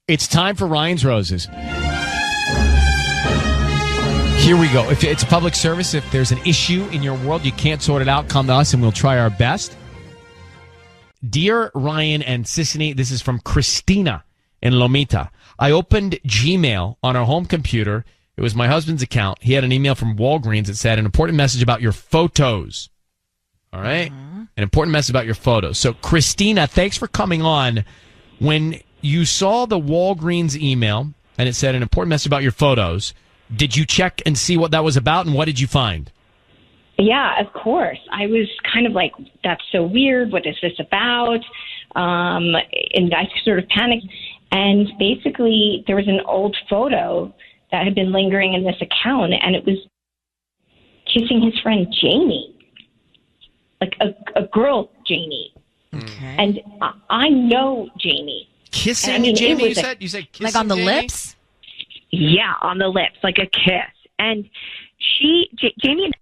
It's time for Ryan's Roses. Here we go. If it's a public service, if there's an issue in your world, you can't sort it out, come to us and we'll try our best. Dear Ryan and Sissany, this is from Christina in Lomita. I opened Gmail on our home computer. It was my husband's account. He had an email from Walgreens that said an important message about your photos. All right? An important message about your photos. So, Christina, thanks for coming on. When you saw the Walgreens email and it said an important message about your photos, did you check and see what that was about, and what did you find? Yeah, of course. I was kind of like, that's so weird. What is this about? And I sort of panicked. And basically, there was an old photo that had been lingering in this account, and it was kissing his friend Jamie, like a girl Jamie. Okay. And I know Jamie. Kissing Jamie, you said? You said kissing like on the Jamie? lips? Yeah, on the lips, like a kiss. And Jamie and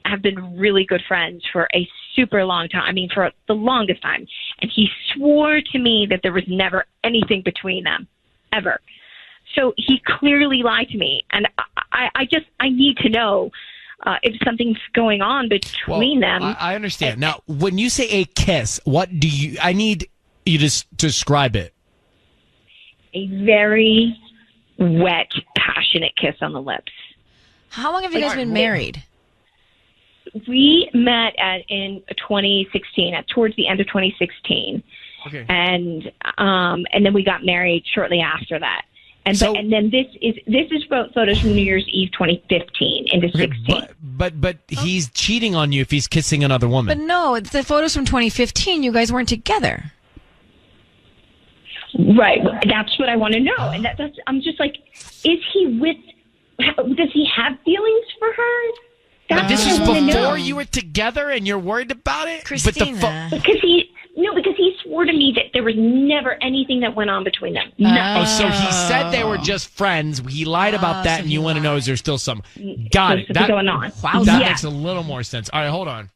I have been really good friends for a super long time. I mean, for the longest time. And he swore to me that there was never anything between them, ever. So he clearly lied to me. And I need to know if something's going on between them. I understand. Now, when you say a kiss, I need you to describe it. A very wet, passionate kiss on the lips. How long have you guys been married? We met in 2016, towards the end of 2016. Okay. And then we got married shortly after that. And then this is photos from New Year's Eve 2015 into 16. But he's cheating on you if he's kissing another woman. But no, it's the photos from 2015. You guys weren't together. Right. That's what I want to know. And I'm just like, does he have feelings for her? But this is before you were together and you're worried about it? Christina. Because he swore to me that there was never anything that went on between them. Oh, so he said they were just friends. He lied about that, and you want to know, is there still some... Got it. That going on. Wow, that makes a little more sense. All right, hold on.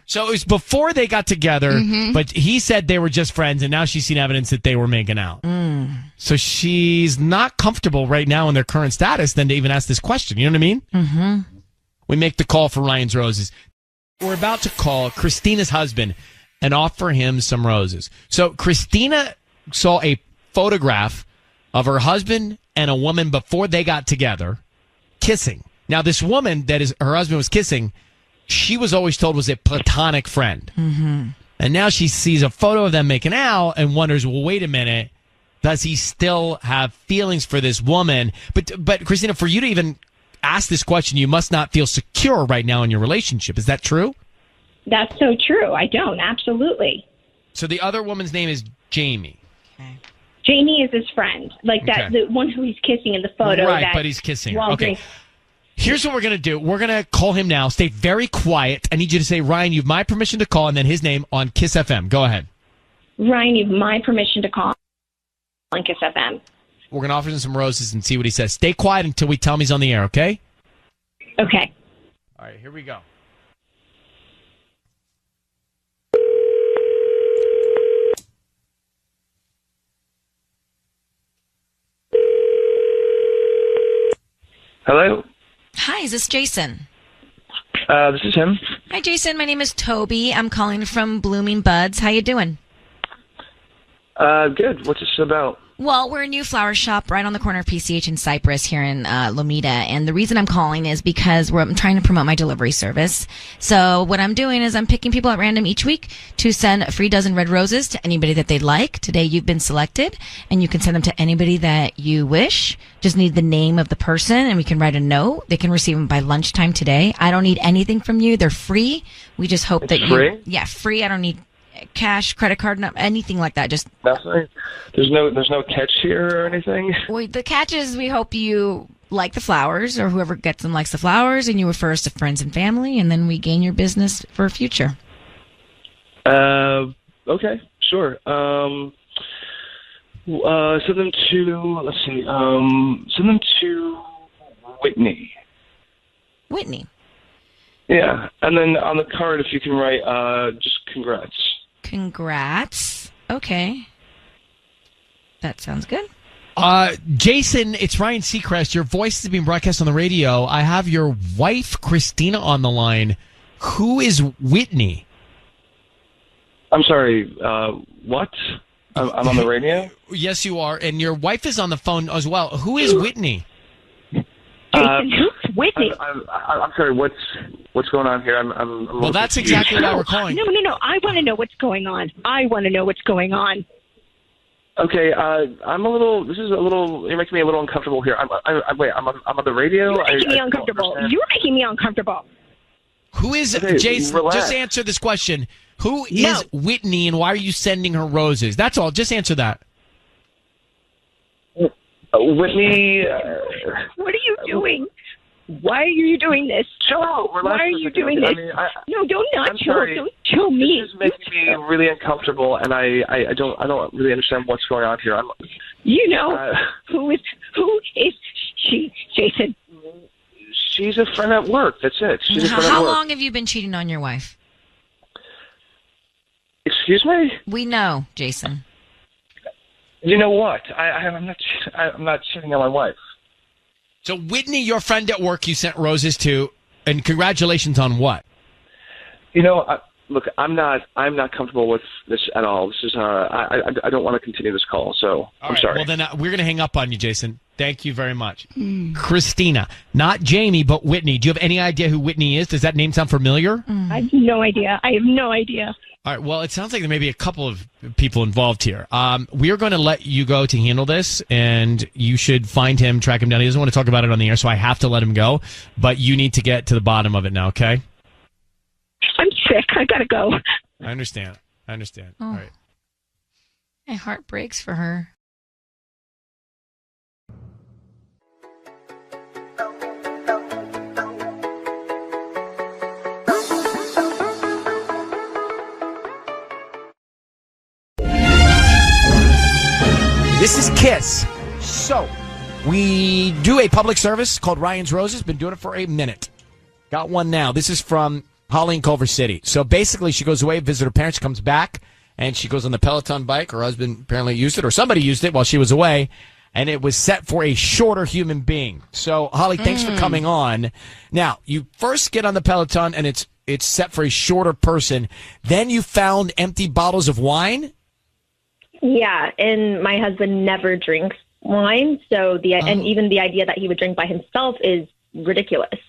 So it was before they got together, but he said they were just friends, and now she's seen evidence that they were making out. So she's not comfortable right now in their current status then to even ask this question. You know what I mean? Mm-hmm. We make the call for Ryan's Roses. We're about to call Christina's husband and offer him some roses. So Christina saw a photograph of her husband and a woman before they got together kissing. Now, this woman that her husband was kissing, she was always told was a platonic friend. Mm-hmm. And now she sees a photo of them making out and wonders, well, wait a minute, does he still have feelings for this woman? But Christina, for you to even ask this question, you must not feel secure right now in your relationship. Is that true? That's so true. I don't. Absolutely. So the other woman's name is Jamie. Okay. Jamie is his friend. Like that, the one who he's kissing in the photo. Right, but he's kissing her. Okay. Here's what we're going to do. We're going to call him now. Stay very quiet. I need you to say, Ryan, you have my permission to call, and then his name on Kiss FM. Go ahead. Ryan, you have my permission to call on Kiss FM. We're going to offer him some roses and see what he says. Stay quiet until we tell him he's on the air, okay? Okay. All right, here we go. Hello? Hi, is this Jason? This is him. Hi, Jason. My name is Toby. I'm calling from Blooming Buds. How you doing? Good. What's this about? Well, we're a new flower shop right on the corner of PCH and Cypress here in Lomita. And the reason I'm calling is because I'm trying to promote my delivery service. So what I'm doing is I'm picking people at random each week to send a free dozen red roses to anybody that they'd like. Today you've been selected, and you can send them to anybody that you wish. Just need the name of the person, and we can write a note. They can receive them by lunchtime today. I don't need anything from you. They're free. We just hope that free? Yeah, free. I don't need cash, credit card, anything like that. Just nothing. There's no catch here or anything. Well, the catch is we hope you like the flowers, or whoever gets them likes the flowers, and you refer us to friends and family, and then we gain your business for future. Okay, sure. Send them to, let's see, send them to Whitney. Whitney. Yeah, and then on the card, if you can write, just congrats. Congrats. Okay. That sounds good. Jason, it's Ryan Seacrest. Your voice is being broadcast on the radio. I have your wife, Christina, on the line. Who is Whitney? I'm sorry, what? I'm on the radio? Yes, you are. And your wife is on the phone as well. Who is Whitney? Jason, who's Whitney? I'm sorry, what's going on here? I'm a little that's confused. exactly why we're calling. No. I want to know what's going on. Okay, I'm a little. This is a little. You're making me a little uncomfortable here. I'm on the radio. You're making me uncomfortable. You're making me uncomfortable. Who is Jason? Relax. Just answer this question. Who is Whitney, and why are you sending her roses? That's all. Just answer that. Whitney. What are you doing? Why are you doing this? Chill out. Relax. Why are you doing this? I mean, No, don't I'm chill. sorry. Don't chill me. This is making me really uncomfortable, and I don't really understand what's going on here. Who is she, Jason? She's a friend at work. That's it. She's a friend at How work. long have you been cheating on your wife? Excuse me? We know, Jason. You know what? I'm not cheating on my wife. So Whitney, your friend at work, you sent roses to, and congratulations on what? Look, I'm not comfortable with this at all. This is I don't want to continue this call. So I'm sorry. Well, then we're going to hang up on you, Jason. Thank you very much. Christina, not Jamie, but Whitney. Do you have any idea who Whitney is? Does that name sound familiar? I have no idea. All right. Well, it sounds like there may be a couple of people involved here. We are going to let you go to handle this, and you should find him, track him down. He doesn't want to talk about it on the air, so I have to let him go. But you need to get to the bottom of it now, okay? I'm sick. I gotta go. I understand. Oh. All right. My heart breaks for her. This is KISS. So, we do a public service called Ryan's Roses. Been doing it for a minute. Got one now. This is from Holly in Culver City. So basically, she goes away, visit her parents, comes back, and she goes on the Peloton bike. Her husband apparently used it, or somebody used it while she was away, and it was set for a shorter human being. So, Holly, thanks for coming on. Now, you first get on the Peloton, and it's set for a shorter person. Then you found empty bottles of wine? Yeah, and my husband never drinks wine, so and even the idea that he would drink by himself is ridiculous.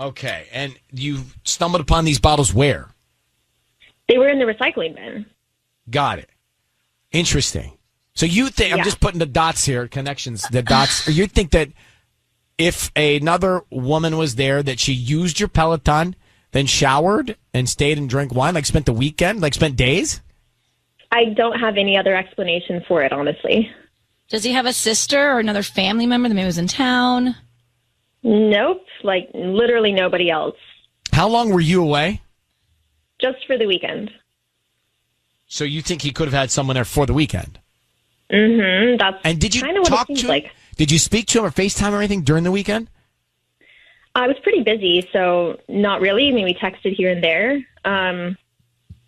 Okay, and you stumbled upon these bottles where? They were in the recycling bin. Got it. Interesting. So you think, I'm just putting the dots here, connections, the dots. Or you think that if another woman was there, that she used your Peloton, then showered and stayed and drank wine, like spent the weekend, like spent days? I don't have any other explanation for it, honestly. Does he have a sister or another family member that maybe was in town? Nope, like literally nobody else. How long were you away? Just for the weekend. So you think he could have had someone there for the weekend? Mm-hmm. That's and did you kind of what talk it seems to him? like. Did you speak to him or FaceTime or anything during the weekend? I was pretty busy, so not really. I mean, we texted here and there,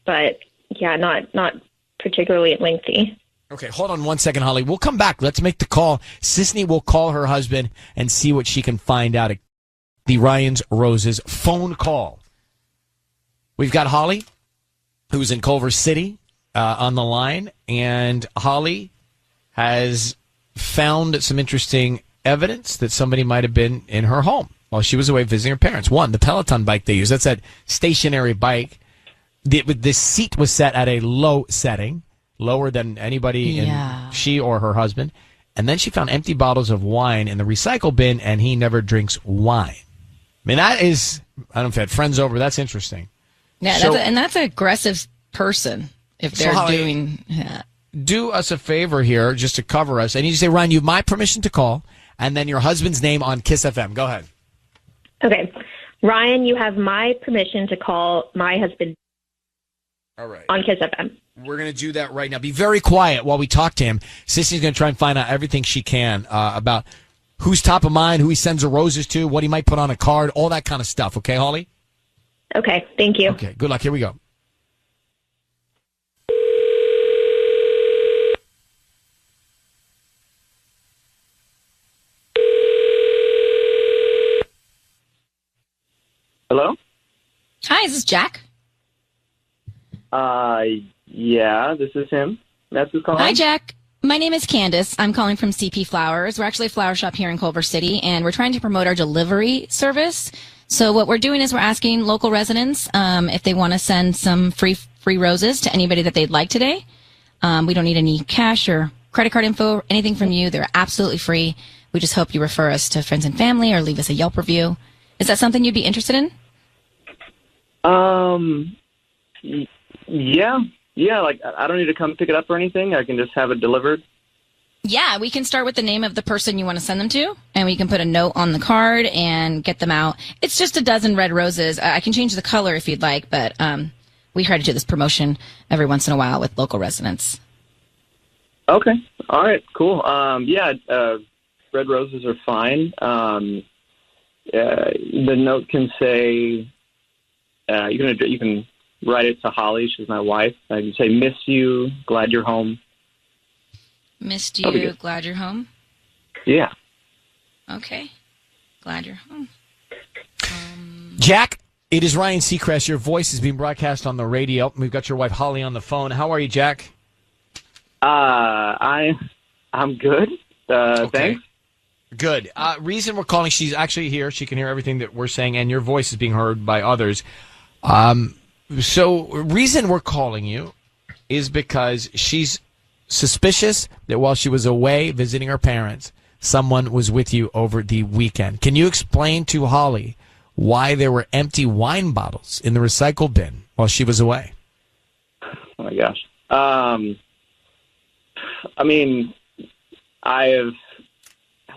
but yeah, not particularly lengthy. Okay, hold on one second, Holly. We'll come back. Let's make the call. Sisney will call her husband and see what she can find out at the Ryan's Roses phone call. We've got Holly, who's in Culver City, on the line, and Holly has found some interesting evidence that somebody might have been in her home while she was away visiting her parents. One, the Peloton bike they use. That's that stationary bike. The seat was set at a low setting, lower than anybody in she or her husband. And then she found empty bottles of wine in the recycle bin, and he never drinks wine. I mean, that is, I don't know if you had friends over. That's interesting. Yeah, So- that's an aggressive person if they're Holly, doing that. Do us a favor here, just to cover us. I need you to say, Ryan, you have my permission to call, and then your husband's name on KISS FM. Go ahead. Okay. Ryan, you have my permission to call my husband All right. on KISS FM. We're going to do that right now. Be very quiet while we talk to him. Sissy's going to try and find out everything she can about who's top of mind, who he sends her roses to, what he might put on a card, all that kind of stuff. Okay, Holly? Okay, thank you. Okay, good luck. Here we go. is this Jack? Yeah, this is him. That's who's calling. Hi, Jack. My name is Candace. I'm calling from CP Flowers. We're actually a flower shop here in Culver City, and we're trying to promote our delivery service. So what we're doing is we're asking local residents if they want to send some free roses to anybody that they'd like today. We don't need any cash or credit card info, anything from you. They're absolutely free. We just hope you refer us to friends and family or leave us a Yelp review. Is that something you'd be interested in? Yeah. Like, I don't need to come pick it up or anything. I can just have it delivered. Yeah, we can start with the name of the person you want to send them to, and we can put a note on the card and get them out. It's just a dozen red roses. I can change the color if you'd like, but we try to do this promotion every once in a while with local residents. Okay. All right. Cool. Red roses are fine. The note can say, you can write it to Holly. She's my wife. I can say, miss you, glad you're home. Missed you, glad you're home? Yeah. Okay. Glad you're home. Jack, it is Ryan Seacrest. Your voice is being broadcast on the radio. We've got your wife, Holly, on the phone. How are you, Jack? I'm good. Okay. Thanks. Good. Reason we're calling, she's actually here. She can hear everything that we're saying, and your voice is being heard by others. So reason we're calling you is because she's suspicious that while she was away visiting her parents, someone was with you over the weekend. Can you explain to Holly why there were empty wine bottles in the recycle bin while she was away? Oh my gosh. I mean, I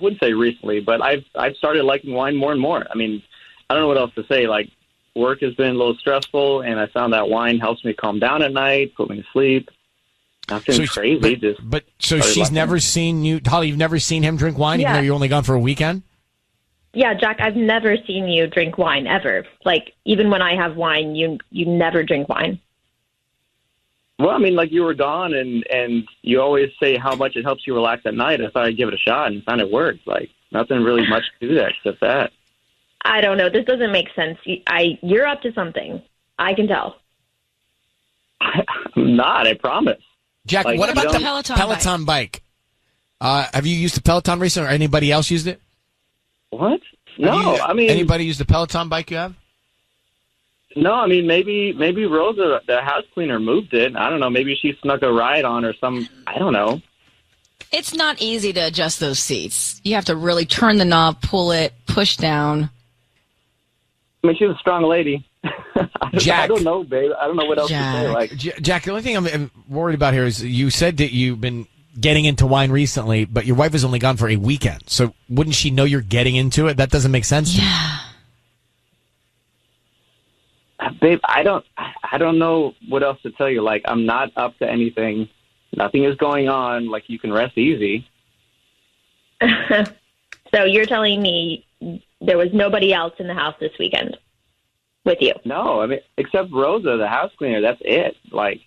wouldn't say recently, but I've started liking wine more and more. I mean, I don't know what else to say. Like, work has been a little stressful, and I found that wine helps me calm down at night, put me to sleep. Nothing crazy. So she's never seen you, Holly. You've never seen him drink wine, even though you're only gone for a weekend. Yeah, Jack, I've never seen you drink wine ever. Like, even when I have wine, you never drink wine. Well, I mean, like, you were gone, and you always say how much it helps you relax at night. I thought I'd give it a shot and found it worked. Like, nothing really much to do there except that. I don't know. This doesn't make sense. You're up to something. I can tell. I'm not, I promise. Jack, Like, what about the Peloton bike? Have you used the Peloton recently, or anybody else used it? What? No, I mean... Anybody used the Peloton bike you have? No, I mean, maybe Rosa, the house cleaner, moved it. I don't know. Maybe she snuck a ride on or some... I don't know. It's not easy to adjust those seats. You have to really turn the knob, pull it, push down. I mean, she's a strong lady. Jack, I don't know, babe. I don't know what else to say. Like, Jack, the only thing I'm worried about here is you said that you've been getting into wine recently, but your wife is only gone for a weekend. So wouldn't she know you're getting into it? That doesn't make sense to me. Babe, I don't know what else to tell you. Like, I'm not up to anything. Nothing is going on. Like, you can rest easy. So you're telling me there was nobody else in the house this weekend with you? No, I mean, except Rosa, the house cleaner. That's it. Like,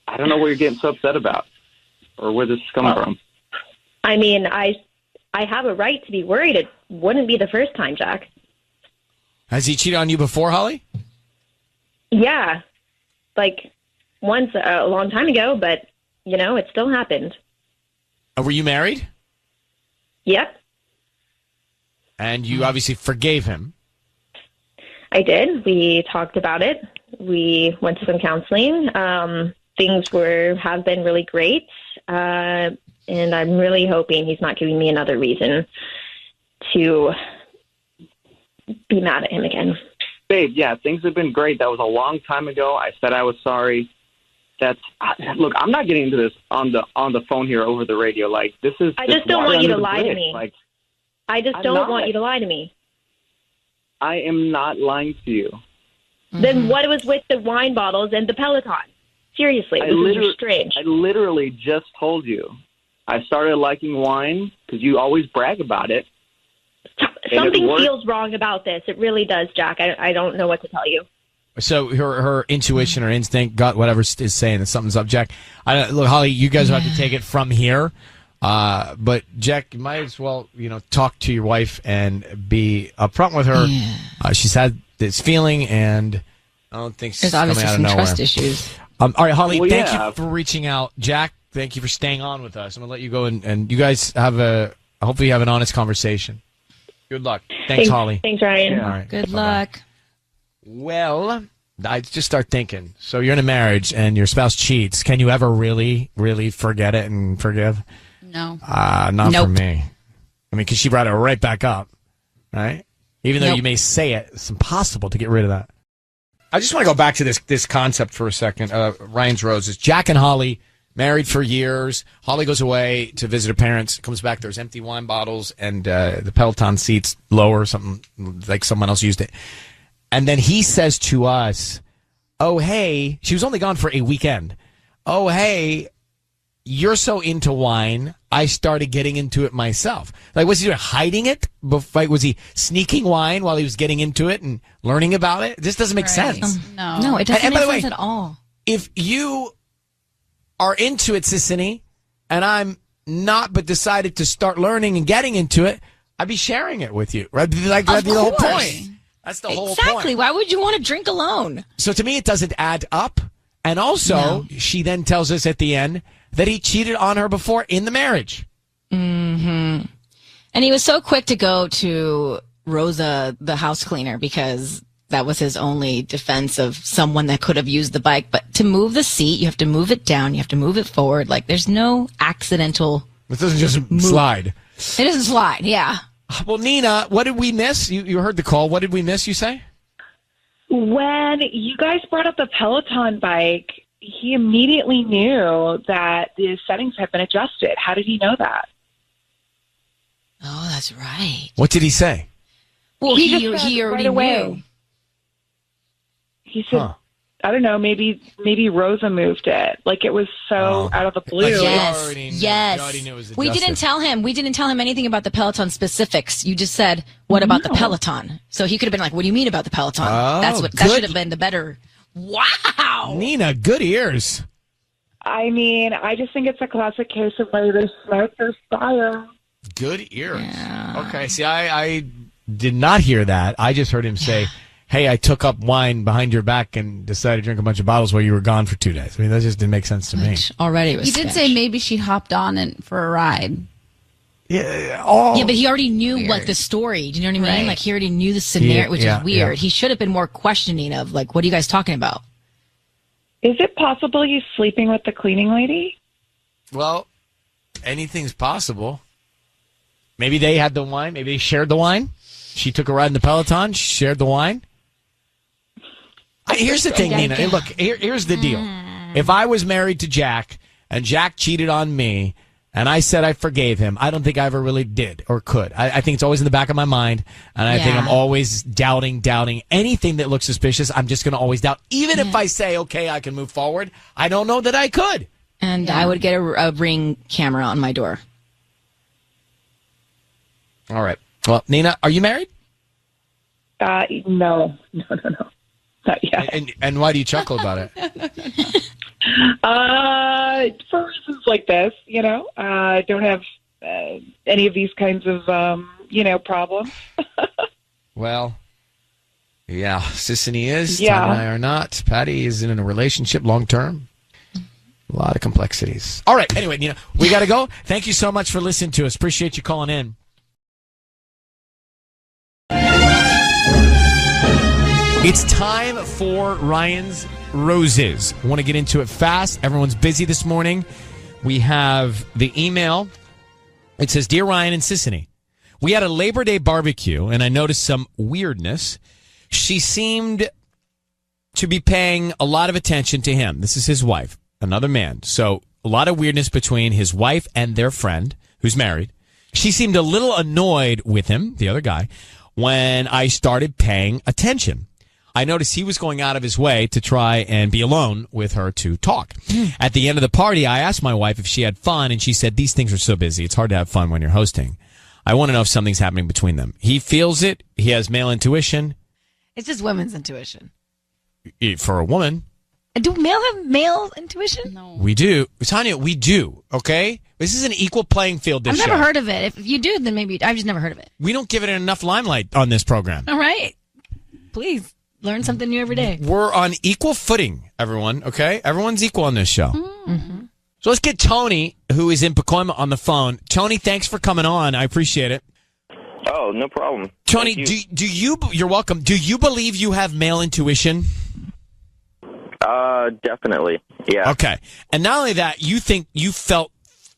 I don't know what you're getting so upset about or where this is coming from. I mean, I have a right to be worried. It wouldn't be the first time, Jack. Has he cheated on you before, Holly? Yeah, like once a long time ago, but, you know, it still happened. Were you married? Yep. And you obviously forgave him. I did. We talked about it. We went to some counseling. Things have been really great. And I'm really hoping he's not giving me another reason to be mad at him again. Babe, yeah, things have been great. That was a long time ago. I said I was sorry. Look, I'm not getting into this on the phone here over the radio. Like, this is... I just don't want you to lie to me. Like, I just don't want you to lie to me. I am not lying to you. Then what was with the wine bottles and the Peloton? Seriously, this is strange. I literally just told you. I started liking wine because you always brag about it. Something feels wrong about this. It really does, Jack. I don't know what to tell you. So her intuition or instinct, gut, whatever is saying that something's up, Jack. Look, Holly, you guys have to take it from here. But Jack, you might as well, talk to your wife and be upfront with her. She's had this feeling, and I don't think There's it's coming obviously out of some nowhere. trust issues. All right, Holly, Well, thank yeah. you for reaching out. Jack, thank you for staying on with us. I'm going to let you go, and you guys hopefully you have an honest conversation. Good luck. Thanks, Holly. Thanks, Ryan. All right. Good Bye-bye. luck. Well, I just start thinking. So you're in a marriage and your spouse cheats. Can you ever really, really forget it and forgive? No. Not Nope. for me. I mean, because she brought it right back up, right? Even though Nope. you may say it, it's impossible to get rid of that. I just want to go back to this concept for a second. Ryan's Roses. Jack and Holly, married for years. Holly goes away to visit her parents, comes back, there's empty wine bottles and the Peloton seats lower, something like someone else used it. And then he says to us, oh, hey, she was only gone for a weekend. Oh, hey, you're so into wine, I started getting into it myself. Like, was he hiding it? Was he sneaking wine while he was getting into it and learning about it? This doesn't make sense. No. No, it doesn't And by make the way- sense at all. If you are into it, Sissany, and I'm not, but decided to start learning and getting into it, I'd be sharing it with you. Right? Like, that'd be the whole course. point. That's the whole Exactly. point. Why would you want to drink alone? So to me, it doesn't add up. And also, she then tells us at the end that he cheated on her before in the marriage. And he was so quick to go to Rosa, the house cleaner, because that was his only defense of someone that could have used the bike. But to move the seat, you have to move it down, you have to move it forward. Like, there's no accidental. It doesn't just slide. It doesn't slide. Yeah. Well, Nina, what did we miss? You heard the call. What did we miss, you say? When you guys brought up the Peloton bike, he immediately knew that the settings had been adjusted. How did he know that? Oh, that's right. What did he say? Well, He he just said already right away. knew. He said, Huh. I don't know, maybe Rosa moved it. Like, it was so out of the blue. Like, you Yes. already knew- Yes. you already knew it was We adjusted. didn't tell him. We didn't tell him anything about the Peloton specifics. You just said, "What about the Peloton?" So he could have been like, "What do you mean about the Peloton?" Oh, That good. should have been the better. Wow. Nina, good ears. I mean, I just think it's a classic case of where there's smoke, there's fire. Good ears. Okay, see, I did not hear that. I just heard him say, hey, I took up wine behind your back and decided to drink a bunch of bottles while you were gone for 2 days. I mean, that just didn't make sense to me. Already was. He did sketch. say maybe she hopped on and for a ride. Yeah, Yeah, but he already knew like the story. Do you know what I mean? Right. Like he already knew the scenario, which yeah, is weird. yeah. He should have been more questioning of like, what are you guys talking about? Is it possible he's sleeping with the cleaning lady? Well, anything's possible. Maybe they had the wine. Maybe they shared the wine. She took a ride in the Peloton. She shared the wine. Here's the thing, Nina. Hey, look, here's the deal. If I was married to Jack and Jack cheated on me and I said I forgave him, I don't think I ever really did or could. I think it's always in the back of my mind, and I think Yeah. I'm always doubting anything that looks suspicious. I'm just going to always doubt. Even if I say, okay, I can move forward, I don't know that I could. And I would get a Ring camera on my door. All right. Well, Nina, are you married? No. Not yet. And why do you chuckle about it? For reasons like this, I don't have any of these kinds of, problems. Well, yeah, Sissany is. Yeah. Tom and I are not. Patty is in a relationship long term. A lot of complexities. All right. Anyway, Nina, we got to go. Thank you so much for listening to us. Appreciate you calling in. It's time for Ryan's Roses. I want to get into it fast. Everyone's busy this morning. We have the email. It says, Dear Ryan and Sissany, we had a Labor Day barbecue, and I noticed some weirdness. She seemed to be paying a lot of attention to him. This is his wife, another man. So a lot of weirdness between his wife and their friend, who's married. She seemed a little annoyed with him, the other guy, when I started paying attention. I noticed he was going out of his way to try and be alone with her to talk. At the end of the party, I asked my wife if she had fun, and she said, these things are so busy. It's hard to have fun when you're hosting. I want to know if something's happening between them. He feels it. He has male intuition. It's just women's intuition. For a woman, Do male have male intuition? No. we do. Tanya, we do, okay? This is an equal playing field, this I've never show. heard of it. If you do, then maybe I've just never heard of it. We don't give it enough limelight on this program. All right. Please learn something new every day. We're on equal footing, everyone, okay? Everyone's equal on this show. Mm-hmm. So let's get Tony, who is in Pacoima, on the phone. Tony, thanks for coming on. I appreciate it. Oh, no problem. Tony, you're welcome. Do you believe you have male intuition? Definitely. Yeah. Okay. And not only that, you think you felt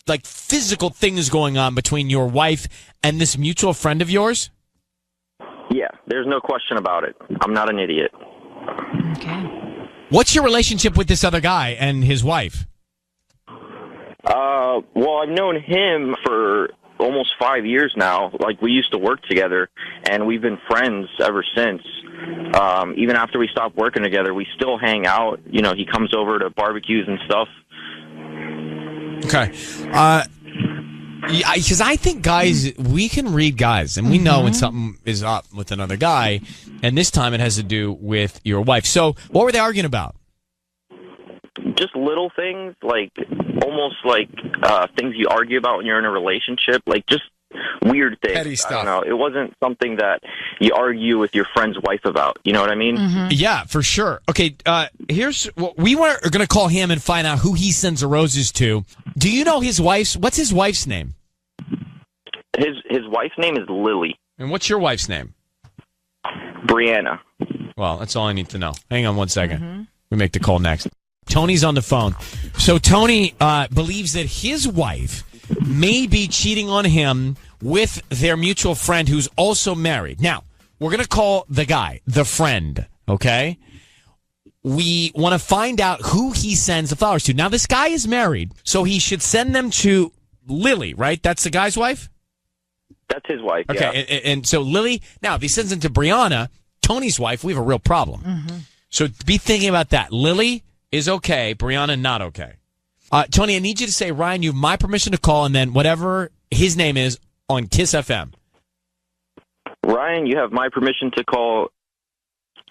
like physical things going on between your wife and this mutual friend of yours? Yeah, there's no question about it. I'm not an idiot. Okay. What's your relationship with this other guy and his wife? Well, I've known him for almost 5 years now. Like, we used to work together, and we've been friends ever since. Even after we stopped working together, we still hang out. You know, he comes over to barbecues and stuff. Okay. Because I think guys, we can read guys, and we know when something is up with another guy, and this time it has to do with your wife. So what were they arguing about? Just little things, like almost like things you argue about when you're in a relationship, like just weird things. Petty stuff. I don't know. It wasn't something that you argue with your friend's wife about. You know what I mean? Mm-hmm. Yeah, for sure. Okay, here's what we are going to call him and find out who he sends the roses to. Do you know what's his wife's name? His wife's name is Lily. And what's your wife's name? Brianna. Well, that's all I need to know. Hang on one second. We make the call next. Tony's on the phone. So Tony believes that his wife may be cheating on him with their mutual friend who's also married. Now, we're going to call the guy, the friend, okay? We want to find out who he sends the flowers to. Now, this guy is married, so he should send them to Lily, right? That's the guy's wife? That's his wife, Okay, yeah. and so Lily, now, if he sends them to Brianna, Tony's wife, we have a real problem. So be thinking about that. Lily is okay, Brianna not okay. Tony, I need you to say, Ryan, you have my permission to call, and then whatever his name is on Kiss FM. Ryan, you have my permission to call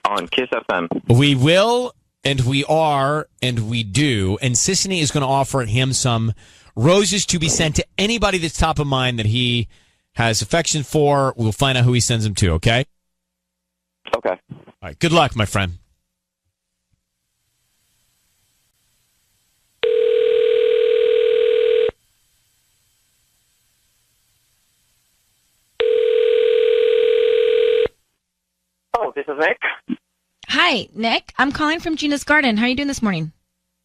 on Kiss FM. We will, and we are, and we do. And Sissany is going to offer him some roses to be sent to anybody that's top of mind that he has affection for. We'll find out who he sends them to, okay? Okay. All right, good luck, my friend. Oh, this is Nick. Hi, Nick. I'm calling from Gina's Garden. How are you doing this morning?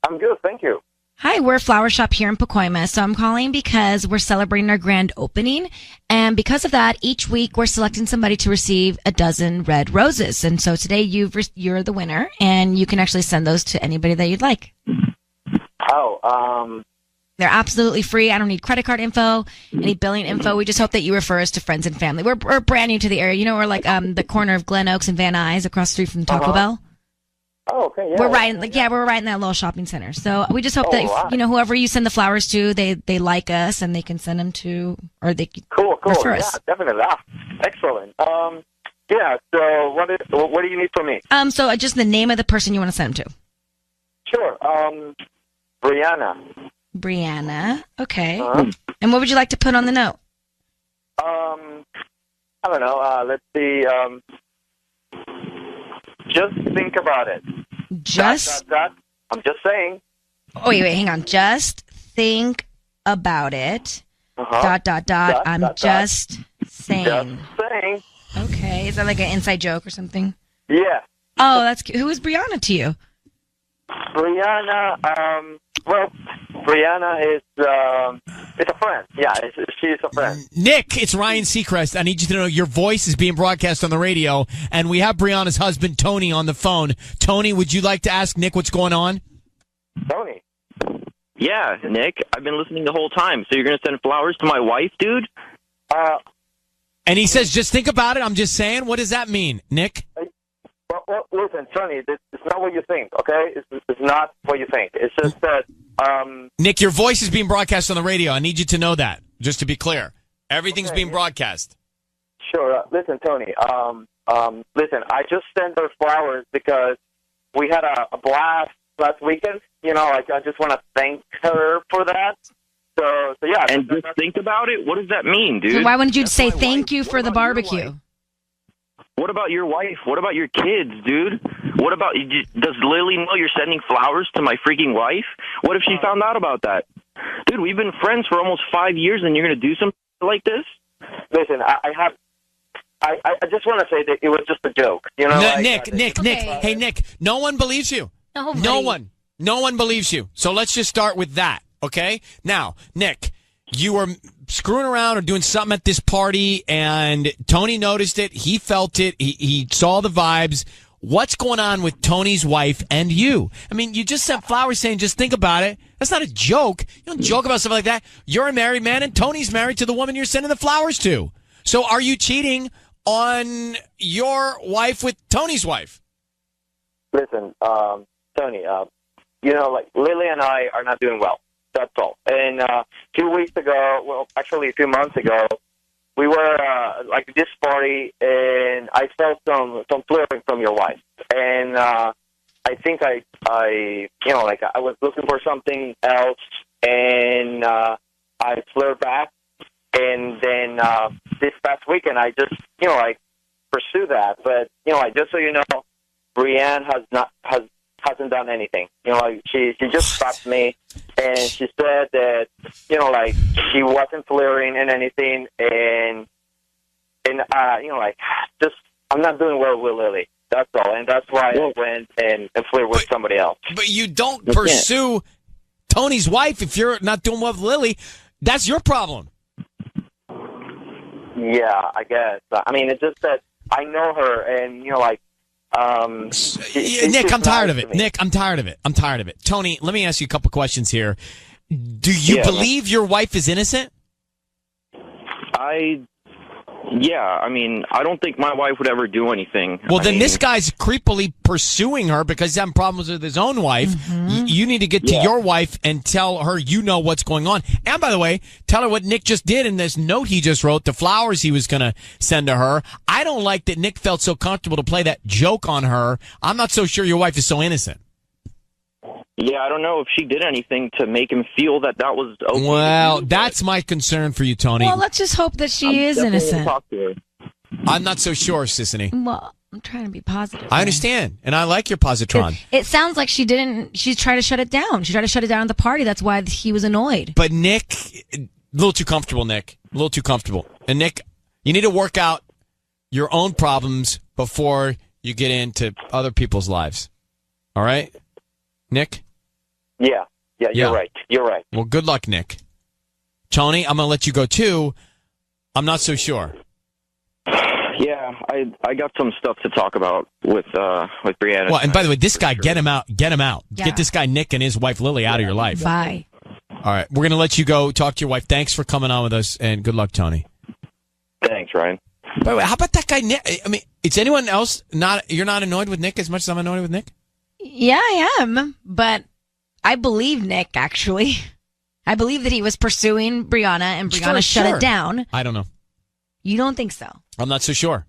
I'm good, thank you. Hi, we're a flower shop here in Pacoima. So I'm calling because we're celebrating our grand opening. And because of that, each week we're selecting somebody to receive a dozen red roses. And so today you're the winner, and you can actually send those to anybody that you'd like. Oh, They're absolutely free. I don't need credit card info, any billing info. We just hope that you refer us to friends and family. We're brand new to the area. You know, we're like the corner of Glen Oaks and Van Nuys across the street from Taco Bell. Oh, okay, yeah. We're right in that little shopping center. So we just hope that wow. whoever you send the flowers to, they like us and they can send them to, or they can Cool, refer yeah, us. definitely. Excellent. Yeah, so what do you need from me? So just the name of the person you want to send them to. Sure, Brianna. Okay. And what would you like to put on the note? I don't know, let's see, just think about it. I'm just saying. Oh, wait, hang on. Just think about it. I'm just saying. Just saying. Okay. Is that like an inside joke or something? Yeah. Oh, that's cute. Who is Brianna to you? Brianna, Brianna is a friend. Yeah, she's a friend. Nick, it's Ryan Seacrest. I need you to know your voice is being broadcast on the radio, and we have Brianna's husband, Tony, on the phone. Tony, would you like to ask Nick what's going on? Tony. Yeah, Nick, I've been listening the whole time. So you're going to send flowers to my wife, dude? And he says, just think about it. I'm just saying. What does that mean, Nick? Well, listen, Tony, it's not what you think, okay? It's not what you think. It's just that... Nick, your voice is being broadcast on the radio. I need you to know that, just to be clear. Everything's being broadcast. Sure. Listen, Tony, listen, I just sent her flowers because we had a blast last weekend. You know, I just want to thank her for that. So yeah. And just think about it? What does that mean, dude? So why wouldn't you say thank you for the barbecue? What about your wife? What about your kids, dude? What about, does Lily know you're sending flowers to my freaking wife? What if she found out about that? Dude, we've been friends for almost 5 years and you're going to do something like this? Listen, I just want to say that it was just a joke. You know, Nick. Hey, Nick, no one believes you. Nobody. No one believes you. So let's just start with that, okay? Now, Nick, you were screwing around or doing something at this party, and Tony noticed it. He felt it. He saw the vibes. What's going on with Tony's wife and you? I mean, you just sent flowers saying, just think about it. That's not a joke. You don't joke about stuff like that. You're a married man, and Tony's married to the woman you're sending the flowers to. So are you cheating on your wife with Tony's wife? Listen, Tony, you know, like Lily and I are not doing well. That's all. And 2 weeks ago, well, actually a few months ago, we were like at this party, and I felt some flirting from your wife. And I think I you know, like I was looking for something else, and I flirt back. And then this past weekend, I just, you know, like pursue that. But you know, like just so you know, Brianna hasn't done anything. You know, like she just stopped me, and she said that, you know, like she wasn't flirting and anything, and you know, like just I'm not doing well with Lily. That's all, and that's why I went and flirted with somebody else. But you don't pursue Tony's wife if you're not doing well with Lily. That's your problem. Yeah, I guess. I mean, it's just that I know her, and you know, like. Nick, I'm tired of it. Nick, I'm tired of it. Tony, let me ask you a couple questions here. Do you believe your wife is innocent? I mean, I don't think my wife would ever do anything. Well, then this guy's creepily pursuing her because he's having problems with his own wife. Mm-hmm. You need to get to your wife and tell her you know what's going on. And by the way, tell her what Nick just did in this note he just wrote, the flowers he was going to send to her. I don't like that Nick felt so comfortable to play that joke on her. I'm not so sure your wife is so innocent. Yeah, I don't know if she did anything to make him feel that was okay. Well, that's my concern for you, Tony. Well, let's just hope that she is innocent. Talk to her. I'm not so sure, Sissany. Well, I'm trying to be positive. I understand, and I like your positron. It sounds like she tried to shut it down. She tried to shut it down at the party. That's why he was annoyed. But Nick, a little too comfortable, Nick. A little too comfortable. And Nick, you need to work out your own problems before you get into other people's lives. All right? Nick? Yeah, you're right. You're right. Well, good luck, Nick. Tony, I'm going to let you go, too. I'm not so sure. Yeah, I got some stuff to talk about with Brianna. Well, and by the way, this guy, get him out. Get him out. Yeah. Get this guy, Nick, and his wife, Lily, out of your life. Bye. All right, we're going to let you go. Talk to your wife. Thanks for coming on with us, and good luck, Tony. Thanks, Ryan. By the way, how about that guy, Nick? I mean, is anyone else you're not annoyed with Nick as much as I'm annoyed with Nick? Yeah, I am, but I believe Nick, actually. I believe that he was pursuing Brianna, and Brianna shut it down. I don't know. You don't think so? I'm not so sure.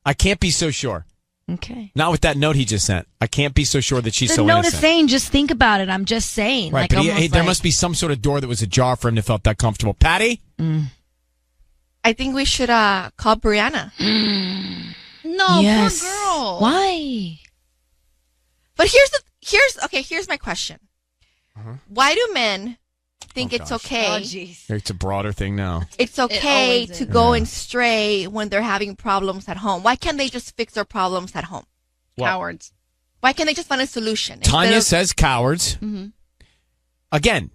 I can't be so sure. Okay. Not with that note he just sent. I can't be so sure that she's so innocent. The note is saying, just think about it. I'm just saying. Right, but there must be some sort of door that was ajar for him to felt that comfortable. Patty? I think we should call Brianna. No, yes. poor girl. Why? But here's my question. Why do men think it's okay? Oh, jeez. It's a broader thing now. It's okay It always to is. go and stray when they're having problems at home. Why can't they just fix their problems at home? Cowards. Why can't they just find a solution? Tanya says cowards. Mm-hmm. Again,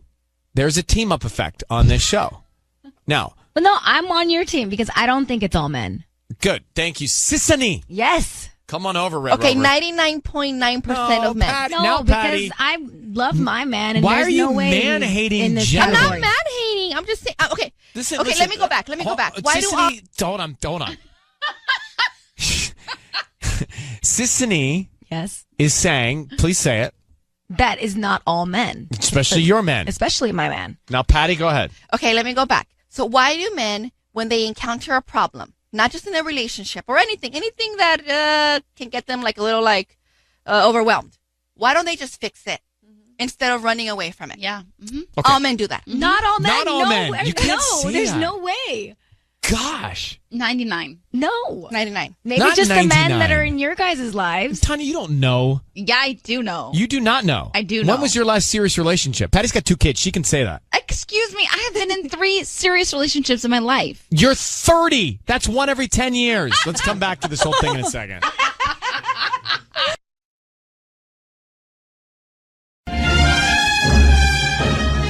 there's a team-up effect on this show. Now. But no, I'm on your team because I don't think it's all men. Good. Thank you. Sissany. Yes. Come on over, Red Okay, Rover. 99.9% of men. Patty, No, now, because Patty. I love my man, and Why there's are you no way man-hating in this Jen? I'm category. not man-hating. I'm just saying. Okay. Listen, Let me go back. Why Hold on. Sissany Yes. is saying, please say it, That is not all men. especially your men. Especially my man. Now, Patty, go ahead. Okay, let me go back. So why do men, when they encounter a problem, not just in a relationship or anything that can get them like a little overwhelmed, why don't they just fix it instead of running away from it? Yeah. Mm-hmm. Okay. All men do that. Not all men. Not all men. You can't no, say there's that. no way. gosh. 99. No. 99. Maybe Not just the men 99. that are in your guys' lives. Tanya, you don't know. Yeah, I do know. You do not know. I do know. When was your last serious relationship? Patty's got 2 kids. She can say that. Excuse me, I have been in 3 serious relationships in my life. You're 30. That's 1 every 10 years. Let's come back to this whole thing in a second.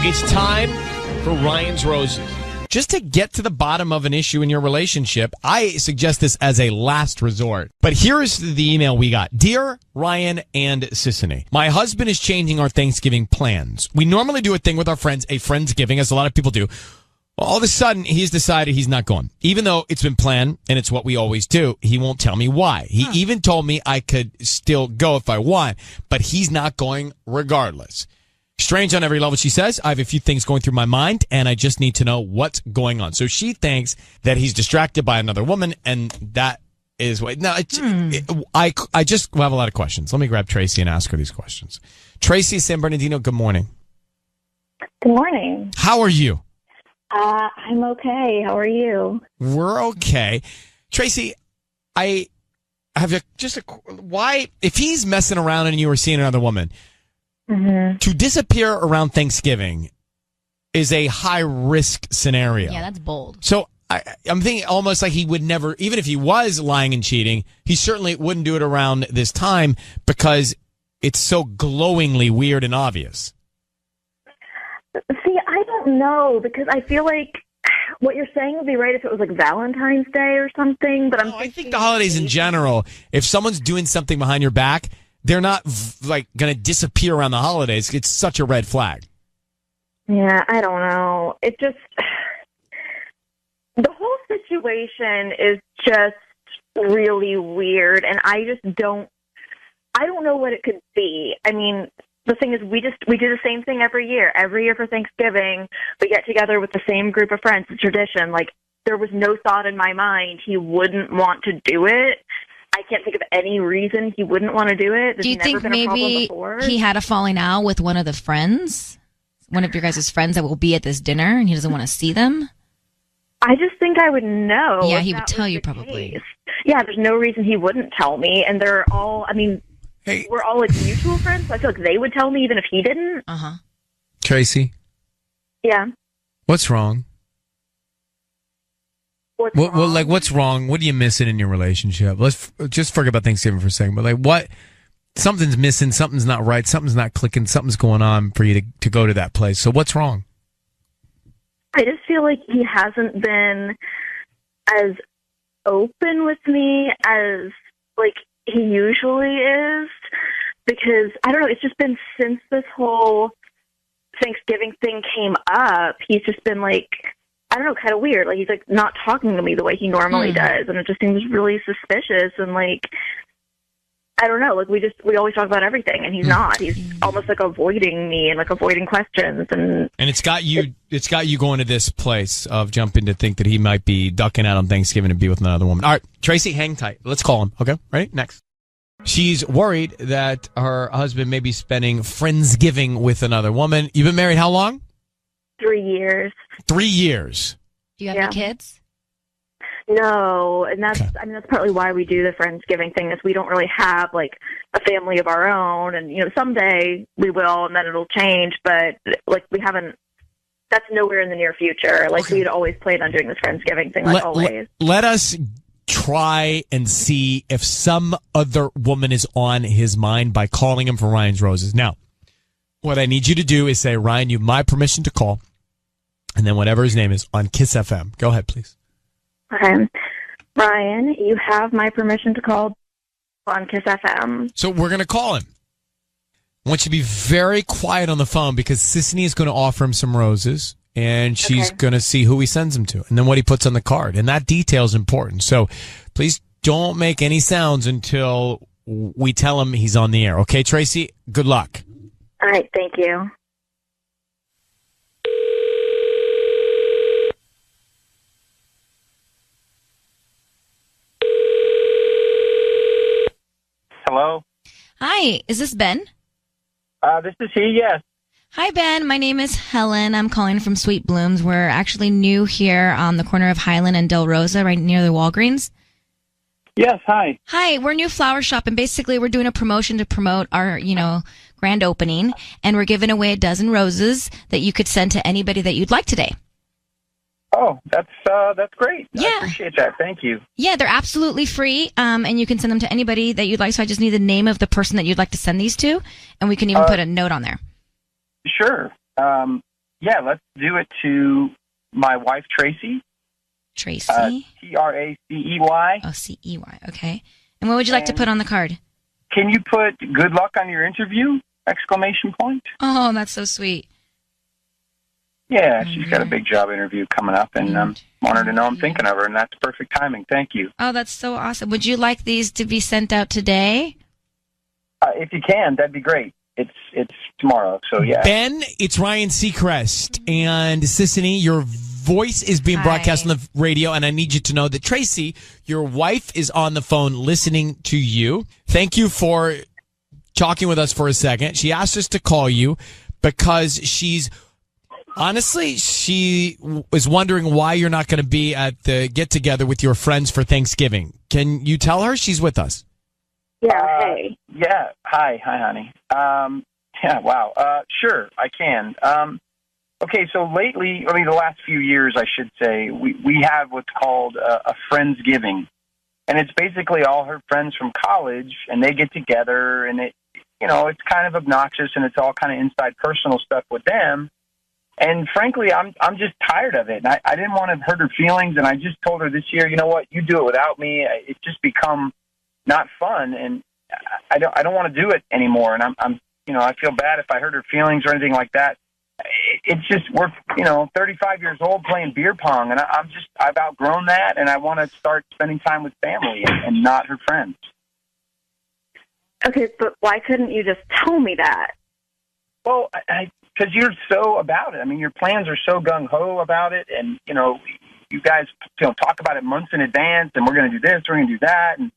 It's time for Ryan's Roses. Just to get to the bottom of an issue in your relationship, I suggest this as a last resort. But here's the email we got. Dear Ryan and Sissany, my husband is changing our Thanksgiving plans. We normally do a thing with our friends, a Friendsgiving, as a lot of people do. All of a sudden, he's decided he's not going. Even though it's been planned and it's what we always do, he won't tell me why. He even told me I could still go if I want, but he's not going regardless. Strange on every level, she says. I have a few things going through my mind, and I just need to know what's going on. So she thinks that he's distracted by another woman, and that is what... Now, I just have a lot of questions. Let me grab Tracy and ask her these questions. Tracy, San Bernardino, good morning. Good morning. How are you? I'm okay. How are you? We're okay. Tracy, I have why, if he's messing around and you were seeing another woman... Mm-hmm. To disappear around Thanksgiving is a high-risk scenario. Yeah, that's bold. So I'm thinking almost like he would never, even if he was lying and cheating, he certainly wouldn't do it around this time because it's so glowingly weird and obvious. See, I don't know, because I feel like what you're saying would be right if it was like Valentine's Day or something, but I think the holidays in general, if someone's doing something behind your back, they're not like going to disappear around the holidays. It's such a red flag. Yeah, I don't know. It just, the whole situation is just really weird, and I don't know what it could be. I mean, the thing is, we do the same thing every year. Every year for Thanksgiving, we get together with the same group of friends. It's tradition. Like, there was no thought in my mind he wouldn't want to do it. I can't think of any reason he wouldn't want to do it. Do you think maybe he had a falling out with one of the friends? One of your guys' friends that will be at this dinner and he doesn't want to see them? I just think I would know. Yeah, he would tell you probably. Case. Yeah, there's no reason he wouldn't tell me. And they're all, I mean, we're all like mutual friends, so I feel like they would tell me even if he didn't. Uh-huh. Tracy? Yeah? What's wrong? Well, like, what's wrong? What are you missing in your relationship? Let's just forget about Thanksgiving for a second. But, like, what? Something's missing. Something's not right. Something's not clicking. Something's going on for you to go to that place. So what's wrong? I just feel like he hasn't been as open with me as, like, he usually is. Because, I don't know, it's just been since this whole Thanksgiving thing came up, he's just been, like... I don't know, kind of weird. Like, he's, like, not talking to me the way he normally does. And it just seems really suspicious. And, like, I don't know. Like, we always talk about everything. And he's not. He's almost, like, avoiding me and, like, avoiding questions. And it's got you going to this place of jumping to think that he might be ducking out on Thanksgiving to be with another woman. All right, Tracy, hang tight. Let's call him. Okay? Ready? Next. She's worried that her husband may be spending Friendsgiving with another woman. You've been married how long? 3 years. 3 years. Do you have any kids? No, and that's that's partly why we do the Friendsgiving thing, is we don't really have like a family of our own, and someday we will, and then it'll change, but like we haven't. That's nowhere in the near future. Like we'd always planned on doing this Friendsgiving thing, like always. Let us try and see if some other woman is on his mind by calling him for Ryan's Roses. Now, what I need you to do is say, Ryan, you have my permission to call. And then whatever his name is on Kiss FM. Go ahead, please. Okay. Ryan, you have my permission to call on Kiss FM. So we're going to call him. I want you to be very quiet on the phone because Sissany is going to offer him some roses. And she's going to see who he sends them to. And then what he puts on the card. And that detail is important. So please don't make any sounds until we tell him he's on the air. Okay, Tracy? Good luck. All right. Thank you. Hello? Hi, is this Ben? This is he, yes. Hi, Ben. My name is Helen. I'm calling from Sweet Blooms. We're actually new here on the corner of Highland and Del Rosa, right near the Walgreens. Yes, hi. Hi, we're a new flower shop, and basically we're doing a promotion to promote our, grand opening, and we're giving away a dozen roses that you could send to anybody that you'd like today. Oh, that's great. Yeah. I appreciate that. Thank you. Yeah, they're absolutely free, and you can send them to anybody that you'd like. So I just need the name of the person that you'd like to send these to, and we can even put a note on there. Sure. Let's do it to my wife, Tracy. Tracy? Tracey. Oh, C-E-Y. Okay. And what would you like to put on the card? Can you put good luck on your interview? Exclamation point. Oh, that's so sweet. Yeah, she's got a big job interview coming up, and want her to know I'm thinking of her, and that's perfect timing. Thank you. Oh, that's so awesome. Would you like these to be sent out today? If you can, that'd be great. It's tomorrow, so yeah. Ben, it's Ryan Seacrest and Sissany. Your voice is being broadcast on the radio, and I need you to know that Tracy, your wife, is on the phone listening to you. Thank you for talking with us for a second. She asked us to call you because she was wondering why you're not going to be at the get-together with your friends for Thanksgiving. Can you tell her she's with us? Yeah, hey. Yeah, hi, honey. Wow. Sure, I can. Okay, so lately, the last few years, I should say, we have what's called a Friendsgiving. And it's basically all her friends from college, and they get together, and it's kind of obnoxious, and it's all kind of inside personal stuff with them. And frankly, I'm just tired of it. And I didn't want to hurt her feelings, and I just told her this year, you know what, you do it without me. It's just become not fun, and I don't want to do it anymore. And I feel bad if I hurt her feelings or anything like that. It's just we're 35 years old playing beer pong, and I've outgrown that, and I want to start spending time with family and not her friends. Okay, but why couldn't you just tell me that? Well, because you're so about it. I mean, your plans are so gung ho about it, and you guys talk about it months in advance, and we're going to do this, we're going to do that, and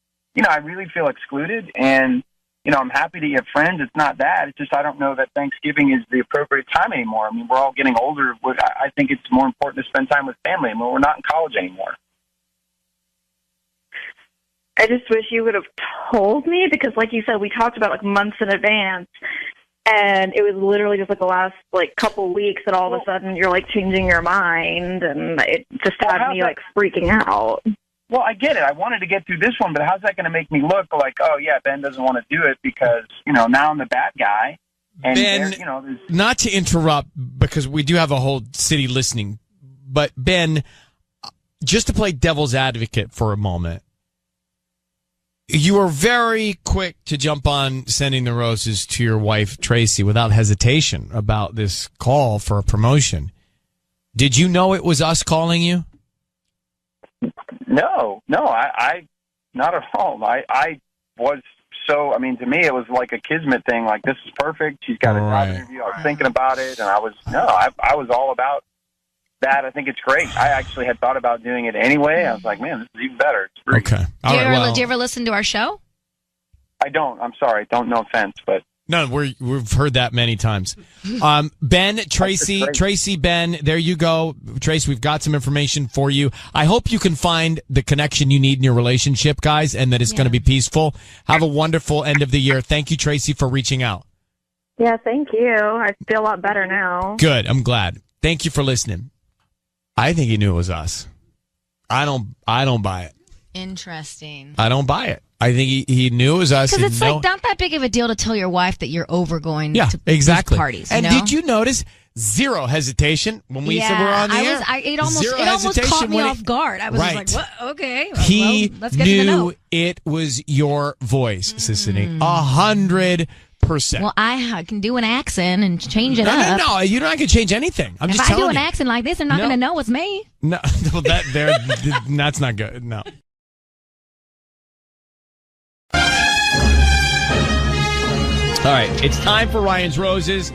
I really feel excluded, and I'm happy that you have friends. It's not that. It's just I don't know that Thanksgiving is the appropriate time anymore. I mean, we're all getting older. I think it's more important to spend time with family. I mean, we're not in college anymore. I just wish you would have told me because, like you said, we talked about months in advance, and it was literally just the last couple weeks that all of a sudden you're changing your mind, and it just had me freaking out. Well, I get it. I wanted to get through this one, but how's that going to make me look like, oh, yeah, Ben doesn't want to do it because, now I'm the bad guy. And Ben, not to interrupt, because we do have a whole city listening, but Ben, just to play devil's advocate for a moment, you were very quick to jump on sending the roses to your wife, Tracy, without hesitation about this call for a promotion. Did you know it was us calling you? No, I not at all. I was so, to me, it was like a kismet thing. This is perfect. She's got a job interview. I was thinking about it, and I was all about that. I think it's great. I actually had thought about doing it anyway. I was like, man, this is even better. It's free. Okay. Do you ever listen to our show? I don't. I'm sorry. No offense, but. No, we've heard that many times. Ben, Tracy, Ben, there you go. Trace, we've got some information for you. I hope you can find the connection you need in your relationship, guys, and that it's going to be peaceful. Have a wonderful end of the year. Thank you, Tracy, for reaching out. Yeah, thank you. I feel a lot better now. Good. I'm glad. Thank you for listening. I think he knew it was us. I don't buy it. Interesting. I don't buy it. I think he knew it was us. Because it's not that big of a deal to tell your wife that you're over going to these parties. And did you notice zero hesitation when we said we're on the air? It almost caught me off guard. I was just like, what? Okay. He let's get to the knew note. it was your voice, Sissany. 100%. Well, I can do an accent and change it up. No, you're not going to change anything. I'm if just telling you. If I do an accent like this, they're not going to know it's me. No, that's not good. No. All right, it's time for Ryan's Roses.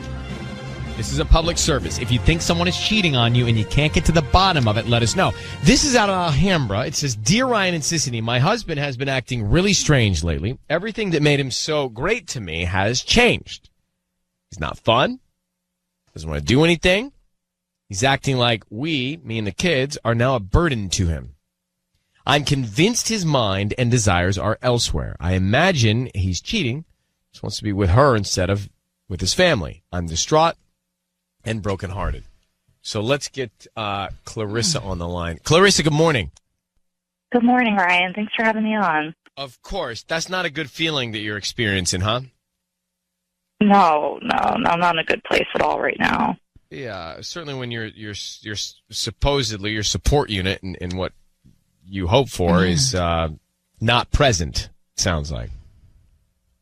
This is a public service. If you think someone is cheating on you and you can't get to the bottom of it, let us know. This is out of Alhambra. It says, Dear Ryan and Sissany, my husband has been acting really strange lately. Everything that made him so great to me has changed. He's not fun. Doesn't want to do anything. He's acting like we, me and the kids, are now a burden to him. I'm convinced his mind and desires are elsewhere. I imagine he's cheating. Just wants to be with her instead of with his family. I'm distraught and brokenhearted. So let's get Clarissa on the line. Clarissa, good morning. Good morning, Ryan. Thanks for having me on. Of course. That's not a good feeling that you're experiencing, huh? No, I'm not in a good place at all right now. Yeah, certainly when you're supposedly your support unit and what you hope for is not present, sounds like.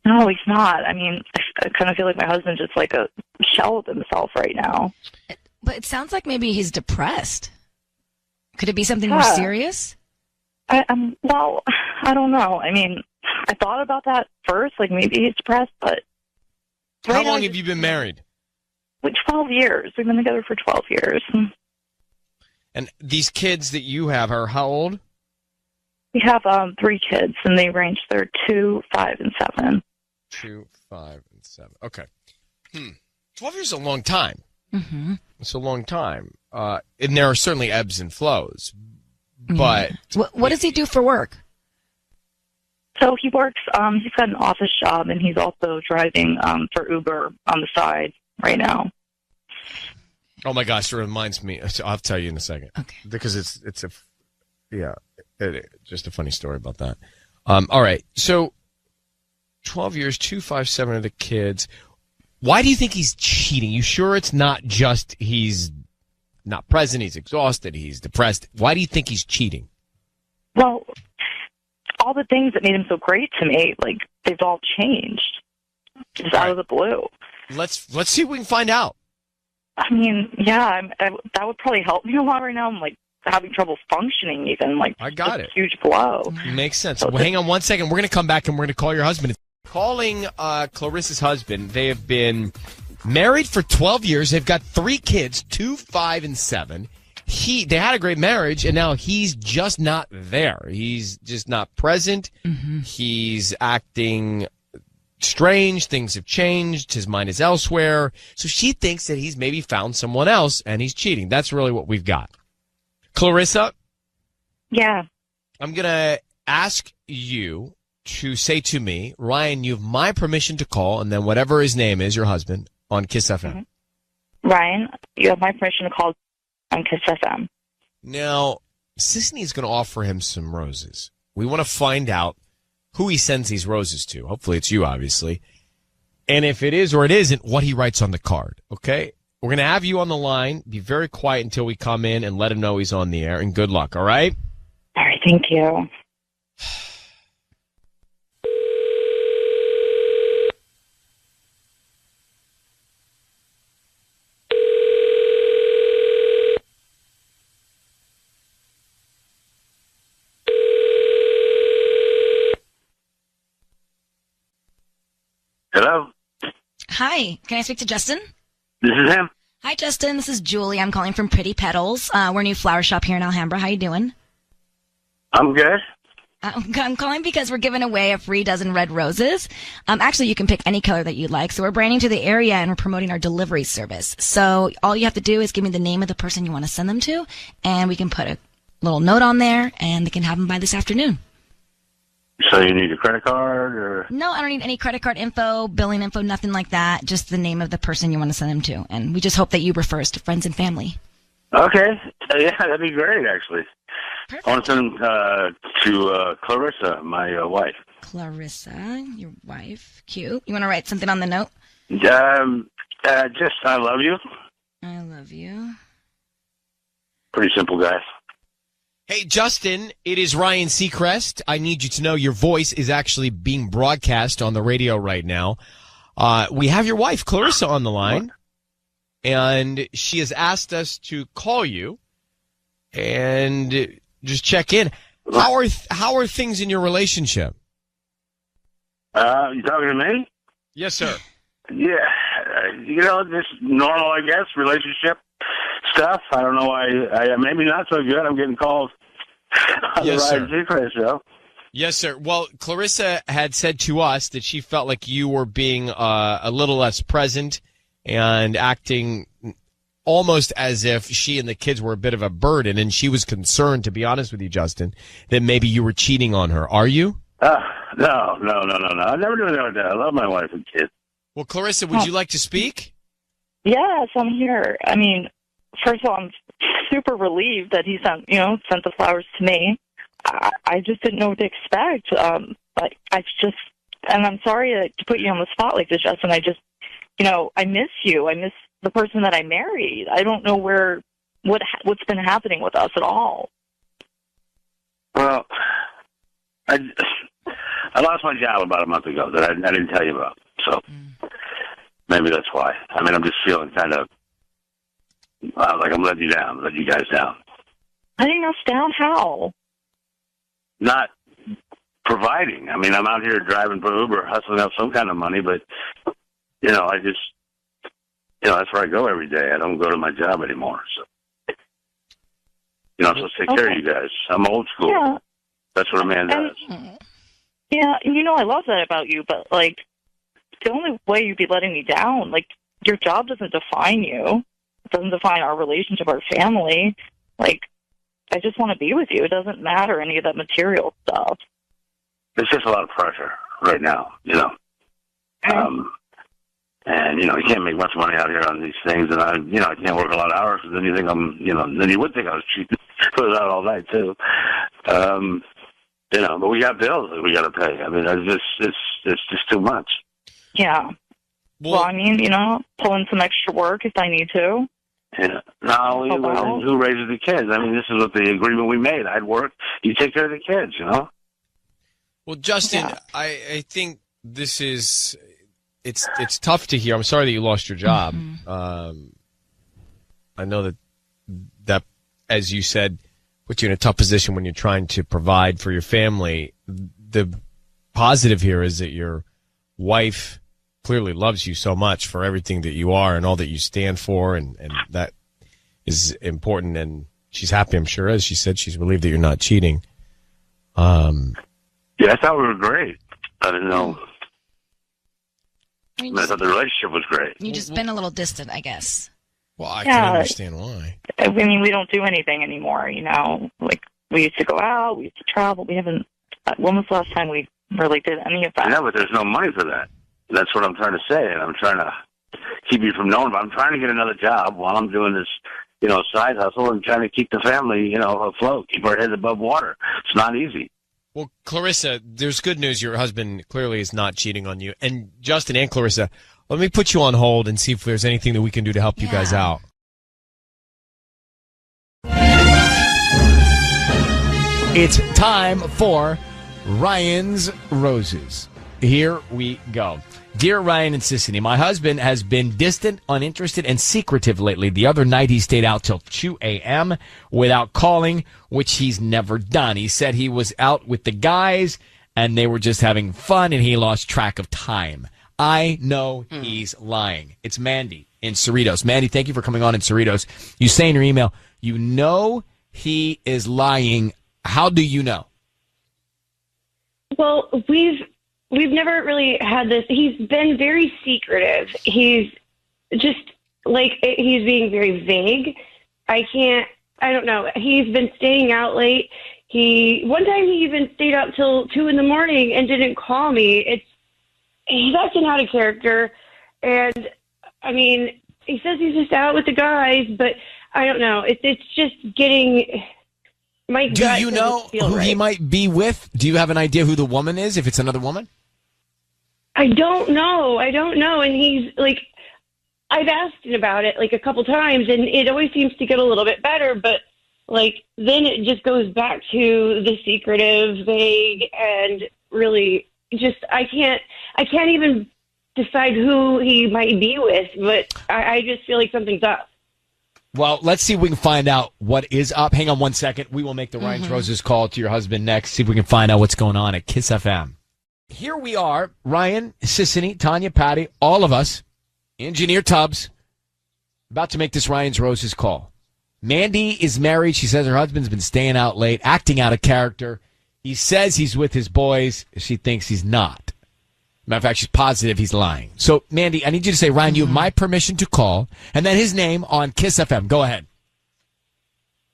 No, he's not. I mean, I kind of feel like my husband's just like a shell of himself right now. But it sounds like maybe he's depressed. Could it be something more serious? Well, I don't know. I mean, I thought about that first, like maybe he's depressed, but... How long have you been married? Like 12 years. We've been together for 12 years. And these kids that you have are how old? We have 3 kids, and they range, they're 2, 5, and 7. 2, 5, and 7. Okay. 12 years is a long time. Mm-hmm. It's a long time. And there are certainly ebbs and flows. But... What does he do for work? So he works, he's got an office job, and he's also driving for Uber on the side right now. Oh, my gosh, it reminds me. I'll tell you in a second. Okay. Because it's just a funny story about that. All right. So 12 years, 2, 5, 7 of the kids. Why do you think he's cheating? You sure it's not just he's not present, he's exhausted, he's depressed? Why do you think he's cheating? Well, all the things that made him so great to me, like, they've all changed. Just out of the blue. Let's see if we can find out. I mean, yeah, that would probably help me a lot right now. I'm, like, having trouble functioning even. Like, I got it. Huge blow. Makes sense. Well, hang on one second. We're going to come back and we're going to call your husband. Calling Clarissa's husband. They have been married for 12 years. They've got 3 kids, 2, 5, and 7. They had a great marriage, and now he's just not there. He's just not present. Mm-hmm. He's acting strange. Things have changed. His mind is elsewhere. So she thinks that he's maybe found someone else, and he's cheating. That's really what we've got. Clarissa? Yeah. I'm going to ask you to say to me, Ryan, you have my permission to call, and then whatever his name is, your husband, on Kiss FM. Mm-hmm. Ryan, you have my permission to call on Kiss FM. Now, Sisney is going to offer him some roses. We want to find out who he sends these roses to. Hopefully it's you, obviously. And if it is or it isn't, what he writes on the card, okay? We're going to have you on the line. Be very quiet until we come in and let him know he's on the air. And good luck, all right? All right, thank you. Hello? Hi, can I speak to Justin? This is him. Hi, Justin. This is Julie. I'm calling from Pretty Petals. We're a new flower shop here in Alhambra. How you doing? I'm good. I'm calling because we're giving away a free dozen red roses. Actually, you can pick any color that you'd like. So we're branding to the area and we're promoting our delivery service. So all you have to do is give me the name of the person you want to send them to, and we can put a little note on there, and they can have them by this afternoon. So you need a credit card or? No, I don't need any credit card info, billing info, nothing like that. Just the name of the person you want to send them to. And we just hope that you refer us to friends and family. Okay. Yeah, that'd be great, actually. Perfect. I want to send them to Clarissa, my wife. Clarissa, your wife. Cute. You want to write something on the note? Just, I love you. I love you. Pretty simple, guys. Hey, Justin, it is Ryan Seacrest. I need you to know your voice is actually being broadcast on the radio right now. We have your wife, Clarissa, on the line, and she has asked us to call you and just check in. How are things in your relationship? You talking to me? Yes, sir. Yeah. Just normal, I guess, relationship stuff. I don't know why. Maybe not so good. I'm getting calls on the Ryan Seacrest show. Yes, sir. Well, Clarissa had said to us that she felt like you were being a little less present and acting almost as if she and the kids were a bit of a burden, and she was concerned, to be honest with you, Justin, that maybe you were cheating on her. Are you? No. I never do anything like that. I love my wife and kids. Well, Clarissa, would you like to speak? Yes, I'm here. I mean, first of all, I'm super relieved that he sent the flowers to me. I just didn't know what to expect. But and I'm sorry to put you on the spot like this, Justin. I just, I miss you. I miss the person that I married. I don't know what's been happening with us at all. Well, I lost my job about a month ago that I didn't tell you about. So maybe that's why. I mean, I'm just feeling kind of like I'm letting you guys down. Letting us down? How? Not providing. I mean, I'm out here driving for Uber, hustling up some kind of money, but, I just, that's where I go every day. I don't go to my job anymore. So, I'm supposed to take care of you guys. I'm old school. Yeah. That's what a man does. Yeah, I love that about you, but, the only way you'd be letting me down, your job doesn't define you. It doesn't define our relationship, our family. I just want to be with you. It doesn't matter any of that material stuff. There's just a lot of pressure right now, And, you can't make much money out here on these things. And I can't work a lot of hours. Then you think then you would think I was cheating. Put it out all night, too. But we got bills that we got to pay. I mean, it's just too much. Yeah. Well, I mean, pull in some extra work if I need to. Yeah. No, who raises the kids? I mean, this is what the agreement we made. I'd work. You take care of the kids, Well, Justin, yeah. I think this is it's tough to hear. I'm sorry that you lost your job. Mm-hmm. I know that, as you said, puts you in a tough position when you're trying to provide for your family. The positive here is that your wife clearly loves you so much for everything that you are and all that you stand for, and that is important. And she's happy, I'm sure, as she said. She's relieved that you're not cheating. Yeah, I thought we were great. I didn't know. I thought the relationship was great. You just been a little distant, I guess. Well, I can understand why. I mean, we don't do anything anymore, we used to go out, we used to travel. We haven't. When was the last time we really did any of that? Yeah, but there's no money for that. That's what I'm trying to say, and I'm trying to keep you from knowing. But I'm trying to get another job while I'm doing this, side hustle and trying to keep the family, afloat, keep our heads above water. It's not easy. Well, Clarissa, there's good news. Your husband clearly is not cheating on you. And Justin and Clarissa, let me put you on hold and see if there's anything that we can do to help you guys out. It's time for Ryan's Roses. Here we go. Dear Ryan and Sissany, my husband has been distant, uninterested, and secretive lately. The other night he stayed out till 2 a.m. without calling, which he's never done. He said he was out with the guys and they were just having fun and he lost track of time. I know he's lying. It's Mandy in Cerritos. Mandy, thank you for coming on in Cerritos. You say in your email, you know he is lying. How do you know? Well, we've never really had this. He's been very secretive. He's just he's being very vague. I don't know. He's been staying out late. One time he even stayed out till 2 a.m. and didn't call me. He's acting out of character. And I mean, he says he's just out with the guys, but I don't know. It's just getting my gut. Do you know who right. he might be with? Do you have an idea who the woman is, if it's another woman? I don't know. And he's I've asked him about it a couple times, and it always seems to get a little bit better, but then it just goes back to the secretive, vague, and really just I can't even decide who he might be with, but I just feel like something's up. Well, let's see if we can find out what is up. Hang on one second. We will make the Ryan's Roses call to your husband next. See if we can find out what's going on at Kiss FM. Here we are, Ryan, Sissany, Tanya, Patty, all of us, Engineer Tubbs, about to make this Ryan's Roses call. Mandy is married. She says her husband's been staying out late, acting out of character. He says he's with his boys. She thinks he's not. Matter of fact, she's positive he's lying. So, Mandy, I need you to say, Ryan, you have my permission to call, and then his name on Kiss FM. Go ahead.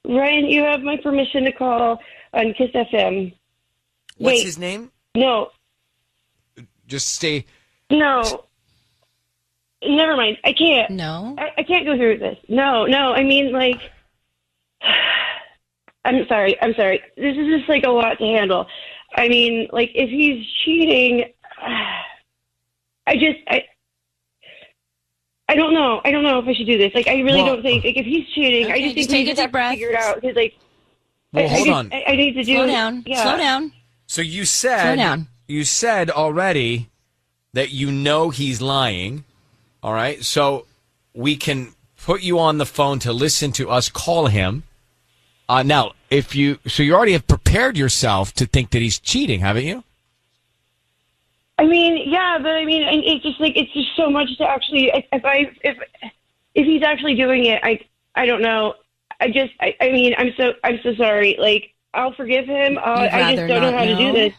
Ryan, you have my permission to call on Kiss FM. What's his name? No. Just stay. No. Never mind. I can't. No? I can't go through this. No. I mean, like, I'm sorry. This is just, like, a lot to handle. I mean, like, if he's cheating, I don't know. I don't know if I should do this. Like, I really don't think, like, if he's cheating, Okay, I just think take he a just deep have to breath. figure it out. Because, like, Well, hold on. I need to do. Slow down. Yeah. Slow down. So you Slow said down. you said already that you know he's lying. All right, so we can put you on the phone to listen to us call him. Now, you already have prepared yourself to think that he's cheating, haven't you? I mean, yeah, but I mean, it's just so much to actually. If he's actually doing it, I don't know. I mean, I'm so sorry. Like, I'll forgive him. I just don't know how to do this.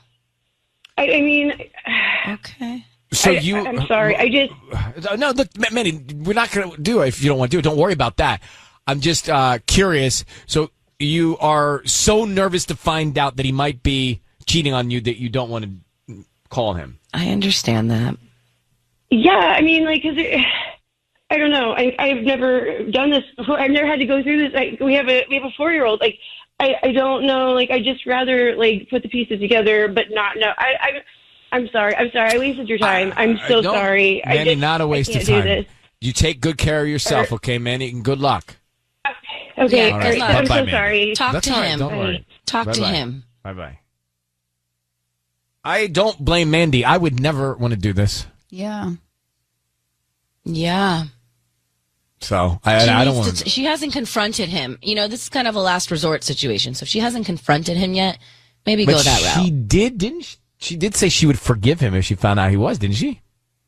I mean, okay. So I'm sorry. No, look, Manny, we're not going to do it if you don't want to do it. Don't worry about that. I'm just curious. So you are so nervous to find out that he might be cheating on you that you don't want to call him. I understand that. Yeah, I mean, like, I don't know. I've never done this before. I've never had to go through this. We have a 4-year-old. Like, I don't know. Like, I just rather like put the pieces together, but not know. I'm sorry. I wasted your time. I'm so sorry. Manny, not a waste of do time. this. You take good care of yourself, okay, Manny? And good luck. Okay. Yeah, All right. good luck. I'm Bye-bye, so Mandy. sorry. Talk That's to all right. him. Don't worry. Talk to Bye-bye. him. Bye-bye. I don't blame Mandy. I would never want to do this. Yeah. Yeah. So I don't want to. She hasn't confronted him. You know, this is kind of a last resort situation. So if she hasn't confronted him yet, maybe go that route. She did, didn't she? She did say she would forgive him if she found out he was, didn't she?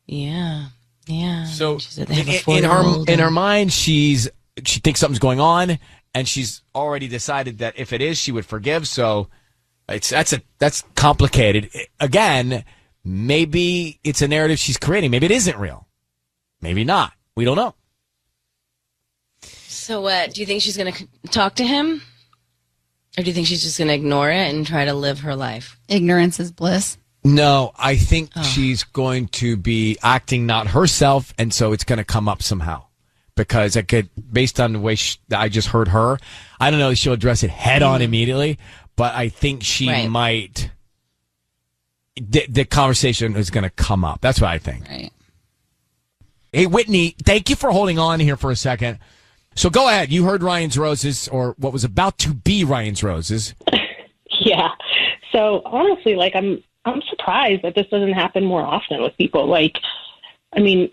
Yeah. Yeah. So She said they have a in 4-year-old her mind, she thinks something's going on, and she's already decided that if it is, she would forgive. So that's complicated. Again, maybe it's a narrative she's creating. Maybe it isn't real. Maybe not. We don't know. So what? Do you think she's going to talk to him? Or do you think she's just going to ignore it and try to live her life? Ignorance is bliss. No, I think she's going to be acting not herself, and so it's going to come up somehow. Because based on the way I just heard her, I don't know if she'll address it head on immediately, but I think she might. The conversation is going to come up. That's what I think. Right. Hey, Whitney, thank you for holding on here for a second. So go ahead. You heard Ryan's Roses, or what was about to be Ryan's Roses. Yeah. So honestly, like, I'm surprised that this doesn't happen more often with people. Like, I mean,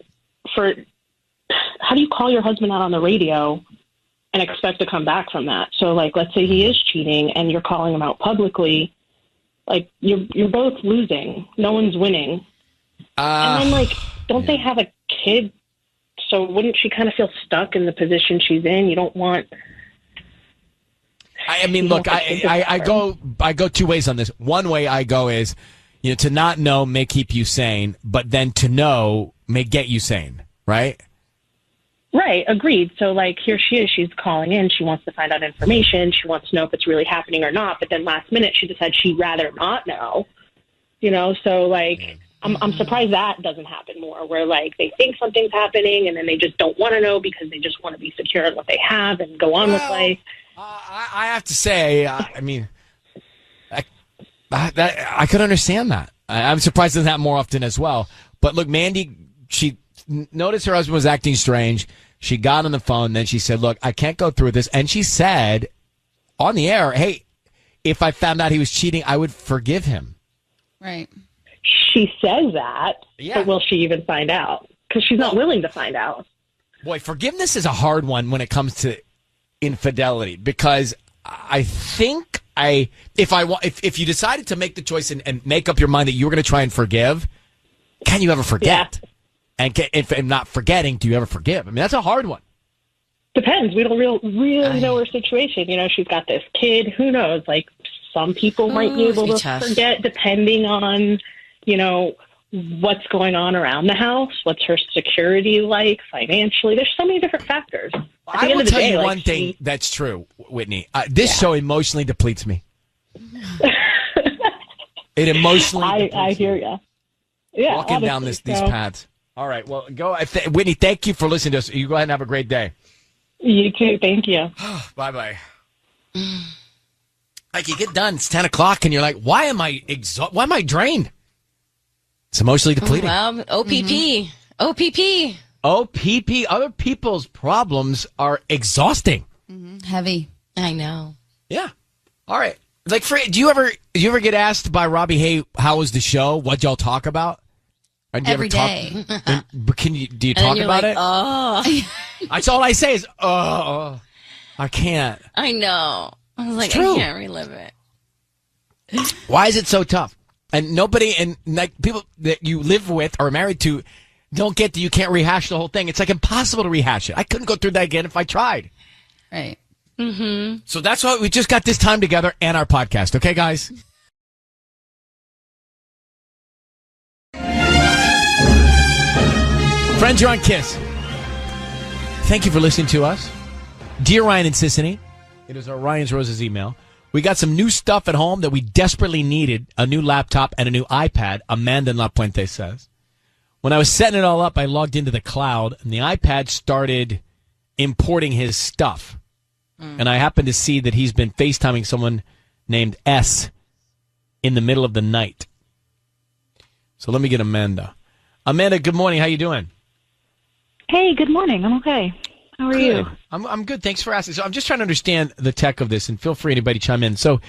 how do you call your husband out on the radio and expect to come back from that? So, like, let's say he is cheating and you're calling him out publicly. Like, you're both losing. No one's winning. And then, like, don't they have a kid? So wouldn't she kind of feel stuck in the position she's in? You don't want. I mean, look, I go two ways on this. One way I go is, to not know may keep you sane, but then to know may get you sane, right? Right, agreed. So, like, here she is. She's calling in. She wants to find out information. She wants to know if it's really happening or not. But then last minute, she decides she'd rather not know. So, like, I'm surprised that doesn't happen more, where, like, they think something's happening and then they just don't want to know because they just want to be secure in what they have and go on with life. I have to say, I mean, I could understand that. I'm surprised it doesn't happen more often as well. But look, Mandy, she noticed her husband was acting strange. She got on the phone. Then she said, look, I can't go through this. And she said on the air, hey, if I found out he was cheating, I would forgive him. Right. She says that, but will she even find out? Because she's not willing to find out. Boy, forgiveness is a hard one when it comes to infidelity, because I think if you decided to make the choice and make up your mind that you were going to try and forgive, can you ever forget? Yeah. And if not forgetting, do you ever forgive? I mean, that's a hard one. Depends. We don't really know her situation. She's got this kid. Who knows? Like, some people might be able to forget, depending on, what's going on around the house, what's her security like financially. There's so many different factors. I will tell you one thing that's true, Whitney. This show emotionally depletes me. It emotionally I hear you. Yeah, walking down these paths. All right, well, go. Whitney, thank you for listening to us. You go ahead and have a great day. You too. Thank you. Bye-bye. Like, you get done, it's 10 o'clock, and you're like, why am I exhausted? Why am I drained? It's emotionally depleting. Well, OPP. OPP. OPP. Other people's problems are exhausting. Heavy. I know. Yeah. All right. Like, do you ever get asked by Robbie, hey, how was the show? What'd y'all talk about? Or do you Every ever talk, day. But do you talk about it? Oh. That's all I say is, I can't. I know. I was like, I true. can't relive it. Why is it so tough? And like people that you live with or married to don't get that you can't rehash the whole thing. It's like impossible to rehash it. I couldn't go through that again if I tried. Right. Mm-hmm. So that's why we just got this time together and our podcast. Okay, guys? Friends, you're on KISS. Thank you for listening to us. Dear Ryan and Sissany, it is our Ryan's Roses email. We got some new stuff at home that we desperately needed, a new laptop and a new iPad, Amanda in La Puente says. When I was setting it all up, I logged into the cloud, and the iPad started importing his stuff. And I happened to see that he's been FaceTiming someone named S in the middle of the night. So let me get Amanda. Amanda, good morning. How you doing? Hey, good morning. I'm okay. How are you? I'm good. Thanks for asking. So I'm just trying to understand the tech of this, and feel free, anybody, chime in. So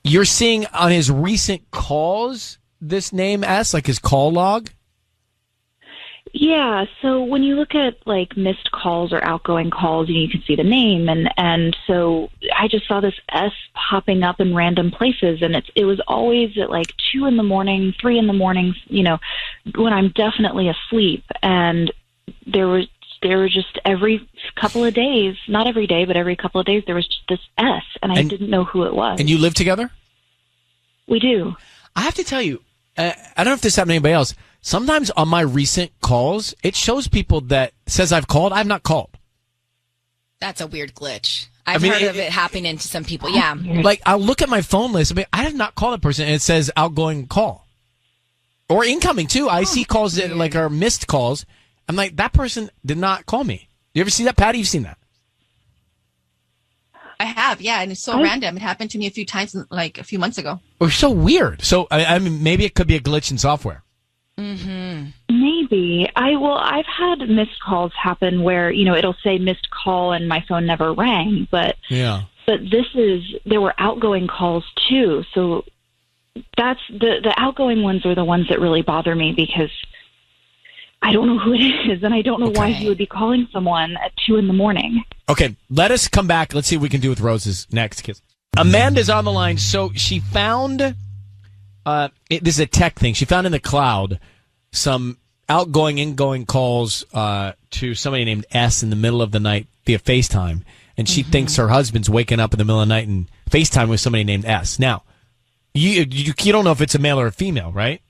you're seeing on his recent calls this name S, like his call log? Yeah, so when you look at like missed calls or outgoing calls, you can see the name, and so I just saw this S popping up in random places, and it was always at like 2 a.m, 3 a.m, when I'm definitely asleep, and there were just every couple of days, not every day, but every couple of days, there was just this S, and I didn't know who it was. And you live together? We do. I have to tell you, I don't know if this happened to anybody else. Sometimes on my recent calls, it shows people that says I've called. I've not called. That's a weird glitch. I've heard of it happening to some people. Yeah. Like, I'll look at my phone list. I have not called a person, and it says outgoing call. Or incoming, too. I see calls that like are missed calls. I'm like, that person did not call me. You ever see that, Patty? You've seen that? I have, yeah, and it's so random. It happened to me a few times, like a few months ago. It's so weird. So, I mean, maybe it could be a glitch in software. Maybe. I've had missed calls happen where, it'll say missed call and my phone never rang, but there were outgoing calls too. So that's the outgoing ones are the ones that really bother me because I don't know who it is, and I don't know why he would be calling someone at 2 a.m. Okay, let us come back. Let's see what we can do with Roses next. Kiss. Amanda's on the line. So she found, this is a tech thing. She found in the cloud some outgoing, ingoing calls to somebody named S in the middle of the night via FaceTime. And she thinks her husband's waking up in the middle of the night and FaceTime with somebody named S. Now, you don't know if it's a male or a female, right?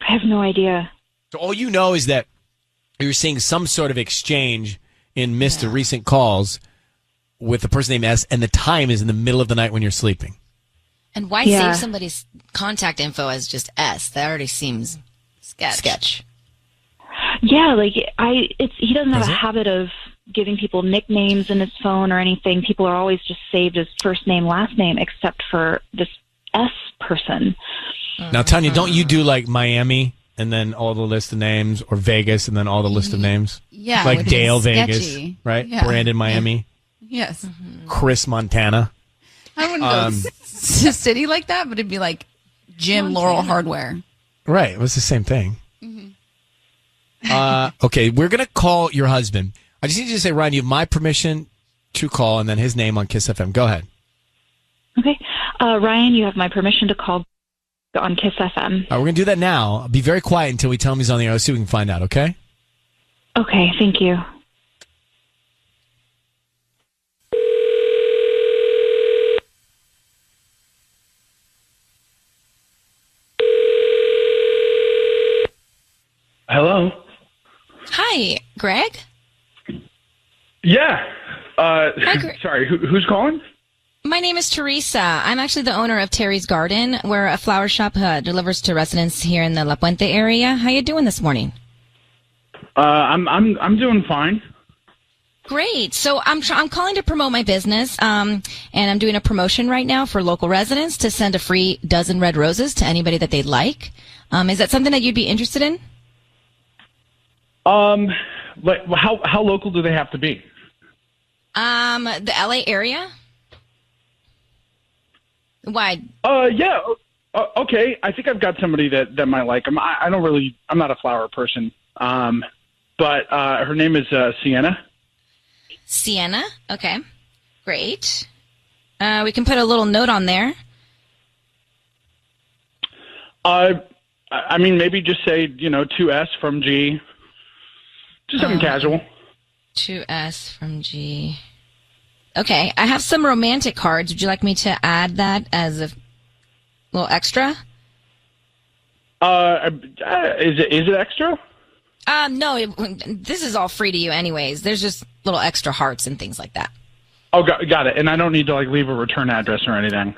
I have no idea. So all you know is that you're seeing some sort of exchange in missed or recent calls with a person named S, and the time is in the middle of the night when you're sleeping. And why save somebody's contact info as just S? That already seems sketch. Yeah, like he doesn't have a habit of giving people nicknames in his phone or anything. People are always just saved as first name, last name, except for this S person. Now, Tanya, don't you do like Miami and then all the list of names, or Vegas and then all the list of names? Yeah. Like Dale sketchy. Vegas, right? Yeah. Brandon Miami. Yes. Chris Montana. I wouldn't go to city like that, but it'd be like Jim Laurel Hardware. Right. It was the same thing. Okay, we're going to call your husband. I just need you to say, Ryan, you have my permission to call, and then his name on KISS FM. Go ahead. Okay. Ryan, you have my permission to call on KISS FM. All right, we're going to do that now. I'll be very quiet until we tell him he's on the air. Let's see what we can find out, okay? Okay, thank you. Hi, Greg. Yeah. Greg. Sorry, who's calling? My name is Teresa. I'm actually the owner of Terry's Garden. We're a flower shop delivers to residents here in the La Puente area. How you doing this morning? I'm doing fine. Great. So I'm calling to promote my business, and I'm doing a promotion right now for local residents to send a free dozen red roses to anybody that they'd like. Is that something that you'd be interested in? Like how local do they have to be? The LA area. Why? Yeah. Okay. I think I've got somebody that might like them. I'm not a flower person. But her name is Sienna. Sienna. Okay. Great. We can put a little note on there. I mean, maybe just say, 2S from G. Just something casual. 2S from G. Okay. I have some romantic cards. Would you like me to add that as a little extra? Is it extra? No, this is all free to you anyways. There's just little extra hearts and things like that. Oh, got it. And I don't need to leave a return address or anything.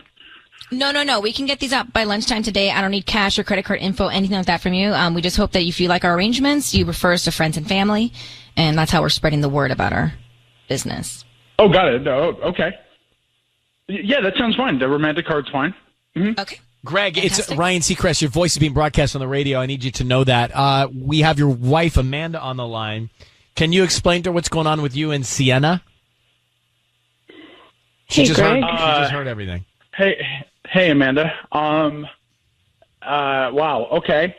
No. We can get these out by lunchtime today. I don't need cash or credit card info, anything like that from you. We just hope that if you like our arrangements, you refer us to friends and family, and that's how we're spreading the word about our business. Oh, got it. Oh, okay. Yeah, that sounds fine. The romantic card's fine. Mm-hmm. Okay. Greg, Fantastic. it's Ryan Seacrest. Your voice is being broadcast on the radio. I need you to know that. We have your wife, Amanda, on the line. Can you explain to her what's going on with you and Sienna? She just heard everything. Hey, Amanda. Wow. Okay.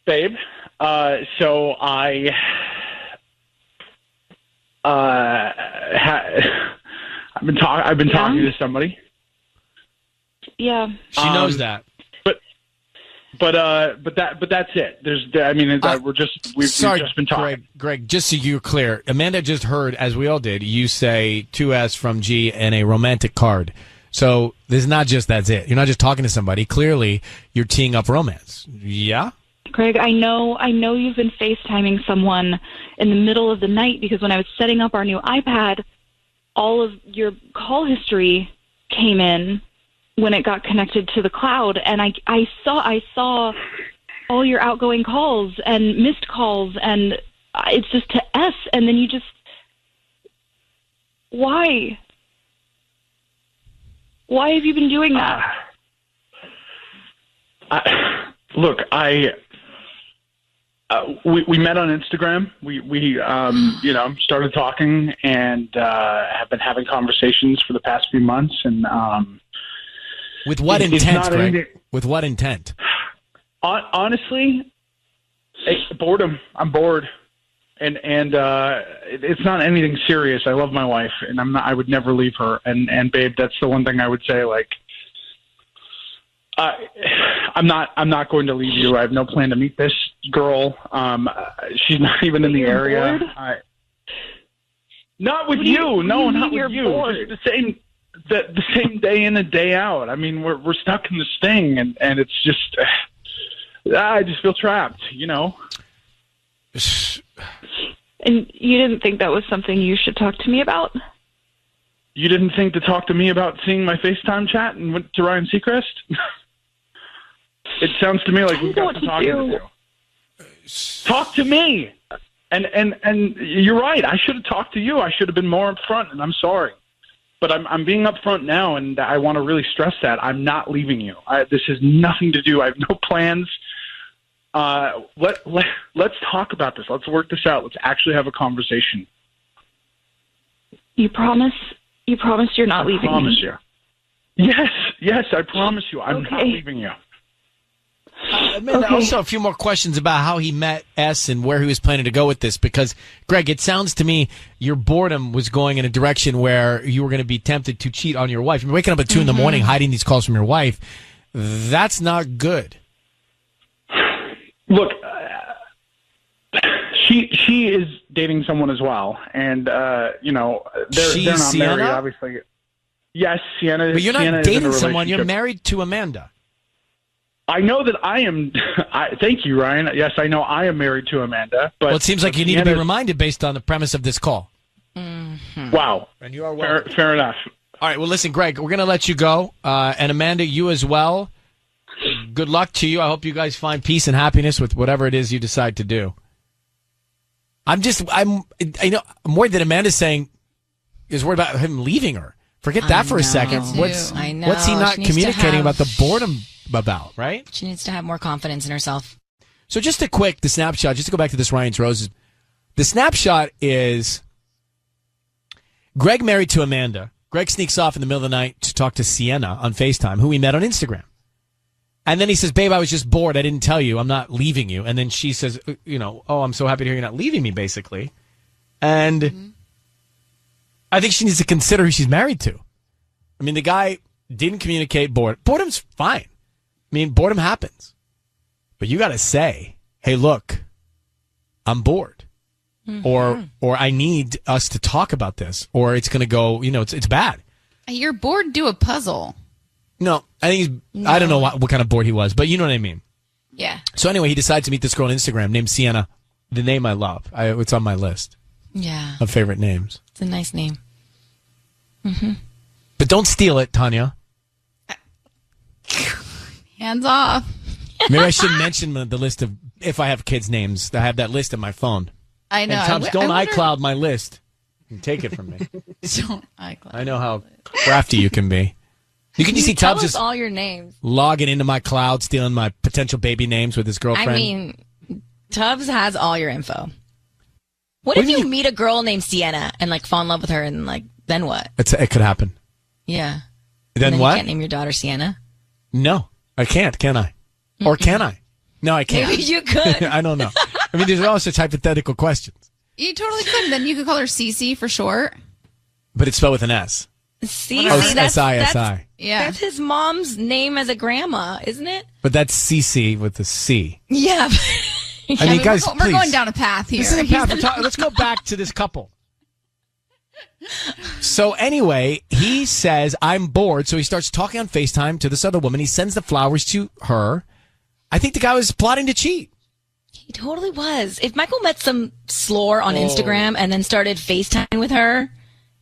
Babe. So I've been talking to somebody. Yeah. She knows that. But that's it. We've just been talking. Greg, just so you're clear, Amanda just heard, as we all did, you say 2S from G and a romantic card. So this is not just that's it. You're not just talking to somebody. Clearly, you're teeing up romance. Yeah? Greg, I know you've been FaceTiming someone in the middle of the night because when I was setting up our new iPad, all of your call history came in when it got connected to the cloud, and I saw all your outgoing calls and missed calls, and it's just to S, and then you just, why have you been doing that? We met on Instagram. We started talking and have been having conversations for the past few months, and with what intent, Greg? With what intent? Honestly, boredom. I'm bored, and it's not anything serious. I love my wife, and I would never leave her. And babe, that's the one thing I would say. I'm not going to leave you. I have no plan to meet this girl. She's not even in the area. Not with you. No, not with you. Just the same day in and day out. I mean, we're stuck in this thing, and it's just, I just feel trapped. And you didn't think that was something you should talk to me about? You didn't think to talk to me about seeing my FaceTime chat and went to Ryan Seacrest? It sounds to me like we've got some talking to do. Talk to me. And you're right. I should have talked to you. I should have been more upfront, and I'm sorry. But I'm being upfront now, and I want to really stress that I'm not leaving you. This has nothing to do. I have no plans. Let's talk about this. Let's work this out. Let's actually have a conversation. You promise? You promise you're not leaving me? I promise you. Yes, I promise you. I'm not leaving you. Amanda, also a few more questions about how he met S and where he was planning to go with this, because, Greg, it sounds to me your boredom was going in a direction where you were going to be tempted to cheat on your wife. You're waking up at 2 in the morning hiding these calls from your wife. That's not good. Look, she is dating someone as well, and they're not Sienna? married, obviously. Yes, Sienna. But you're not Sienna dating someone. You're married to Amanda. I know that I am. Thank you, Ryan. Yes, I know I am married to Amanda. But Well, it seems like you need to be reminded based on the premise of this call. Wow. And you are welcome. Fair enough. All right. Well, listen, Greg, we're going to let you go. And Amanda, you as well. Good luck to you. I hope you guys find peace and happiness with whatever it is you decide to do. I'm worried that Amanda's saying is worried about him leaving her. Forget that for a second. What's he not communicating about the boredom about, right? She needs to have more confidence in herself. So just the snapshot, just to go back to this Ryan's Roses. The snapshot is Greg married to Amanda. Greg sneaks off in the middle of the night to talk to Sienna on FaceTime, who he met on Instagram. And then he says, babe, I was just bored. I didn't tell you. I'm not leaving you. And then she says, oh, I'm so happy to hear you're not leaving me, basically. And I think she needs to consider who she's married to. I mean, the guy didn't communicate boredom's fine. I mean, boredom happens. But you got to say, hey, look, I'm bored. Or I need us to talk about this. Or it's going to go, it's bad. You're bored, do a puzzle. No, I think I don't know what kind of bored he was, but you know what I mean. Yeah. So anyway, he decides to meet this girl on Instagram named Sienna, the name I love. It's on my list. Yeah. Of favorite names. It's a nice name. But don't steal it, Tanya. Hands off. Maybe I should mention the list of if I have kids' names. I have that list in my phone. I know. And Tubbs, don't iCloud my list. You can take it from me. Don't iCloud. I know how crafty you can be. You can just see tell Tubbs us just all your names. logging into my cloud, stealing my potential baby names with his girlfriend. I mean, Tubbs has all your info. What if you meet a girl named Sienna and fall in love with her and then what? It could happen. Yeah. Then and what? You can't name your daughter Sienna? No, I can't. Can I? Or can I? No, I can't. Maybe you could. I don't know. I mean, there's all such hypothetical questions. You totally could. Then you could call her Cece for short. But it's spelled with an S. See, that's S-I-S-I. Yeah. That's his mom's name as a grandma, isn't it? But that's CC with the C. Yeah. I mean, guys, we're going down a path here. This is a path. Let's go back to this couple. So anyway, he says, I'm bored. So he starts talking on FaceTime to this other woman. He sends the flowers to her. I think the guy was plotting to cheat. He totally was. If Michael met some slore on Instagram and then started FaceTime with her,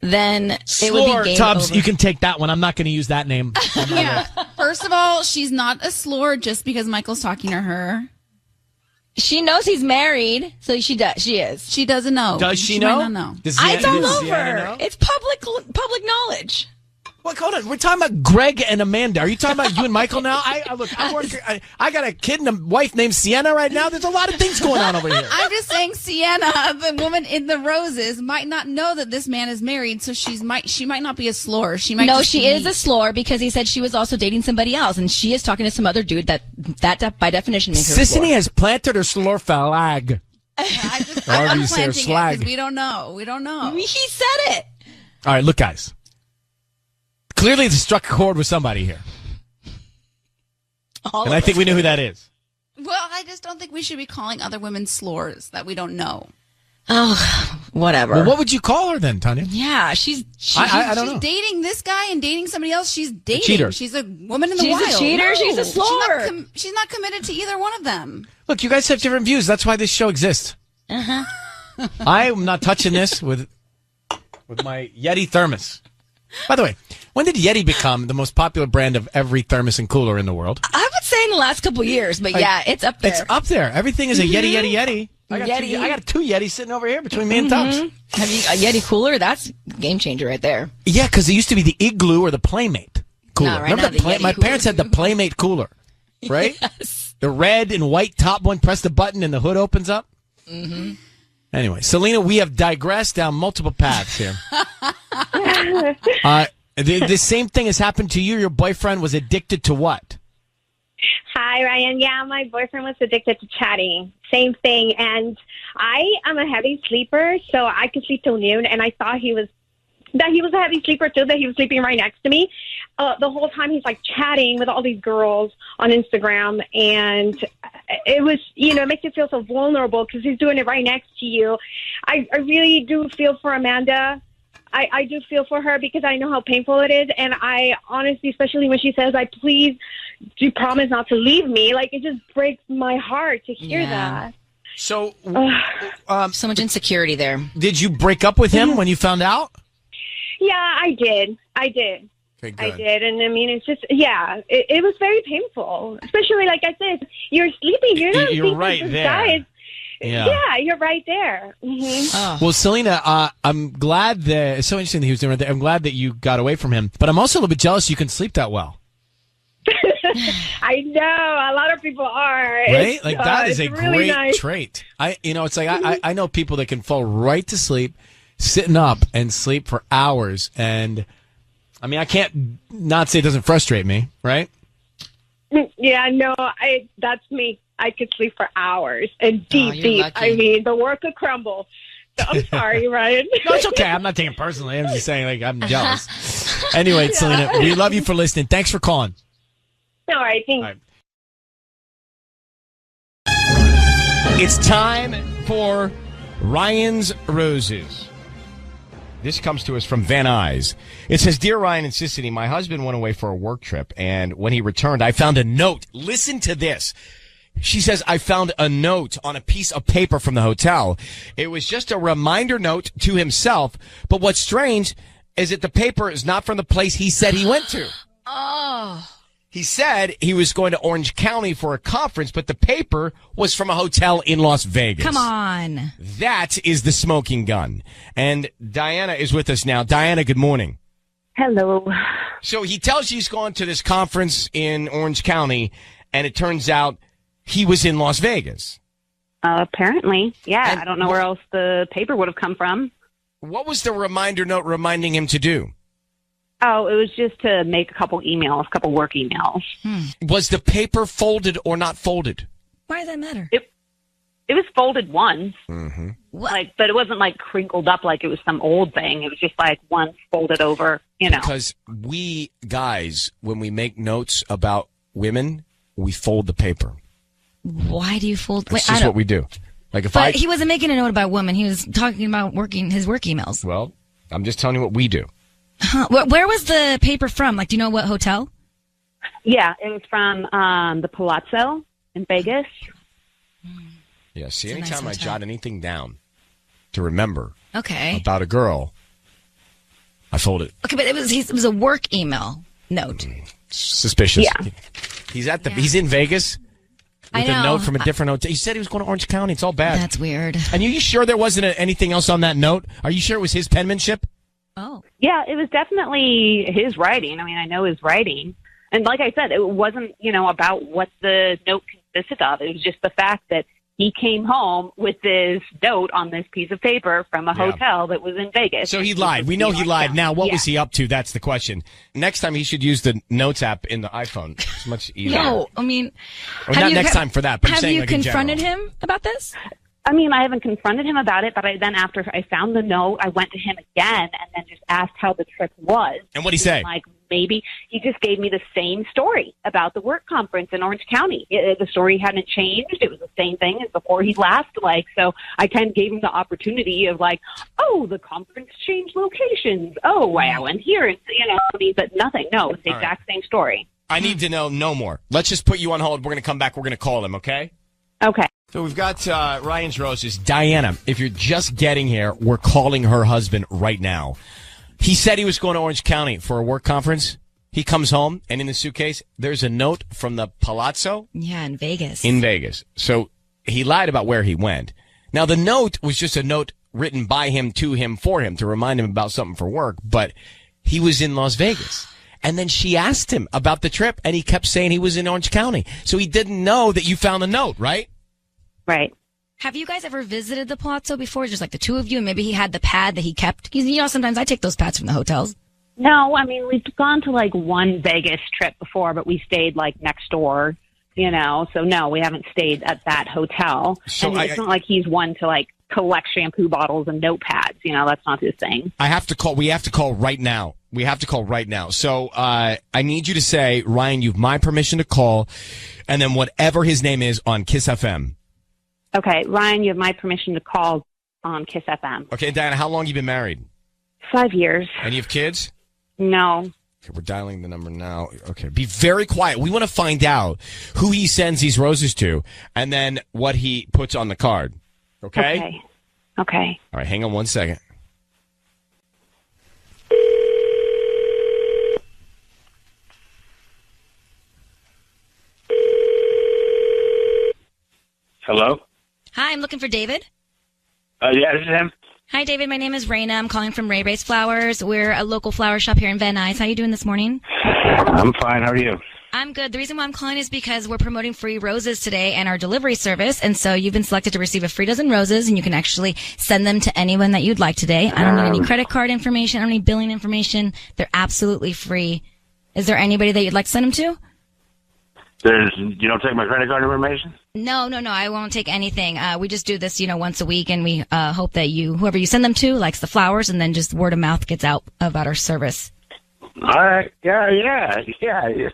then it would be game Tubbs, over. you can take that one. I'm not going to use that name. Yeah. First of all, she's not a slore just because Michael's talking to her. She knows he's married, so she does. She is. She doesn't know. Does she might know? not know. Does It's all does over. Sienna know? It's public knowledge. Look, hold on. We're talking about Greg and Amanda. Are you talking about you and Michael now? I got a kid and a wife named Sienna right now. There's a lot of things going on over here. I'm just saying Sienna, the woman in the roses, might not know that this man is married, so she might not be a slore. She might. No, she is a slore because he said she was also dating somebody else, and she is talking to some other dude that by definition makes her a slore. Sissany has planted her slore flag. I'm you say planting it slag. because we don't know. We don't know. He said it. All right, look, guys. Clearly, they struck a chord with somebody here. And I think we know who that is. Well, I just don't think we should be calling other women slores that we don't know. Oh, whatever. Well, what would you call her then, Tanya? Yeah, she's I don't know. Dating this guy and dating somebody else. She's dating. cheater. She's a woman in the She's wild. a cheater. No. She's a slore. She's not committed to either one of them. Look, you guys have different views. That's why this show exists. Uh-huh. I'm not touching this with my Yeti thermos. By the way, when did Yeti become the most popular brand of every thermos and cooler in the world? I would say in the last couple years, but yeah, it's up there. It's up there. Everything is a Yeti. I got two Yetis sitting over here between me and Tubbs. Have you a Yeti cooler? That's a game changer right there. Yeah, because it used to be the Igloo or the Playmate cooler. No, right Remember now, the Yeti my cooler. parents had the Playmate cooler, right? Yes. The red and white top one. Press the button and the hood opens up. Mm-hmm. Anyway, Selena, we have digressed down multiple paths here. The same thing has happened to you. Your boyfriend was addicted to what? Hi, Ryan. Yeah, my boyfriend was addicted to chatting. Same thing. And I am a heavy sleeper, so I could sleep till noon. And I thought he was a heavy sleeper too, that he was sleeping right next to me. The whole time he's chatting with all these girls on Instagram. And it was, it makes you feel so vulnerable because he's doing it right next to you. I really do feel for Amanda. I do feel for her because I know how painful it is. And I honestly, especially when she says, please do you promise not to leave me? Like, it just breaks my heart to hear that. So, so much insecurity there. Did you break up with him when you found out? Yeah, I did. Okay, I good. did. And I mean, it's just, it was very painful. Especially, like I said, you're sleeping. You're not You're sleeping right with there. guys. Yeah. You're right there. Mm-hmm. Well, Selena, I'm glad that it's so interesting that he was doing right there. I'm glad that you got away from him, but I'm also a little bit jealous you can sleep that well. I know a lot of people are. Right? It's, Like that is a it's really great nice. trait. It's like I know people that can fall right to sleep, sitting up and sleep for hours. And I mean, I can't not say it doesn't frustrate me, right? Yeah, no, that's me. I could sleep for hours and you're deep. lucky. I mean, the world could crumble. So I'm sorry, Ryan. No, it's okay. I'm not taking it personally. I'm just saying, like, I'm jealous. Anyway, Selena, we love you for listening. Thanks for calling. All right, thanks. All right. It's time for Ryan's Roses. This comes to us from Van Nuys. It says, Dear Ryan and Sissany, my husband went away for a work trip, and when he returned, I found a note. Listen to this. She says, I found a note on a piece of paper from the hotel. It was just a reminder note to himself, but what's strange is that the paper is not from the place he said he went to. Oh. He said he was going to Orange County for a conference, but the paper was from a hotel in Las Vegas. Come on. That is the smoking gun. And Diana is with us now. Diana, good morning. Hello. So he tells you he's going to this conference in Orange County, and it turns out he was in Las Vegas. Apparently. Yeah, I don't know where else the paper would have come from. What was the reminder note reminding him to do? Oh, it was just to make a couple work emails. Was the paper folded or not folded? Why does that matter? It was folded once. Mm-hmm. Like, but it wasn't like crinkled up like it was some old thing. It was just like once folded over, Because we guys, when we make notes about women, we fold the paper. Why do you fold? That's just what we do. Like if he wasn't making a note about women. He was talking about his work emails. Well, I'm just telling you what we do. Huh. Where was the paper from? Like, do you know what hotel? Yeah, it was from the Palazzo in Vegas. Yeah, see, It's a nice anytime I hotel. jot anything down to remember Okay. about a girl, I fold it. Okay, but it was a work email note. Suspicious. Yeah. He's in Vegas with I know. a note from a different hotel. He said he was going to Orange County. It's all bad. That's weird. And you sure there wasn't anything else on that note? Are you sure it was his penmanship? Oh. Yeah, it was definitely his writing. I mean, I know his writing. And like I said, it wasn't, about what the note consisted of. It was just the fact that he came home with this note on this piece of paper from a hotel that was in Vegas. So he lied. We know he lied. Now, what was he up to? That's the question. Next time, he should use the Notes app in the iPhone. It's much easier. No, I mean, Or not next time for that, but I'm have saying you like in confronted general. him about this? I mean, I haven't confronted him about it, but then after I found the note, I went to him again and then just asked how the trip was. And what'd he say? Like, maybe he just gave me the same story about the work conference in Orange County. The story hadn't changed. It was the same thing as before he left. So I kind of gave him the opportunity of the conference changed locations. Oh, I went here. And, but nothing. No, it's the All right. exact same story. I need to know no more. Let's just put you on hold. We're going to come back. We're going to call him, okay? Okay. So we've got Ryan's Roses. Diana, if you're just getting here, we're calling her husband right now. He said he was going to Orange County for a work conference. He comes home, and in the suitcase, there's a note from the Palazzo. Yeah, in Vegas. In Vegas. So he lied about where he went. Now, the note was just a note written by him, for him, to remind him about something for work, but he was in Las Vegas. And then she asked him about the trip, and he kept saying he was in Orange County. So he didn't know that you found the note, right? Right. Have you guys ever visited the Palazzo before? Just like the two of you, and maybe he had the pad that he kept? Because, sometimes I take those pads from the hotels. No, I mean, we've gone to one Vegas trip before, but we stayed next door, so no, we haven't stayed at that hotel. So and it's not like he's one to collect shampoo bottles and notepads, that's not his thing. We have to call right now. So I need you to say, Ryan, you've my permission to call, and then whatever his name is on Kiss FM. Okay, Ryan, you have my permission to call on Kiss FM. Okay, Diana, how long you been married? 5 years. And you have kids? No. Okay, we're dialing the number now. Okay, be very quiet. We want to find out who he sends these roses to and then what he puts on the card. Okay? Okay. All right, hang on 1 second. Hello? Hi, I'm looking for David. Yeah, this is him. Hi, David. My name is Raina. I'm calling from Ray Ray's Flowers. We're a local flower shop here in Van Nuys. How you doing this morning? I'm fine. How are you? I'm good. The reason why I'm calling is because we're promoting free roses today and our delivery service. And so you've been selected to receive a free dozen roses, and you can actually send them to anyone that you'd like today. I don't need any credit card information. I don't need billing information. They're absolutely free. Is there anybody that you'd like to send them to? You don't take my credit card information? No. I won't take anything. We just do this, once a week, and we hope that whoever you send them to likes the flowers, and then just word of mouth gets out about our service. All right. Yeah. This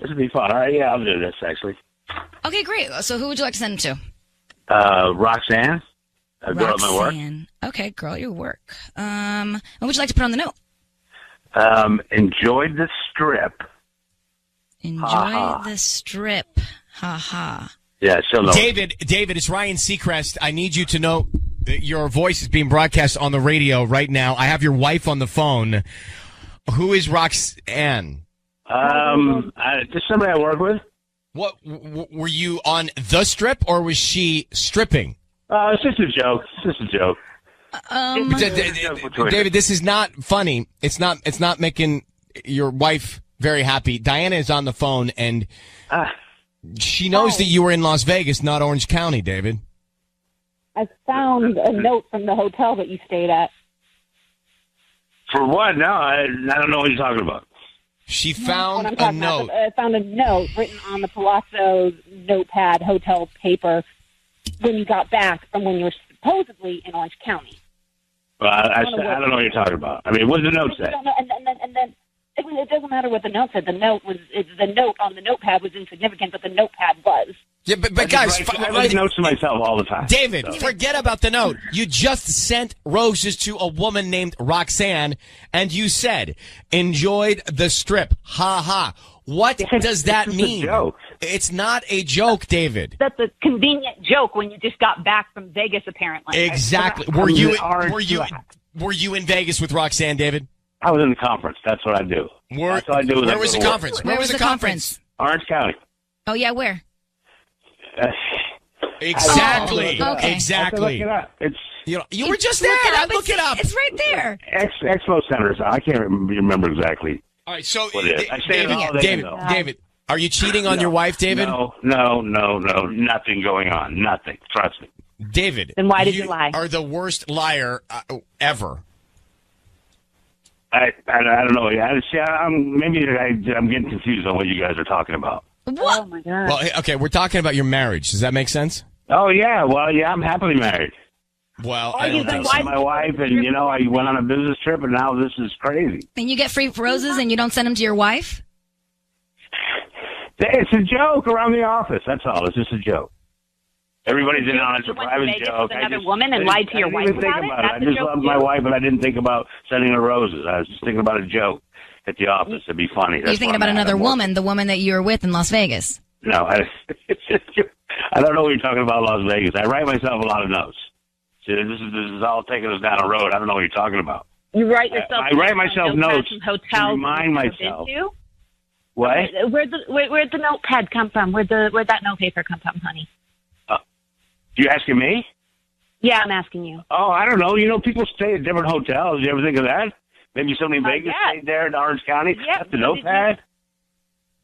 would be fun. All right. Yeah, I'll do this, actually. Okay, great. So who would you like to send them to? Roxanne, a girl at my work. Okay, girl at your work. What would you like to put on the note? Enjoyed the strip. Enjoy the strip. Ha ha. Yeah, she'll know. David, it's Ryan Seacrest. I need you to know that your voice is being broadcast on the radio right now. I have your wife on the phone. Who is Roxanne? Just somebody I work with. What were you on the strip, or was she stripping? It's just a joke. David, this is not funny. It's not making your wife very happy. Diana is on the phone, and she knows that you were in Las Vegas, not Orange County, David. I found a note from the hotel that you stayed at. For what? No, I don't know what you're talking about. She found a note. I found a note written on the Palazzo notepad hotel paper when you got back from when you were supposedly in Orange County. Well, I don't know what you're talking about. I mean, what did the note say? And then it doesn't matter what the note said. The note on the notepad was insignificant, but the notepad was. Yeah, but guys, I write notes to myself all the time. David, forget about the note. You just sent roses to a woman named Roxanne, and you said, enjoyed the strip. Ha ha. What does that mean? It's not a joke, David. That's a convenient joke when you just got back from Vegas, apparently. Exactly. Were you in Vegas with Roxanne, David? I was in the conference. That's what I do. That's what I do. Where was the conference? Where was the conference? Orange County. Oh, yeah, where? Exactly. Okay. Exactly. Look it up. You were just there. Look it up. It's right there. Expo Center. I can't remember exactly. All right, so what it is. I stay all day. David, are you cheating on your wife, David? No. Nothing going on. Nothing. Trust me. David. Then why did you lie? Are the worst liar ever. I don't know. I'm getting confused on what you guys are talking about. What? Oh my God. Well, okay, we're talking about your marriage. Does that make sense? Oh yeah. Well, yeah, I'm happily married. Well, I don't think so. My wife, and I went on a business trip, and now this is crazy. And you get free roses, and you don't send them to your wife? It's a joke around the office. That's all. It's just a joke. Everybody's in on it. It's a private joke. Another woman and lied to your wife about it? I just loved my wife, but I didn't think about sending her roses. I was just thinking about a joke at the office. It'd be funny. You're thinking about another woman, the woman that you were with in Las Vegas. No, I don't know what you're talking about, Las Vegas. I write myself a lot of notes. See, this is all taking us down a road. I don't know what you're talking about. You write yourself. I write myself notes hotels to remind myself. What? Where'd the notepad come from? Where'd that note paper come from, honey? You asking me? Yeah, I'm asking you. Oh, I don't know. People stay at different hotels. You ever think of that? Maybe somebody in Vegas stayed there in Orange County. Yeah, that's the notepad.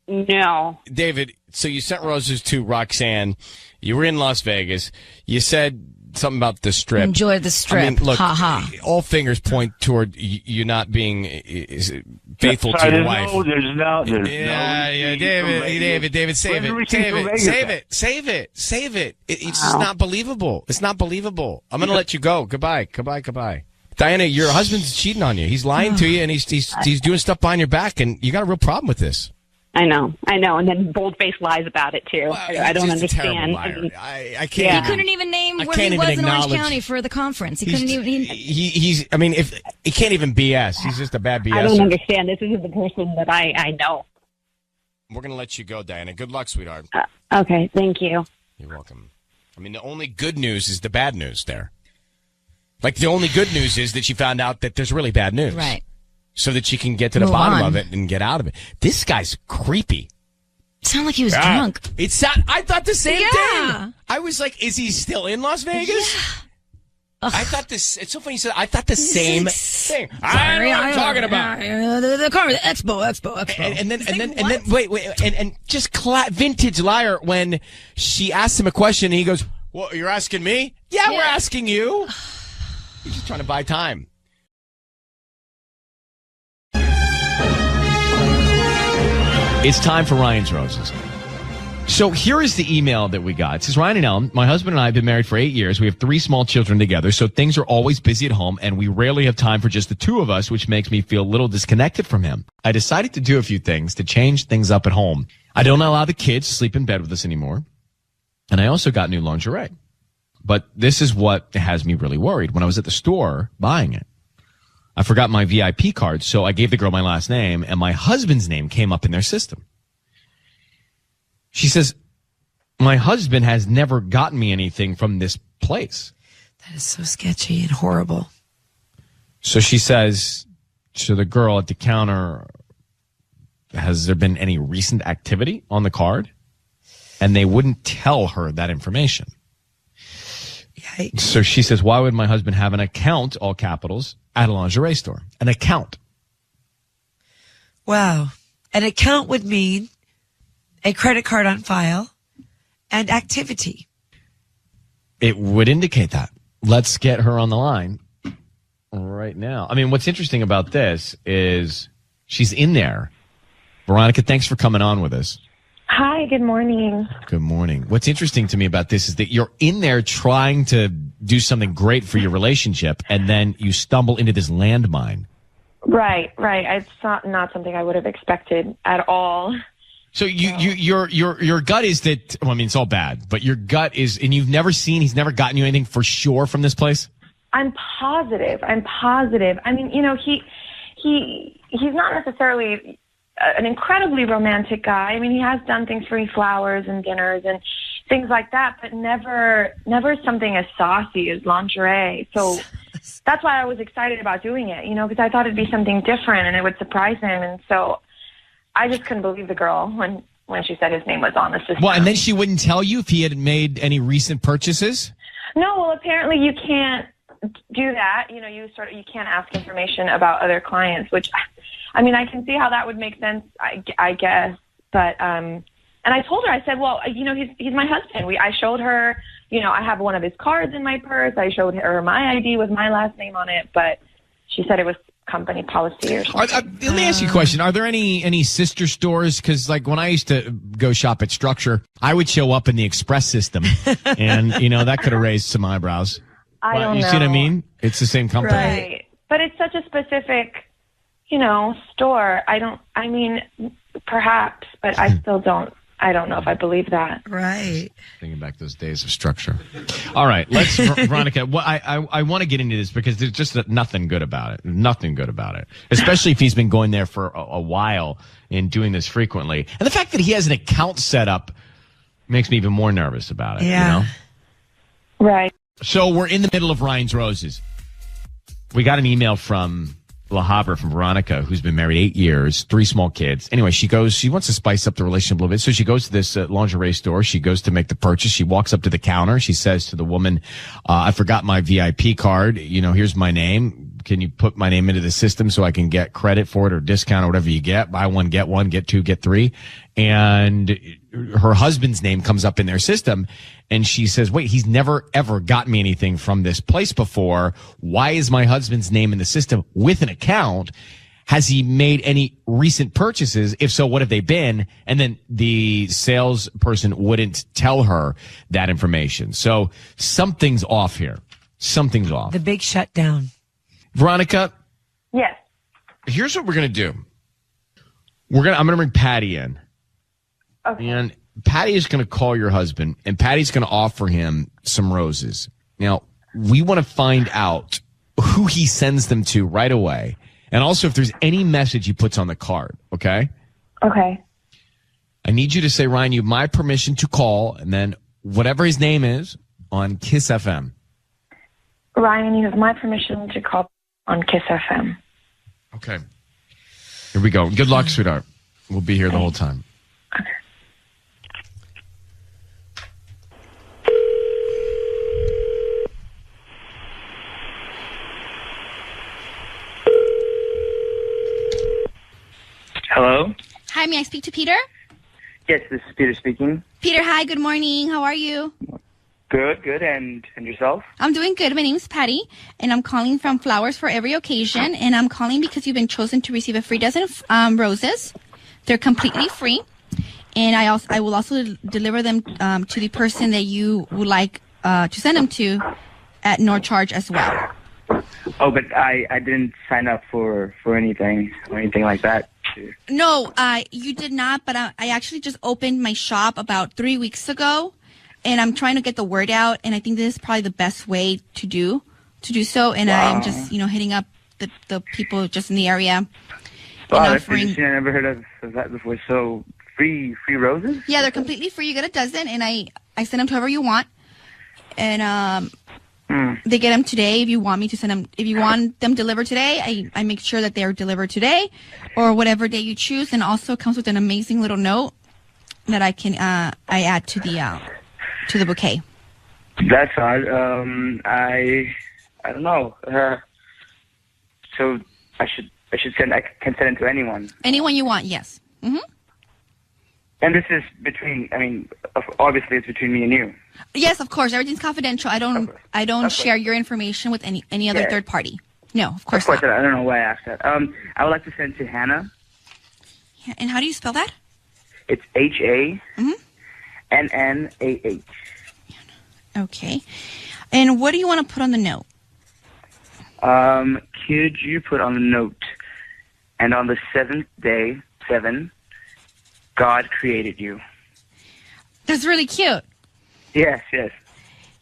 No. David, so you sent roses to Roxanne. You were in Las Vegas. You said something about the strip. Enjoy the strip. I mean, look, ha ha. All fingers point toward you not being faithful to your wife. There's no. David, save it. It's just not believable. It's not believable. I'm going to let you go. Goodbye. Diana, your husband's cheating on you. He's lying to you, and he's doing stuff behind your back, and you got a real problem with this. I know. And then bold-faced lies about it too. I don't Just a terrible understand. liar. I can't. He even- couldn't even name I where can't he even was in Orange acknowledge- County for the conference. He He's- couldn't even. He's. I mean, if he can't even BS, he's just a bad BS. I don't understand. This isn't the person that I know. We're gonna let you go, Diana. Good luck, sweetheart. Okay, thank you. You're welcome. I mean, the only good news is the bad news there. Like, the only good news is that she found out that there's really bad news. Right. So that she can get to the Move bottom on. of it and get out of it. This guy's creepy. Sounded like he was drunk. I thought the same Yeah. thing. I was like, is he still in Las Vegas? I thought this, it's so funny you said, I thought the same thing. I don't know what I'm talking about. The car, the Expo. And then wait, and just vintage liar when she asked him a question and he goes, well, you're asking me? Yeah, we're asking you. He's just trying to buy time. It's time for Ryan's Roses. So here is the email that we got. It says, Ryan and Ellen, my husband and I have been married for 8 years. We have 3 small children together, so things are always busy at home, and we rarely have time for just the 2 of us, which makes me feel a little disconnected from him. I decided to do a few things to change things up at home. I don't allow the kids to sleep in bed with us anymore, and I also got new lingerie. But this is what has me really worried. When I was at the store buying it, I forgot my VIP card, so I gave the girl my last name, and my husband's name came up in their system. She says, my husband has never gotten me anything from this place. That is so sketchy and horrible. So she says to the girl at the counter, has there been any recent activity on the card? And they wouldn't tell her that information. Yikes. So she says, why would my husband have an account, all capitals, at a lingerie store? An account. Wow. An account would mean a credit card on file and activity. It would indicate that. Let's get her on the line right now. I mean, what's interesting about this is she's in there. Veronica, thanks for coming on with us. Hi, good morning. Good morning. What's interesting to me about this is that you're in there trying to do something great for your relationship, and then you stumble into this landmine. Right. It's not something I would have expected at all. So your gut is that, well, I mean, it's all bad, but your gut is, and he's never gotten you anything for sure from this place? I'm positive. I mean, he's not necessarily an incredibly romantic guy. I mean, he has done things for me, flowers and dinners and things like that, but never something as saucy as lingerie. So that's why I was excited about doing it, because I thought it'd be something different and it would surprise him. And so I just couldn't believe the girl when she said his name was on the system. Well, and then she wouldn't tell you if he had made any recent purchases? No, well, apparently you can't do that. You can't ask information about other clients, which, I mean, I can see how that would make sense, I guess. But, and I told her, I said, well, he's my husband. I showed her, I have one of his cards in my purse. I showed her my ID with my last name on it, but she said it was company policy or something. Let me ask you a question. Are there any sister stores? Because, like, when I used to go shop at Structure, I would show up in the Express system, and, that could have raised some eyebrows. I don't know. You see what I mean? It's the same company. Right. But it's such a specific, store. Perhaps, but I still don't. I don't know if I believe that. Right. Thinking back those days of Structure. All right, let's, Veronica. Well, I want to get into this because there's just nothing good about it. Nothing good about it, especially if he's been going there for a while and doing this frequently. And the fact that he has an account set up makes me even more nervous about it. Yeah. Right. So we're in the middle of Ryan's Roses. We got an email from La Havre, from Veronica, who's been married 8 years, 3 small kids. Anyway, she wants to spice up the relationship a little bit. So she goes to this lingerie store. She goes to make the purchase. She walks up to the counter. She says to the woman, I forgot my VIP card. Here's my name. Can you put my name into the system so I can get credit for it or discount or whatever you get? Buy one, get 2, get 3. And her husband's name comes up in their system. And she says, wait, he's never, ever got me anything from this place before. Why is my husband's name in the system with an account? Has he made any recent purchases? If so, what have they been? And then the salesperson wouldn't tell her that information. So something's off here. Something's off. The big shutdown. Veronica? Yes. Here's what we're going to do. I'm gonna bring Patty in. Okay. And Patty is gonna call your husband, and Patty's gonna offer him some roses. Now, we want to find out who he sends them to right away. And also if there's any message he puts on the card, okay? Okay. I need you to say, Ryan, you have my permission to call, and then whatever his name is on Kiss FM. Ryan, you have my permission to call on Kiss FM. Okay. Here we go. Good luck, sweetheart. We'll be here the whole time. Hello? Hi, may I speak to Peter? Yes, this is Peter speaking. Peter, hi, good morning. How are you? Good. And yourself? I'm doing good. My name's Patty, and I'm calling from Flowers for Every Occasion, and I'm calling because you've been chosen to receive a free dozen of roses. They're completely free, and I will also deliver them to the person that you would like to send them to at no charge as well. Oh, but I didn't sign up for anything or anything like that. No, you did not, but I actually just opened my shop about 3 weeks ago, and I'm trying to get the word out, and I think this is probably the best way to do so, and Wow. I'm just, hitting up the people just in the area. Wow, and that's offering. interesting. I never heard of that before. So, free roses? Yeah, they're completely free. You get a dozen, and I send them to whoever you want, and they get them today. If you want me to send them, if you want them delivered today, I make sure that they're delivered today, or whatever day you choose. And also comes with an amazing little note that I can I add to the bouquet. That's odd. I don't know. So I can send it to anyone. Anyone you want, yes. Mm-hmm. And this is between. I mean, obviously it's between me and you. Yes, of course. Everything's confidential. I don't share your information with any other third party. No, of course not. I don't know why I asked that. I would like to send to Hannah. And how do you spell that? It's HANNAH. Okay. And what do you want to put on the note? Could you put on the note, and on the seventh day, 7, God created you. That's really cute. Yes.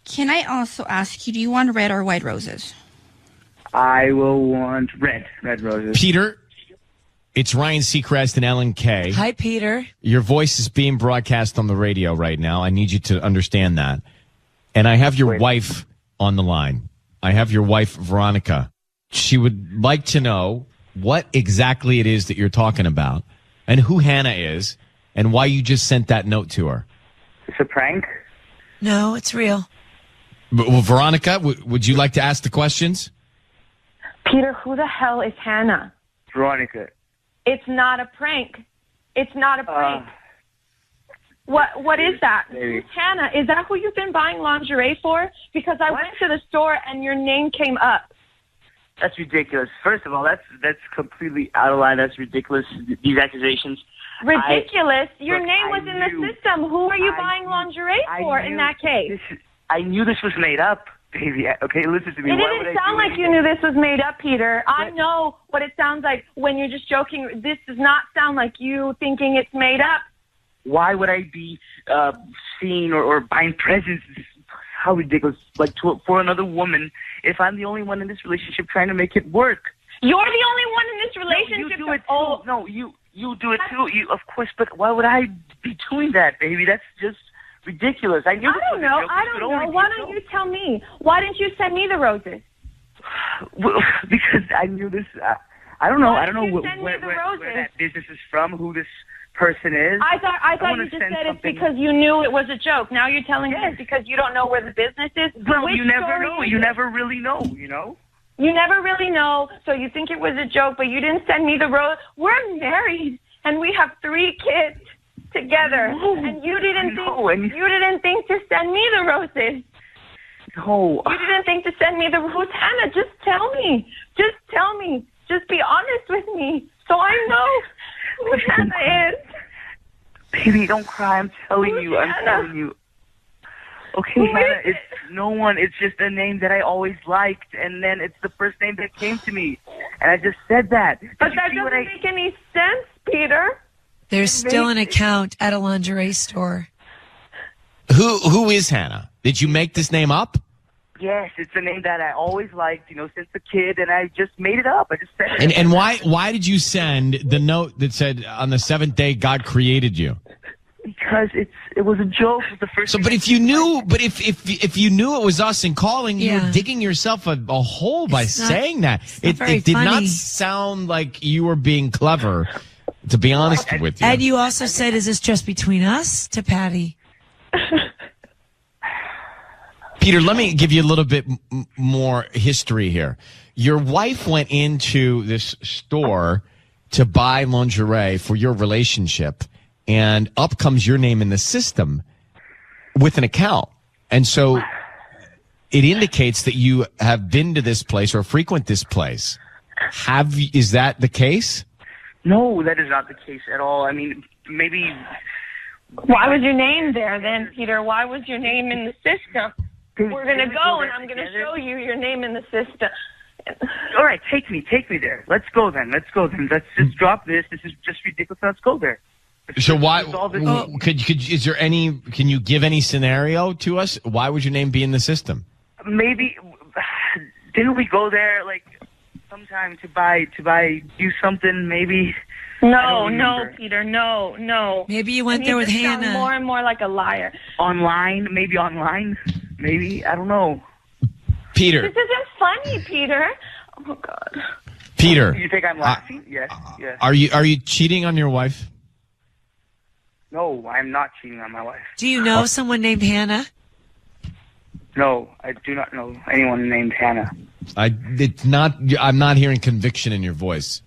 Can I also ask you, do you want red or white roses? I will want red roses. Peter, it's Ryan Seacrest and Ellen Kay. Hi, Peter. Your voice is being broadcast on the radio right now. I need you to understand that. And I have your wife on the line. I have your wife, Veronica. She would like to know what exactly it is that you're talking about and who Hannah is and why you just sent that note to her. It's a prank? No, it's real. Well, Veronica, would you like to ask the questions? Peter, who the hell is Hannah? Veronica. It's not a prank. It's not a prank. What is that? Who's Hannah? Is that who you've been buying lingerie for? Because I went to the store and your name came up. That's ridiculous. First of all, that's completely out of line. That's ridiculous. These accusations. Ridiculous? Your name was in the system. Who are you buying lingerie for in that case? I knew this was made up, baby. Okay, listen to me. It didn't sound like you knew this was made up, Peter. I know what it sounds like when you're just joking. This does not sound like you thinking it's made up. Why would I be seeing or buying presents? How ridiculous. Like, for another woman, if I'm the only one in this relationship trying to make it work. You're the only one in this relationship. No, you do it too. No, you do it too. Of course, but why would I be doing that, baby? That's just ridiculous. I don't know. Why don't you tell me? Why didn't you send me the roses? Well, because I knew this. I don't know. I don't know where that business is from, who this person is. I thought you just said it's because you knew it was a joke. Now you're telling me it's because you don't know where the business is. No, you never know. You never really know, you know? You never really know, so you think it was a joke, but you didn't send me the rose. We're married, and we have 3 kids together, and you didn't think to send me the roses. No. You didn't think to send me the rose. Hannah, just tell me. Just tell me. Just be honest with me, so I know who Hannah is. Baby, don't cry. I'm telling you. Okay, Hannah, it's no one. It's just a name that I always liked, and then it's the first name that came to me. And I just said that. But that doesn't make any sense, Peter. There's still an account at a lingerie store. Who is Hannah? Did you make this name up? Yes, it's a name that I always liked, since a kid, and I just made it up. I just said it. And why did you send the note that said on the seventh day God created you? Because it was a joke. It was the first. So, but if you knew, if you knew it was us and calling, you were digging yourself a hole by saying that. It did not sound like you were being clever. To be honest with you. And you also said, "Is this just between us?" to Patty. Peter, let me give you a little bit more history here. Your wife went into this store to buy lingerie for your relationship, and up comes your name in the system with an account. And so it indicates that you have been to this place or frequent this place. Is that the case? No, that is not the case at all. I mean, maybe. Why was your name there then, Peter? Why was your name in the system? We're going to go, and I'm going to show you your name in the system. All right, take me there. Let's go then. Let's just drop this. This is just ridiculous. Let's go there. So why is there any? Can you give any scenario to us? Why would your name be in the system? Maybe didn't we go there like sometime to do something? Maybe. No, Peter, no. Maybe you went there with Hannah. Sound more and more like a liar. Online, maybe I don't know. Peter, this isn't funny, Peter. Oh God. Peter, you think I'm laughing? Yes. Are you cheating on your wife? No, I'm not cheating on my wife. Do you know someone named Hannah? No, I do not know anyone named Hannah. I'm not hearing conviction in your voice.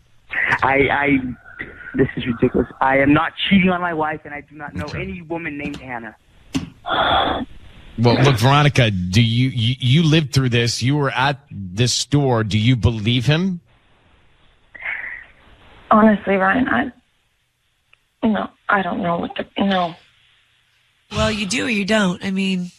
This is ridiculous. I am not cheating on my wife, and I do not know any woman named Hannah. Well, look, Veronica, do you lived through this? You were at this store. Do you believe him? Honestly, Ryan, I don't know no. Well, you do or you don't. I mean,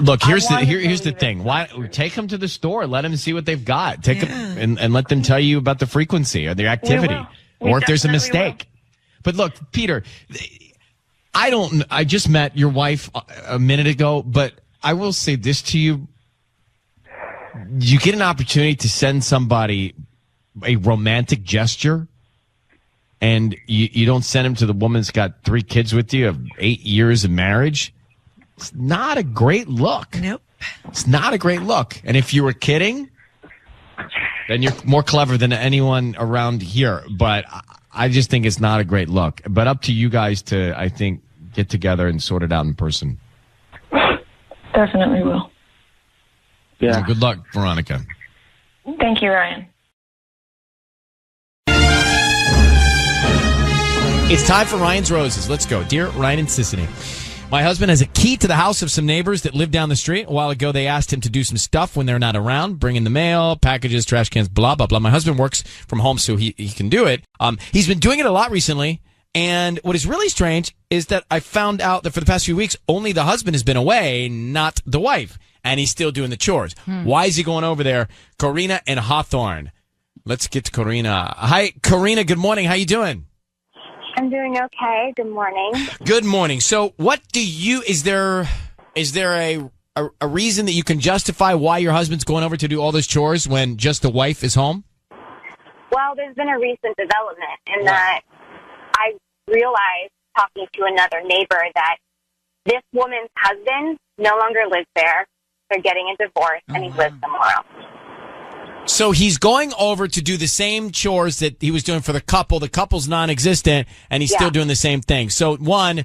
look, here's the thing. Why take him to the store? Let him see what they've got. Take him and let them tell you about the frequency or the activity, or if there's a mistake. But look, Peter, I just met your wife a minute ago, but I will say this to you. You get an opportunity to send somebody a romantic gesture, and you don't send him to the woman that's got 3 kids with you of 8 years of marriage. It's not a great look. Nope. It's not a great look. And if you were kidding, then you're more clever than anyone around here. But I just think it's not a great look. But up to you guys to, I think, get together and sort it out in person. Definitely will. Yeah. Well, good luck, Veronica. Thank you, Ryan. It's time for Ryan's Roses. Let's go. Dear Ryan and Sissany, my husband has a key to the house of some neighbors that live down the street. A while ago, they asked him to do some stuff when they're not around, bring in the mail, packages, trash cans, blah, blah, blah. My husband works from home, so he can do it. He's been doing it a lot recently. And what is really strange is that I found out that for the past few weeks, only the husband has been away, not the wife. And he's still doing the chores. Why is he going over there? Corina and Hawthorne. Let's get to Corina. Hi, Corina. Good morning. How you doing? I'm doing okay. Good morning. Good morning. So what do you, is there a reason that you can justify why your husband's going over to do all those chores when just the wife is home? Well, there's been a recent development in that I realized talking to another neighbor that this woman's husband no longer lives there. They're getting a divorce and he lives somewhere else. So he's going over to do the same chores that he was doing for the couple. The couple's non-existent, and he's still doing the same thing. So, 1,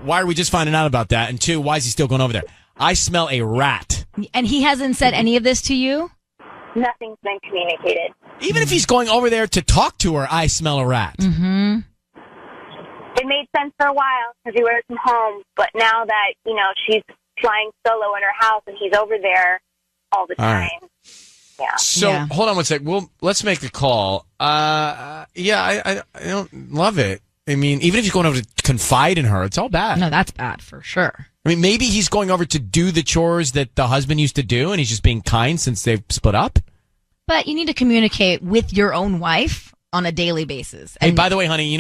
why are we just finding out about that? And 2, why is he still going over there? I smell a rat. And he hasn't said any of this to you? Nothing's been communicated. Even if he's going over there to talk to her, I smell a rat. Mm-hmm. It made sense for a while because he works from home, but now that, she's flying solo in her house and he's over there all the time. Right. Yeah. So hold on one sec. Well, let's make a call. I don't love it. I mean, even if he's going over to confide in her, it's all bad. No, that's bad for sure. I mean, maybe he's going over to do the chores that the husband used to do, and he's just being kind since they've split up. but you need to communicate with your own wife on a daily basis. Hey, by the way, honey,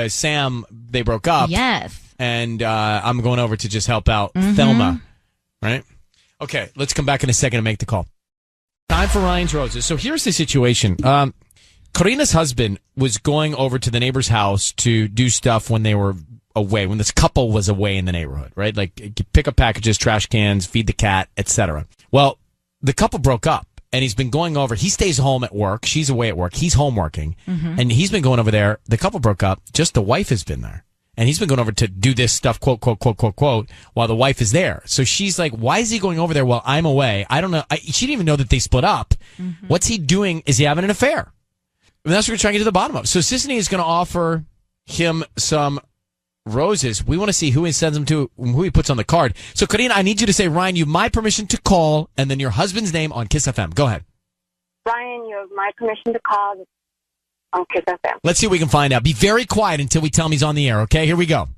Sam, they broke up. Yes. And I'm going over to just help out Thelma, right? Okay, let's come back in a second and make the call. Time for Ryan's Roses. So here's the situation. Karina's husband was going over to the neighbor's house to do stuff when they were away, when this couple was away in the neighborhood, right? Like pick up packages, trash cans, feed the cat, etc. Well, the couple broke up, and he's been going over. He stays home at work. She's away at work. He's home working, and he's been going over there. The couple broke up. Just the wife has been there. And he's been going over to do this stuff, quote, quote, quote, quote, quote, while the wife is there. So she's like, why is he going over there while I'm away? I don't know. She didn't even know that they split up. What's he doing? Is he having an affair? And that's what we're trying to get to the bottom of. So Sissany is going to offer him some roses. We want to see who he sends them to, who he puts on the card. So, Karina, I need you to say, Ryan, you have my permission to call, and then your husband's name on Kiss FM. Go ahead. Ryan, you have my permission to call on Kiss FM. Let's see what we can find out. Be very quiet until we tell him he's on the air, okay? Here we go.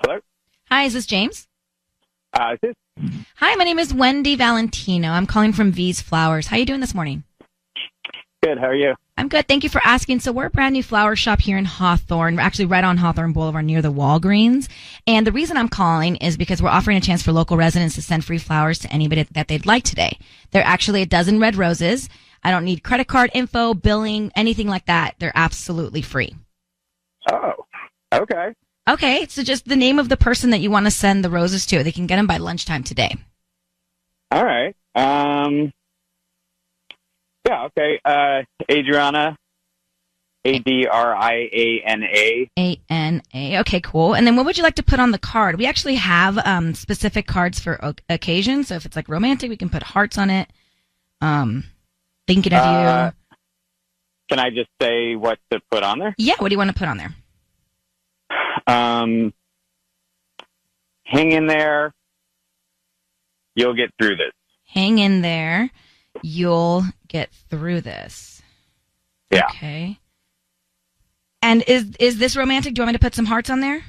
Hello? Hi, is this James? Is this? Hi, my name is Wendy Valentino. I'm calling from V's Flowers. How are you doing this morning? Good, how are you? I'm good. Thank you for asking. So we're a brand new flower shop here in Hawthorne. We're actually right on Hawthorne Boulevard near the Walgreens. And the reason I'm calling is because we're offering a chance for local residents to send free flowers to anybody that they'd like today. There are actually a dozen red roses. I don't need credit card info, billing, anything like that. They're absolutely free. Oh, okay. Okay, so just the name of the person that you want to send the roses to. They can get them by lunchtime today. All right. Yeah, okay. Adriana, Adriana. A-N-A. Okay, cool. And then what would you like to put on the card? We actually have specific cards for occasions. So if it's like romantic, we can put hearts on it. Thinking of you. Can I just say what to put on there? Yeah, what do you want to put on there? Hang in there. You'll get through this. Hang in there. You'll get through this. Yeah. Okay. And is this romantic? Do you want me to put some hearts on there?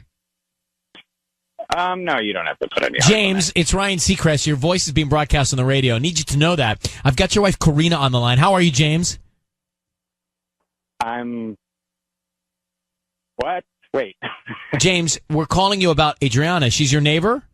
No, you don't have to put any. James, it's Ryan Seacrest. Your voice is being broadcast on the radio. I need you to know that. I've got your wife, Karina, on the line. How are you, James? What? Wait. James, we're calling you about Adriana. She's your neighbor?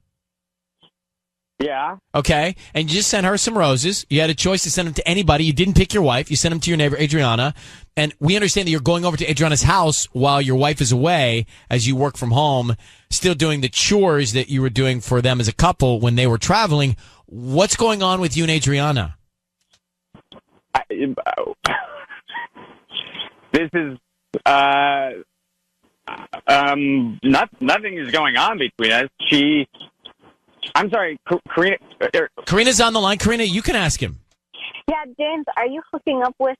Yeah. Okay. And you just sent her some roses. You had a choice to send them to anybody. You didn't pick your wife. You sent them to your neighbor, Adriana. And we understand that you're going over to Adriana's house while your wife is away as you work from home, still doing the chores that you were doing for them as a couple when they were traveling. What's going on with you and Adriana? This is nothing is going on between us. I'm sorry, Karina. Karina's on the line. Karina, you can ask him. Yeah, James, are you hooking up with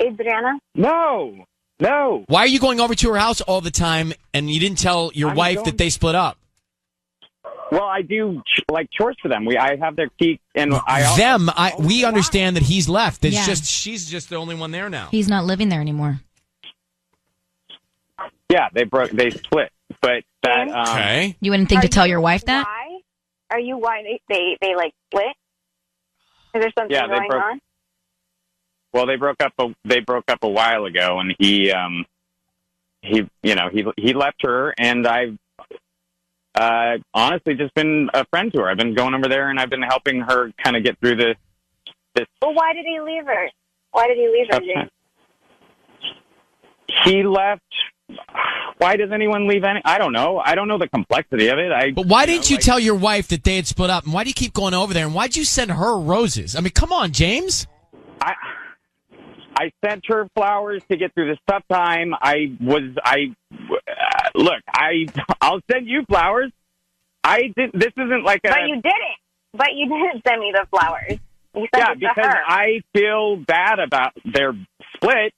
Adriana? No. Why are you going over to her house all the time and you didn't tell your wife that they split up? Well, I do like chores for them. I have their key, and we understand that he's left. It's Yeah. she's just the only one there now. He's not living there anymore. Yeah, they split, but that. Okay. You wouldn't think to tell your wife that? Why? Are you why they like split? Is there something going on? Well, they broke up a while ago, and he left her, and I've honestly just been a friend to her. I've been going over there, and I've been helping her kind of get through this. Well, why did he leave her? James? He left. Why does anyone leave any? I don't know. I don't know the complexity of it. But why didn't you tell your wife that they had split up? And why do you keep going over there? And why'd you send her roses? I mean, come on, James. I sent her flowers to get through this tough time. I'll send you flowers. This isn't like a. But you didn't send me the flowers. You sent it to because her. I feel bad about their split.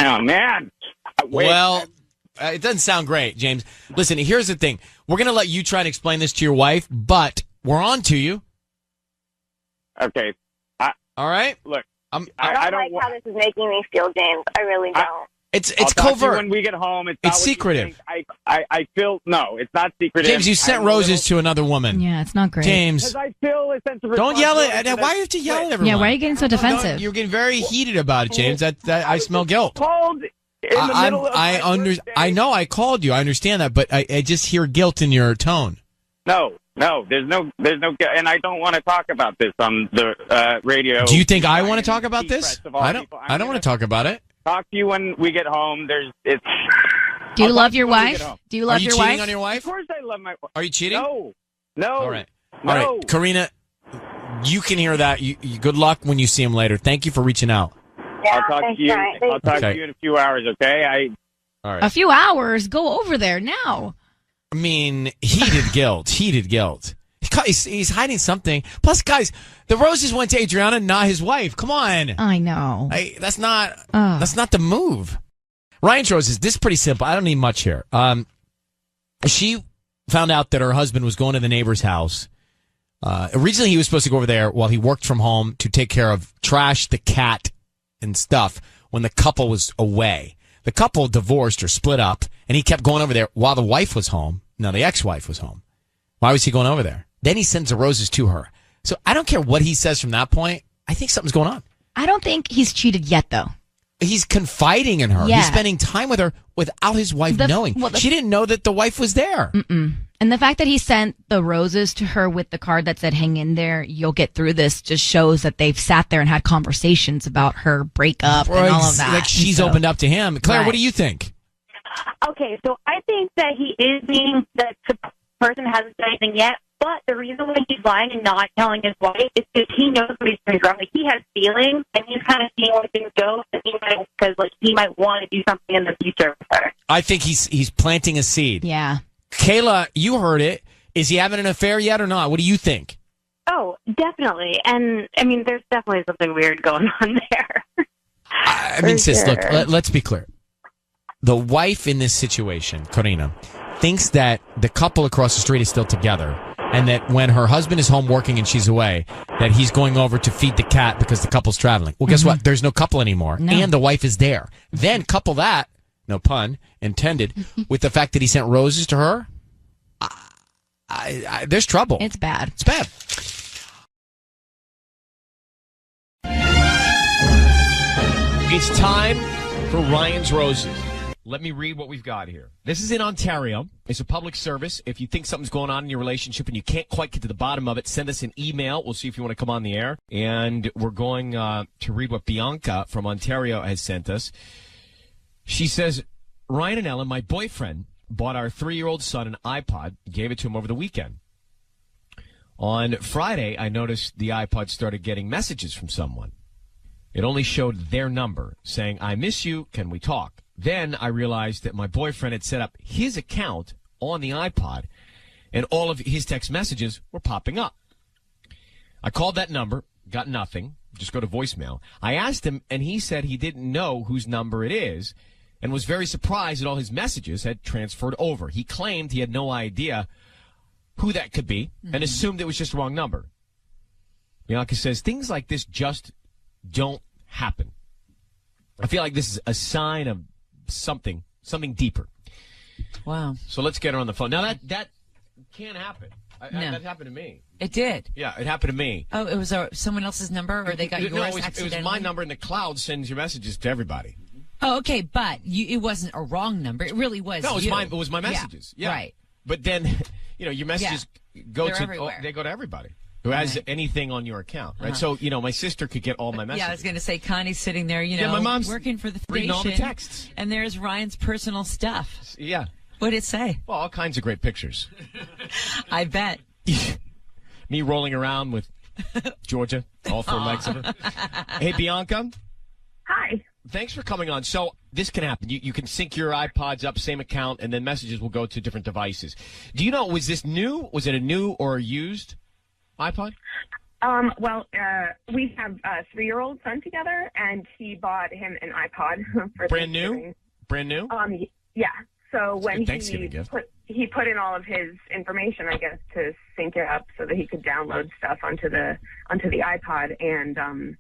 Oh man. Well, it doesn't sound great, James. Listen, here's the thing. We're going to let you try and explain this to your wife, but we're on to you. Okay. All right? Look, I I don't don't like how this is making me feel, James. I really don't. It's I'll talk to you covert. when we get home. It's It's not what you secretive. think. I feel no. It's not secretive. James, you sent roses to another woman. Yeah, it's not great. James, Because I feel a sense of don't yell responsibility. at. Why do you have to yell at everyone? Yeah, why are you getting so defensive? You're getting very heated about it, James. That I smell guilt. Called in the middle of my birthday. I know I called you. I understand that, but I just hear guilt in your tone. No, there's no, and I don't want to talk about this on the radio. Do you think I want to talk about this? Secrets of all I don't. people. I don't want to talk about it. Talk to you when we get home. It's. Do you I'll love talk your to you when we wife? get home. Do you love Are you your cheating wife? on your wife? Of course, I love my wife. Are you cheating? No. All right. No. All right, Karina, you can hear that. You good luck when you see him later. Thank you for reaching out. Yeah, I'll talk to you. I'll talk to you in a few hours. Okay. All right. A few hours. Go over there now. I mean, heated guilt. Heated guilt. He's hiding something. Plus, guys, the roses went to Adriana, not his wife. Come on. I know. That's not the move. Ryan's roses. This is pretty simple. I don't need much here. She found out that her husband was going to the neighbor's house. Originally, he was supposed to go over there while he worked from home to take care of trash, the cat, and stuff when the couple was away. The couple divorced or split up, and he kept going over there while the wife was home. No, the ex-wife was home. Why was he going over there? Then he sends the roses to her. So I don't care what he says from that point. I think something's going on. I don't think he's cheated yet, though. He's confiding in her. Yeah. He's spending time with her without his wife knowing. She didn't know that the wife was there. Mm-mm. And the fact that he sent the roses to her with the card that said, hang in there, you'll get through this, just shows that they've sat there and had conversations about her breakup and all of that. Like she's opened up to him. Claire, Right. what do you think? Okay, so I think that he is being that the person hasn't said anything yet. But the reason why he's lying and not telling his wife is because he knows what he's doing wrong. Like, he has feelings, and he's kind of seeing where things go. Because he might want to do something in the future with her. I think he's planting a seed. Yeah. Kayla, you heard it. Is he having an affair yet or not? What do you think? Oh, definitely. And, I mean, there's definitely something weird going on there. I mean, sis, sure. look, let's be clear. The wife in this situation, Karina, thinks that the couple across the street is still together, and that when her husband is home working and she's away, that he's going over to feed the cat because the couple's traveling. Well, guess what? There's no couple anymore, and the wife is there. Then couple that, no pun intended, with the fact that he sent roses to her. There's trouble. It's bad. It's bad. It's time for Ryan's Roses. Let me read what we've got here. This is in Ontario. It's a public service. If you think something's going on in your relationship and you can't quite get to the bottom of it, send us an email. We'll see if you want to come on the air. And we're going to read what Bianca from Ontario has sent us. She says, Ryan and Ellen, my boyfriend bought our 3-year-old son an iPod, gave it to him over the weekend. On Friday, I noticed the iPod started getting messages from someone. It only showed their number, saying, I miss you, can we talk? Then I realized that my boyfriend had set up his account on the iPod, and all of his text messages were popping up. I called that number, got nothing, just go to voicemail. I asked him, and he said he didn't know whose number it is, and was very surprised that all his messages had transferred over. He claimed he had no idea who that could be, and assumed it was just the wrong number. Bianca says, things like this just don't happen. I feel like this is a sign of something deeper. Wow. So let's get her on the phone. Now that can't happen. No. That happened to me. It did. Yeah, it happened to me. Oh, it was someone else's number, or they got yours No, it accidentally? was my number, and the cloud sends your messages to everybody. Oh, okay, but it wasn't a wrong number. It really was. No, you. it was my messages. Yeah. Right. But then, your messages They're everywhere. They go to everybody who has anything on your account, right? Uh-huh. So, my sister could get all my messages. Yeah, I was going to say, Connie's sitting there, my mom's working for the reading station. all the texts. And there's Ryan's personal stuff. Yeah. What did it say? Well, all kinds of great pictures. I bet. Me rolling around with Georgia, all 4 legs of her. Hey, Bianca. Hi. Thanks for coming on. So this can happen. You can sync your iPods up, same account, and then messages will go to different devices. Do you know, was this new? Was it a new or a used iPod? We have a 3-year-old son together, and he bought him an iPod for Brand Thanksgiving. new? Brand new? Yeah. So when Thanksgiving gift. he put in all of his information, I guess, to sync it up so that he could download stuff onto the iPod, and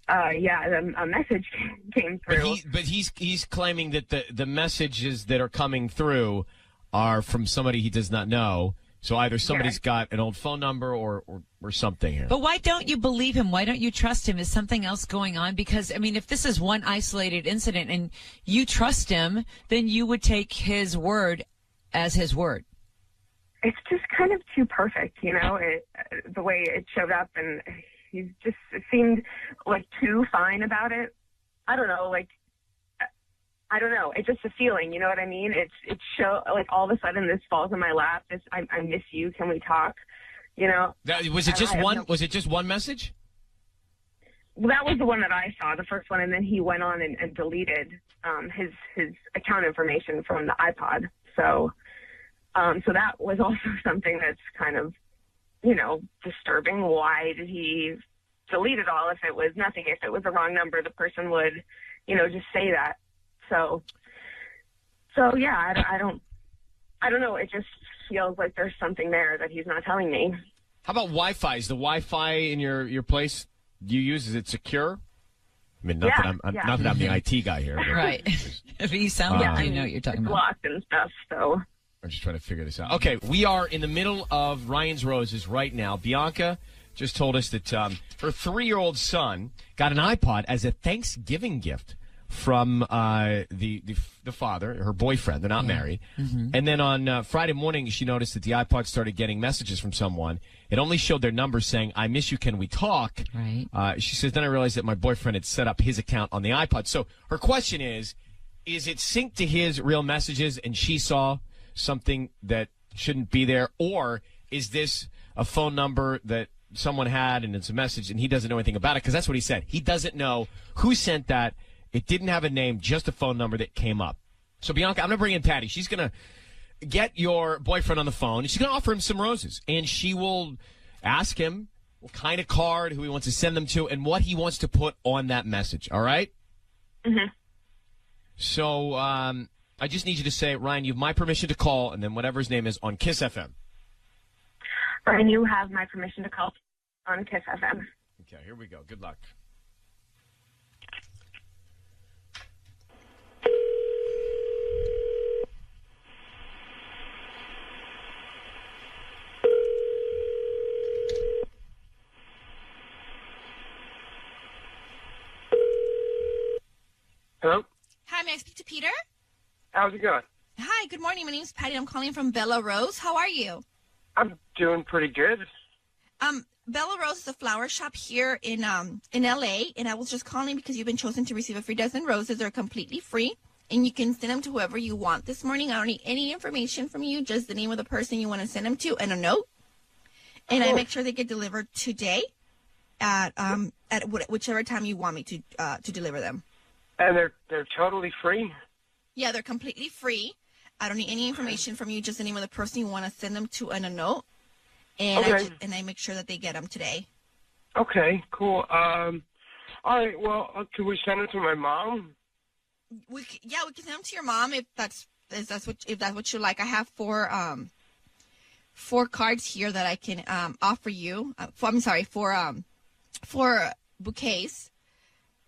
a message came through. But he's claiming that the messages that are coming through are from somebody he does not know. So either somebody's got an old phone number or something here. But why don't you believe him? Why don't you trust him? Is something else going on? Because, I mean, if this is one isolated incident and you trust him, then you would take his word as his word. It's just kind of too perfect, you know, the way it showed up, and it seemed like too fine about it. I don't know, it's just a feeling, you know what I mean? It's like all of a sudden this falls in my lap. I miss you. Can we talk? You know. Was it just one? Was it just one message? Well, that was the one that I saw, the first one, and then he went on and deleted his account information from the iPod. So that was also something that's kind of, you know, disturbing. Why did he delete it all if it was nothing? If it was the wrong number, the person would, you know, just say that. So yeah, I don't know. It just feels like there's something there that he's not telling me. How about Wi-Fi? Is the Wi-Fi in your place you use, is it secure? I mean, not that I'm the IT guy here. Right. If you sound like you know what you're talking about. Locked and stuff, so. I'm just trying to figure this out. Okay, we are in the middle of Ryan's Roses right now. Bianca just told us that her 3-year-old son got an iPod as a Thanksgiving gift from the father, her boyfriend. They're not married. Mm-hmm. And then on Friday morning, she noticed that the iPod started getting messages from someone. It only showed their number saying, "I miss you, can we talk?" Right. She says, then I realized that my boyfriend had set up his account on the iPod. So her question is it synced to his real messages and she saw something that shouldn't be there? Or is this a phone number that someone had and it's a message and he doesn't know anything about it? Because that's what he said. He doesn't know who sent that. It didn't have a name, just a phone number that came up. So, Bianca, I'm going to bring in Patty. She's going to get your boyfriend on the phone, and she's going to offer him some roses. And she will ask him what kind of card, who he wants to send them to, and what he wants to put on that message. All right? Mm-hmm. So, I just need you to say, Ryan, you have my permission to call, and then whatever his name is, on Kiss FM. Ryan, you have my permission to call on Kiss FM. Okay, here we go. Good luck. Hello? Hi, may I speak to Peter? How's it going? Hi, good morning. My name's Patty. I'm calling from Bella Rose. How are you? I'm doing pretty good. Bella Rose is a flower shop here in LA, and I was just calling because you've been chosen to receive a free dozen roses. They're completely free, and you can send them to whoever you want this morning. I don't need any information from you, just the name of the person you want to send them to and a note. And I make sure they get delivered today at whichever time you want me to deliver them. And they're totally free? Yeah, they're completely free. I don't need any information from you, just the name of the person you want to send them to and a note. And okay. I make sure that they get them today. Okay, cool. All right, well, can we send it to my mom? We can send them to your mom if that's what you like. I have four cards here that I can offer you. Four bouquets.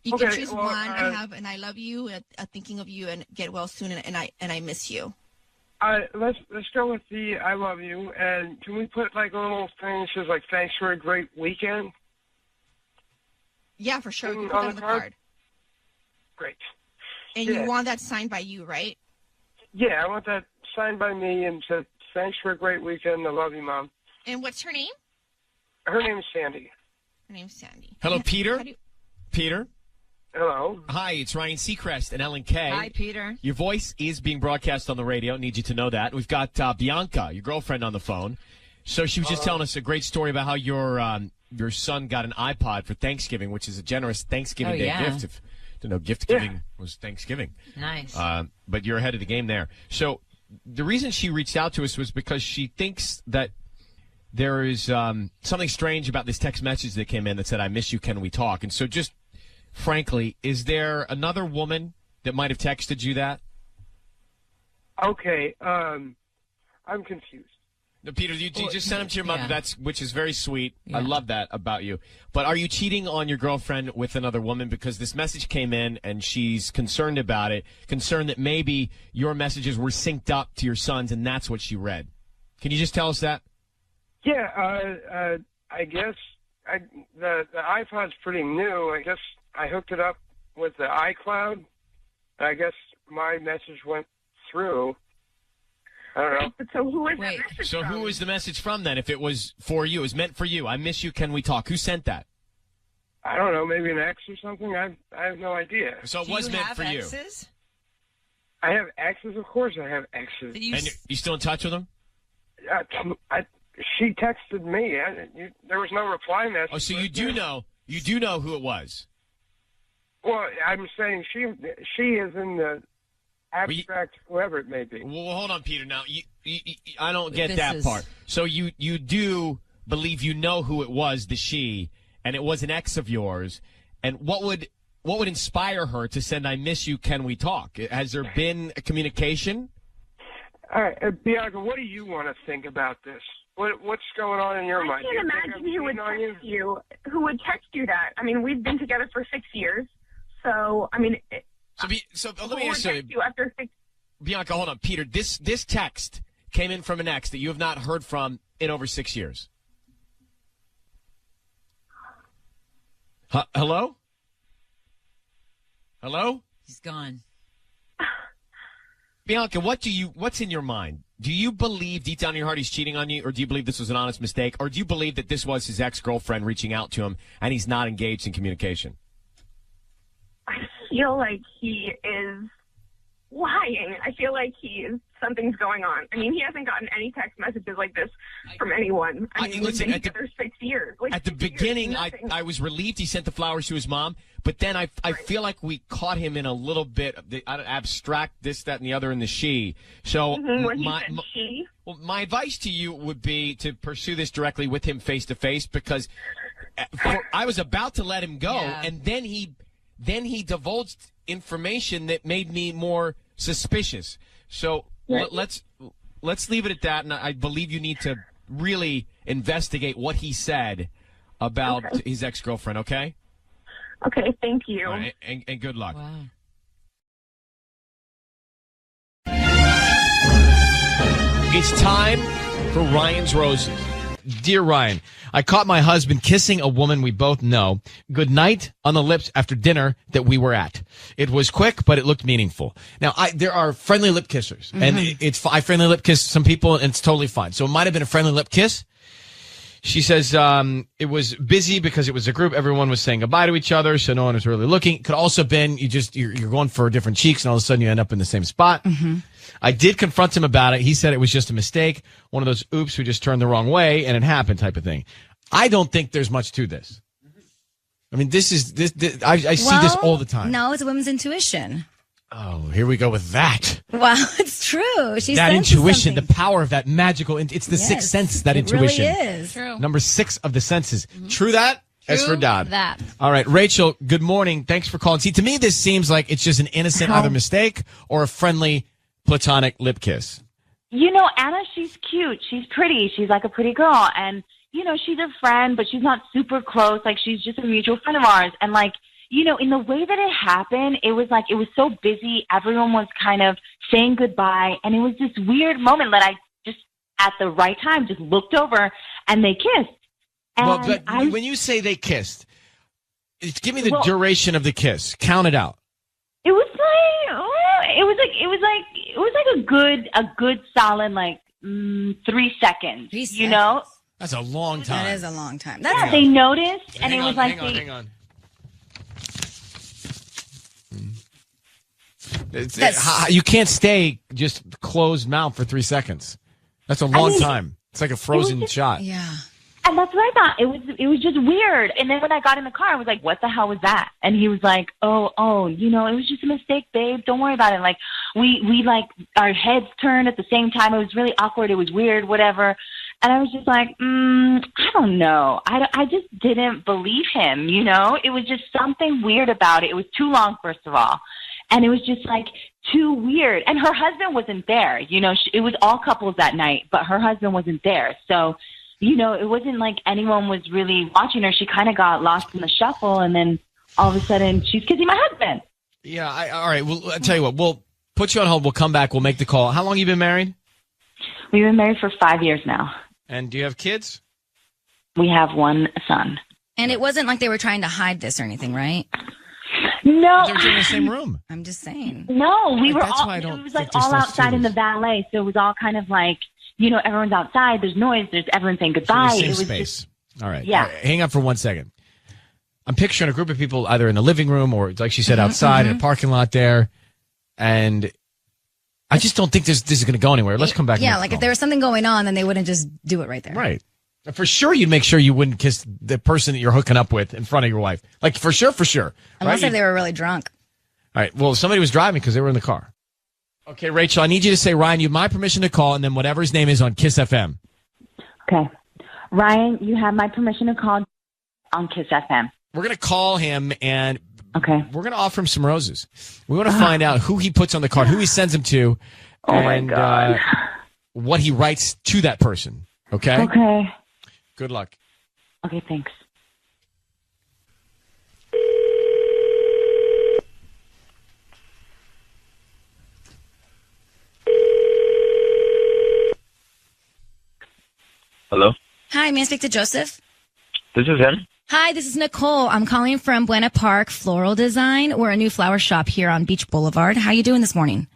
You can choose one. I have an I love you, a thinking of you, and get well soon, and I miss you. Let's go with the I love you, and can we put like a little thing that says like thanks for a great weekend? Yeah, for sure. We can put that on the card. Great. And you want that signed by you, right? Yeah, I want that signed by me and said thanks for a great weekend. I love you, Mom. And what's her name? Her name is Sandy. Her name's Sandy. Hello, Peter. Peter. Hello. Hi, it's Ryan Seacrest and Ellen Kay. Hi, Peter. Your voice is being broadcast on the radio. Need you to know that. We've got Bianca, your girlfriend, on the phone. So she was just telling us a great story about how your son got an iPod for Thanksgiving, which is a generous Thanksgiving Day gift. If you know, gift giving was Thanksgiving. Nice. But you're ahead of the game there. So the reason she reached out to us was because she thinks that there is something strange about this text message that came in that said, "I miss you, can we talk?" And so just frankly, is there another woman that might have texted you that? Okay, I'm confused. No, Peter, you just sent them to your mother. Yeah. Which is very sweet. Yeah. I love that about you. But are you cheating on your girlfriend with another woman? Because this message came in and she's concerned about it, concerned that maybe your messages were synced up to your son's, and that's what she read. Can you just tell us that? Yeah, I guess the iPod's pretty new. I guess I hooked it up with the iCloud. I guess my message went through. I don't know. But so who was that message So from? who was the message from then? If it was for you, it was meant for you. I miss you. Can we talk? Who sent that? I don't know. Maybe an ex or something. I have no idea. So it was meant for you. I have exes, of course. I have exes. And you still in touch with them? She texted me. There was no reply message. Oh, so you do know who it was. Well, I'm saying she is in the abstract, whoever it may be. Well, hold on, Peter. Now, I don't get This that is- part. So you do believe you know who it was, the she, and it was an ex of yours. And what would inspire her to send "I miss you, can we talk"? Has there been a communication? All right, Bianca, what do you want to think about this? What's going on in your I mind? can't Do you think imagine I'm who would cheating on text you. Who would text you that? I mean, we've been together for 6 years, so I mean. So let who me would ask you, text you after 6? Bianca, hold on. Peter, this text came in from an ex that you have not heard from in over 6 years. Hello? Hello? He's gone. Bianca, what's in your mind? Do you believe deep down in your heart he's cheating on you, or do you believe this was an honest mistake, or do you believe that this was his ex-girlfriend reaching out to him and he's not engaged in communication? I feel like he is lying. I feel like something's going on. I mean, he hasn't gotten any text messages like this from anyone. I mean, we've been together 6 years. Like, At the 6 years, beginning, nothing. I was relieved he sent the flowers to his mom, but then I feel like we caught him in a little bit of the abstract this, that, and the other in the she. So When he said she. Well, my advice to you would be to pursue this directly with him face to face, because I was about to let him go, and then he divulged information that made me more suspicious. So let's leave it at that, and I believe you need to really investigate what he said about his ex-girlfriend, okay? Okay, thank you. All right, and good luck. Wow. It's time for Ryan's Roses. Dear Ryan, I caught my husband kissing a woman we both know goodnight on the lips after dinner that we were at. It was quick, but it looked meaningful. Now, there are friendly lip kissers, and I friendly lip kiss some people, and it's totally fine. So it might have been a friendly lip kiss. She says it was busy because it was a group. Everyone was saying goodbye to each other, so no one was really looking. It could also have been you're going for different cheeks, and all of a sudden you end up in the same spot. I did confront him about it. He said it was just a mistake, one of those oops, we just turned the wrong way, and it happened type of thing. I don't think there's much to this. I mean, this I see this all the time. No, it's a woman's intuition. Oh, here we go with that. Wow, it's true. She That senses intuition, something. the power of that magical, it's the sixth sense, that intuition. It really is. True. Number 6 of the senses. True that? As for Dodd. that. All right, Rachel, good morning. Thanks for calling. See, to me, this seems like it's just an innocent either mistake or a friendly platonic lip kiss. You know, Anna, she's cute. She's pretty. She's like a pretty girl. And, you know, she's a friend, but she's not super close. Like, she's just a mutual friend of ours. And, like, you know, in the way that it happened, it was like, it was so busy. Everyone was kind of saying goodbye. And it was this weird moment that I just, at the right time, just looked over and they kissed. And Well, but when you say they kissed, give me the duration of the kiss. Count it out. It was like a good solid 3 seconds. You know, That's a long time. That is a long time. yeah, they noticed, and it was like hang on. You can't stay just closed mouth for 3 seconds. That's a long time. It's like a frozen shot. Yeah. And that's what I thought. It was just weird. And then when I got in the car, I was like, "What the hell was that?" And he was like, "Oh, you know, it was just a mistake, babe. Don't worry about it." Like we like our heads turned at the same time. It was really awkward. It was weird, whatever. And I was just like, I don't know. I just didn't believe him. You know, it was just something weird about it. It was too long, first of all. And it was just like too weird. And her husband wasn't there. You know, it was all couples that night, but her husband wasn't there. So, you know, it wasn't like anyone was really watching her. She kind of got lost in the shuffle, and then all of a sudden she's kissing my husband. Yeah, all right. Well, I'll tell you what. We'll put you on hold. We'll come back. We'll make the call. How long have you been married? We've been married for 5 years now. And do you have kids? We have one son. And it wasn't like they were trying to hide this or anything, right? No. They were in the same room. I'm just saying. No, we were That's all, why I it don't was think like they're all supposed to outside do in the this. valet. So it was all kind of like, you know, everyone's outside. There's noise. There's everyone saying So goodbye. the same It was space. just, All right. Yeah. All right, hang on for 1 second. I'm picturing a group of people either in the living room or, like she said, outside in a parking lot there. And I just don't think this is going to go anywhere. Let's come back. Yeah, and like if there was something going on, then they wouldn't just do it right there. Right. For sure, you'd make sure you wouldn't kiss the person that you're hooking up with in front of your wife. Like, for sure. Unless right? if they were really drunk. All right. Well, somebody was driving because they were in the car. Okay, Rachel, I need you to say, Ryan, you have my permission to call, and then whatever his name is on Kiss FM. okay. Ryan, you have my permission to call on Kiss FM. We're going to call him, and Okay. we're going to offer him some roses. We want to find out who he puts on the card, who he sends him to, and what he writes to that person. Okay? Okay. Good luck. Okay, thanks. Hello? Hi, may I speak to Joseph? This is him. Hi, this is Nicole. I'm calling from Buena Park Floral Design. We're a new flower shop here on Beach Boulevard. How you doing this morning?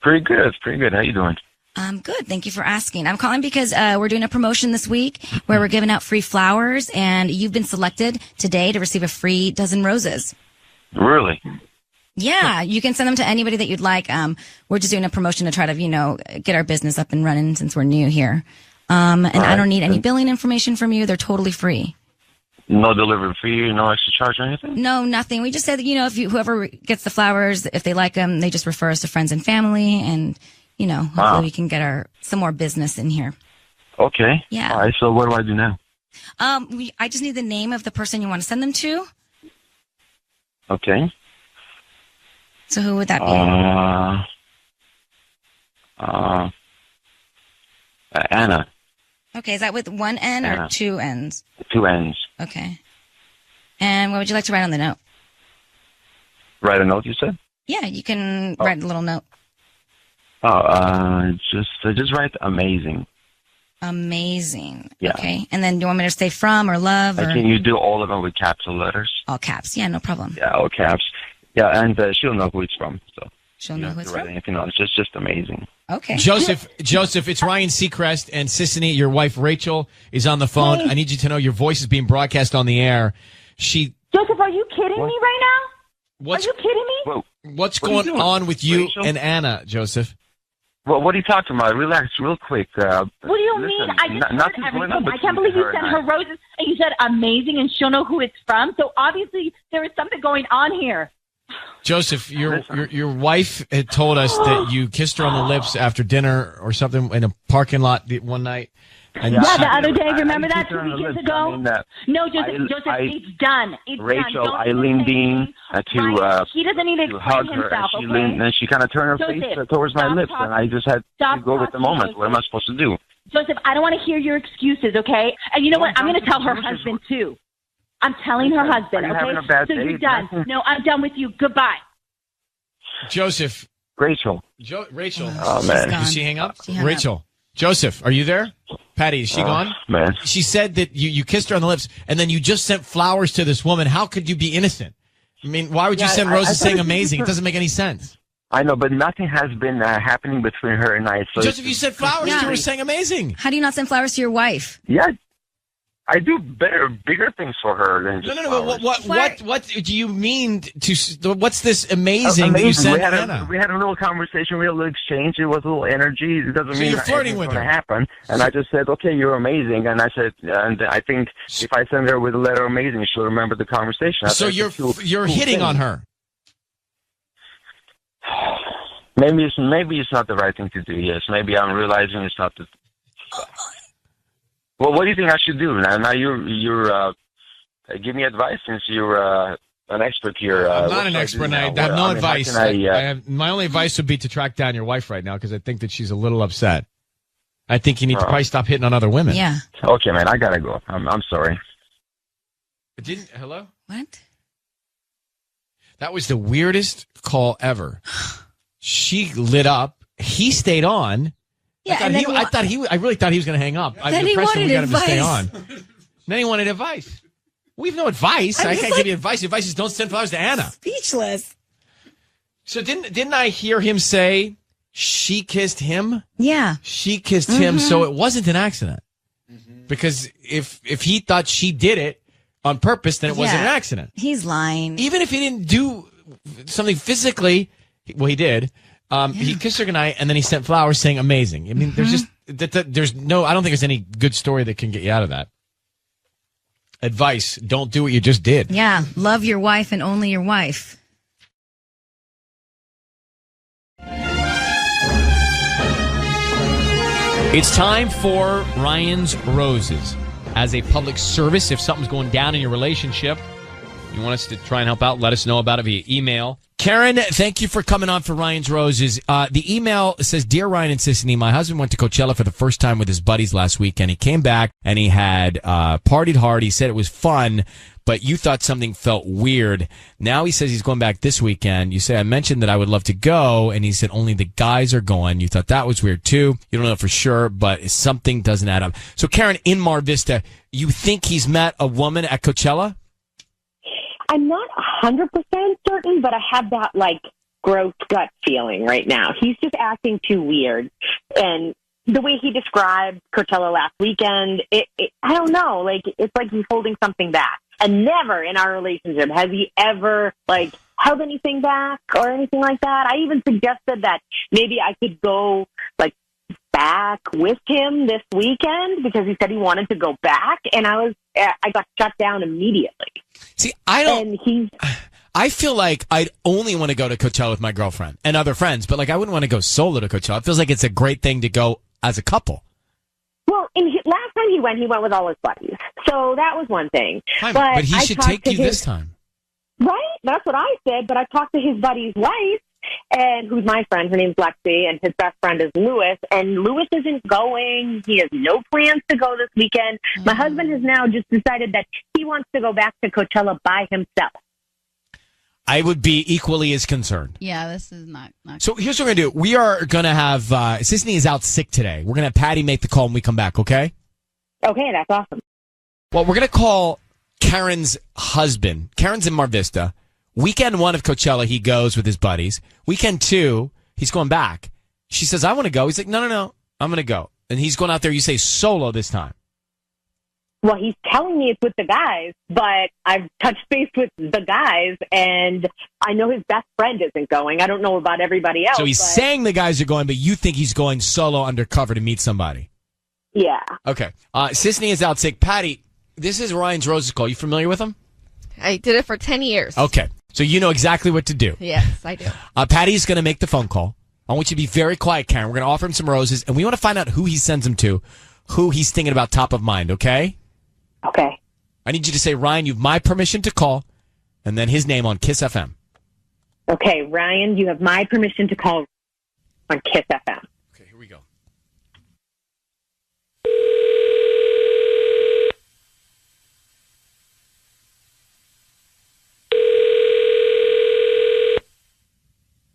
Pretty good. How you doing? I'm good. Thank you for asking. I'm calling because we're doing a promotion this week where we're giving out free flowers, and you've been selected today to receive a free dozen roses. Really? Yeah, you can send them to anybody that you'd like. We're just doing a promotion to try to, get our business up and running since we're new here. And I don't need any billing information from you. They're totally free. No delivery fee, no extra charge or anything? No, nothing. We just said that, if whoever gets the flowers, if they like them, they just refer us to friends and family, and, hopefully we can get some more business in here. Okay. Yeah. All right, so what do I do now? I just need the name of the person you want to send them to. Okay. So who would that be? Anna. Okay, is that with one N or two N's? Two N's. Okay. And what would you like to write on the note? Write a note, you said? Yeah, you can write a little note. Just write amazing. Amazing. Yeah. Okay. And then do you want me to say from or love? Or? Can you do all of them with capital letters? All caps. Yeah, no problem. Yeah, all caps. Yeah, and she'll know who it's from. So she'll know who it's from? Anything else. It's just amazing. Okay. Joseph, it's Ryan Seacrest and Sissany. Your wife, Rachel, is on the phone. Hey. I need you to know your voice is being broadcast on the air. Joseph, are you kidding me right now? Are you kidding me? What's What are you going doing, on with you Rachel? and Anna, Joseph? Well, what are you talking about? Relax real quick. What do you mean? I just heard everything. I can't believe you sent her roses and you said amazing and she'll know who it's from. So obviously there is something going on here. Joseph, your wife had told us that you kissed her on the lips after dinner or something in a parking lot one night. And Yeah, the other day. Remember that 2 weekends ago? No, Joseph, it's done. It's Rachel, done. I leaned in He doesn't need to to explain hug her, himself, and she kind of turned her Joseph, face towards my stop lips, talking. and I just had to go with the talking, moment. Joseph. What am I supposed to do? Joseph, I don't want to hear your excuses, okay? And you know what? I'm going to tell her husband, too. I'm telling her husband, Are you okay? having a bad So you're day? done. No, I'm done with you. Goodbye. Joseph. Rachel. Rachel. Oh, man. Did she hang up? She hung Rachel. Joseph, are you there? Patty, is she gone? Man. She said that you kissed her on the lips, and then you just sent flowers to this woman. How could you be innocent? I mean, why would you send roses saying amazing? It doesn't make any sense. I know, but nothing has been happening between her and I. So Joseph, you sent flowers to her saying amazing. How do you not send flowers to your wife? Yeah, I do bigger things for her than just flowers. What do you mean to? What's this amazing that you sent Anna? We had a little conversation, we had a little exchange. It was a little energy. It doesn't So mean you're flirting with going to her. happen. And I just said, okay, you're amazing. And I said, and I think if I send her with the letter amazing, she'll remember the conversation. So you're hitting on her. Maybe it's not the right thing to do. Yes, maybe I'm realizing it's not the. Well, what do you think I should do now? Now you're give me advice since you're an expert here. I'm What not an should expert. do I now? have no I mean, how advice. can My only advice would be to track down your wife right now because I think that she's a little upset. I think you need to probably stop hitting on other women. Yeah. Okay, man, I gotta go. I'm sorry. Hello? What? That was the weirdest call ever. She lit up. He stayed on. Yeah, I really thought he was going to hang up. Then he wanted we got him to stay advice. on. Then he wanted advice. We have no advice. I can't give you advice. Advice is don't send flowers to Anna. Speechless. So didn't I hear him say she kissed him? Yeah. She kissed him, so it wasn't an accident. Because if he thought she did it on purpose, then it wasn't an accident. He's lying. Even if he didn't do something physically, well, he did. He kissed her goodnight, and then he sent flowers saying amazing. I mean, there's just, there's no, I don't think there's any good story that can get you out of that. Advice, don't do what you just did. Yeah. Love your wife and only your wife. It's time for Ryan's Roses. As a public service, if something's going down in your relationship, you want us to try and help out, let us know about it via email. Karen, thank you for coming on for Ryan's Roses. The email says, Dear Ryan and Sissany, my husband went to Coachella for the first time with his buddies last weekend. He came back and he had partied hard. He said it was fun, but you thought something felt weird. Now he says he's going back this weekend. You say, I mentioned that I would love to go, and he said only the guys are going. You thought that was weird too. You don't know for sure, but something doesn't add up. So Karen, in Mar Vista, you think he's met a woman at Coachella? I'm not 100% certain, but I have that, like, gross gut feeling right now. He's just acting too weird. And the way he described Coachella last weekend, I don't know. Like, it's like he's holding something back. And never in our relationship has he ever, like, held anything back or anything like that. I even suggested that maybe I could go, like, back with him this weekend because he said he wanted to go back. And I got shut down immediately. See, I feel like I'd only want to go to Coachella with my girlfriend and other friends, but like I wouldn't want to go solo to Coachella. It feels like it's a great thing to go as a couple. Well, last time he went with all his buddies. So that was one thing. But he should take you this time. Right? That's what I said. But I talked to his buddy's wife, and who's my friend. Her name's Lexi, and his best friend is Lewis. And Lewis isn't going. He has no plans to go this weekend. My husband has now just decided that he wants to go back to Coachella by himself. I would be equally as concerned. Yeah, this is not So here's what we're going to do. We are going to have, Sissany is out sick today. We're going to have Patty make the call when we come back, okay? Okay, that's awesome. Well, we're going to call Karen's husband. Karen's in Mar Vista. Weekend 1 of Coachella, he goes with his buddies. Weekend 2, he's going back. She says, I want to go. He's like, no, I'm going to go. And he's going out there, you say, solo this time. Well, he's telling me it's with the guys, but I've touched base with the guys, and I know his best friend isn't going. I don't know about everybody else. So he's saying the guys are going, but you think he's going solo undercover to meet somebody. Yeah. Okay. Sissany is out sick. Patty, this is Ryan's Roses call. You familiar with him? I did it for 10 years. Okay. So you know exactly what to do. Yes, I do. Patty's going to make the phone call. I want you to be very quiet, Karen. We're going to offer him some roses, and we want to find out who he sends them to, who he's thinking about top of mind, okay? Okay. I need you to say, Ryan, you have my permission to call, and then his name on Kiss FM. Okay, Ryan, you have my permission to call on Kiss FM. Okay, here we go.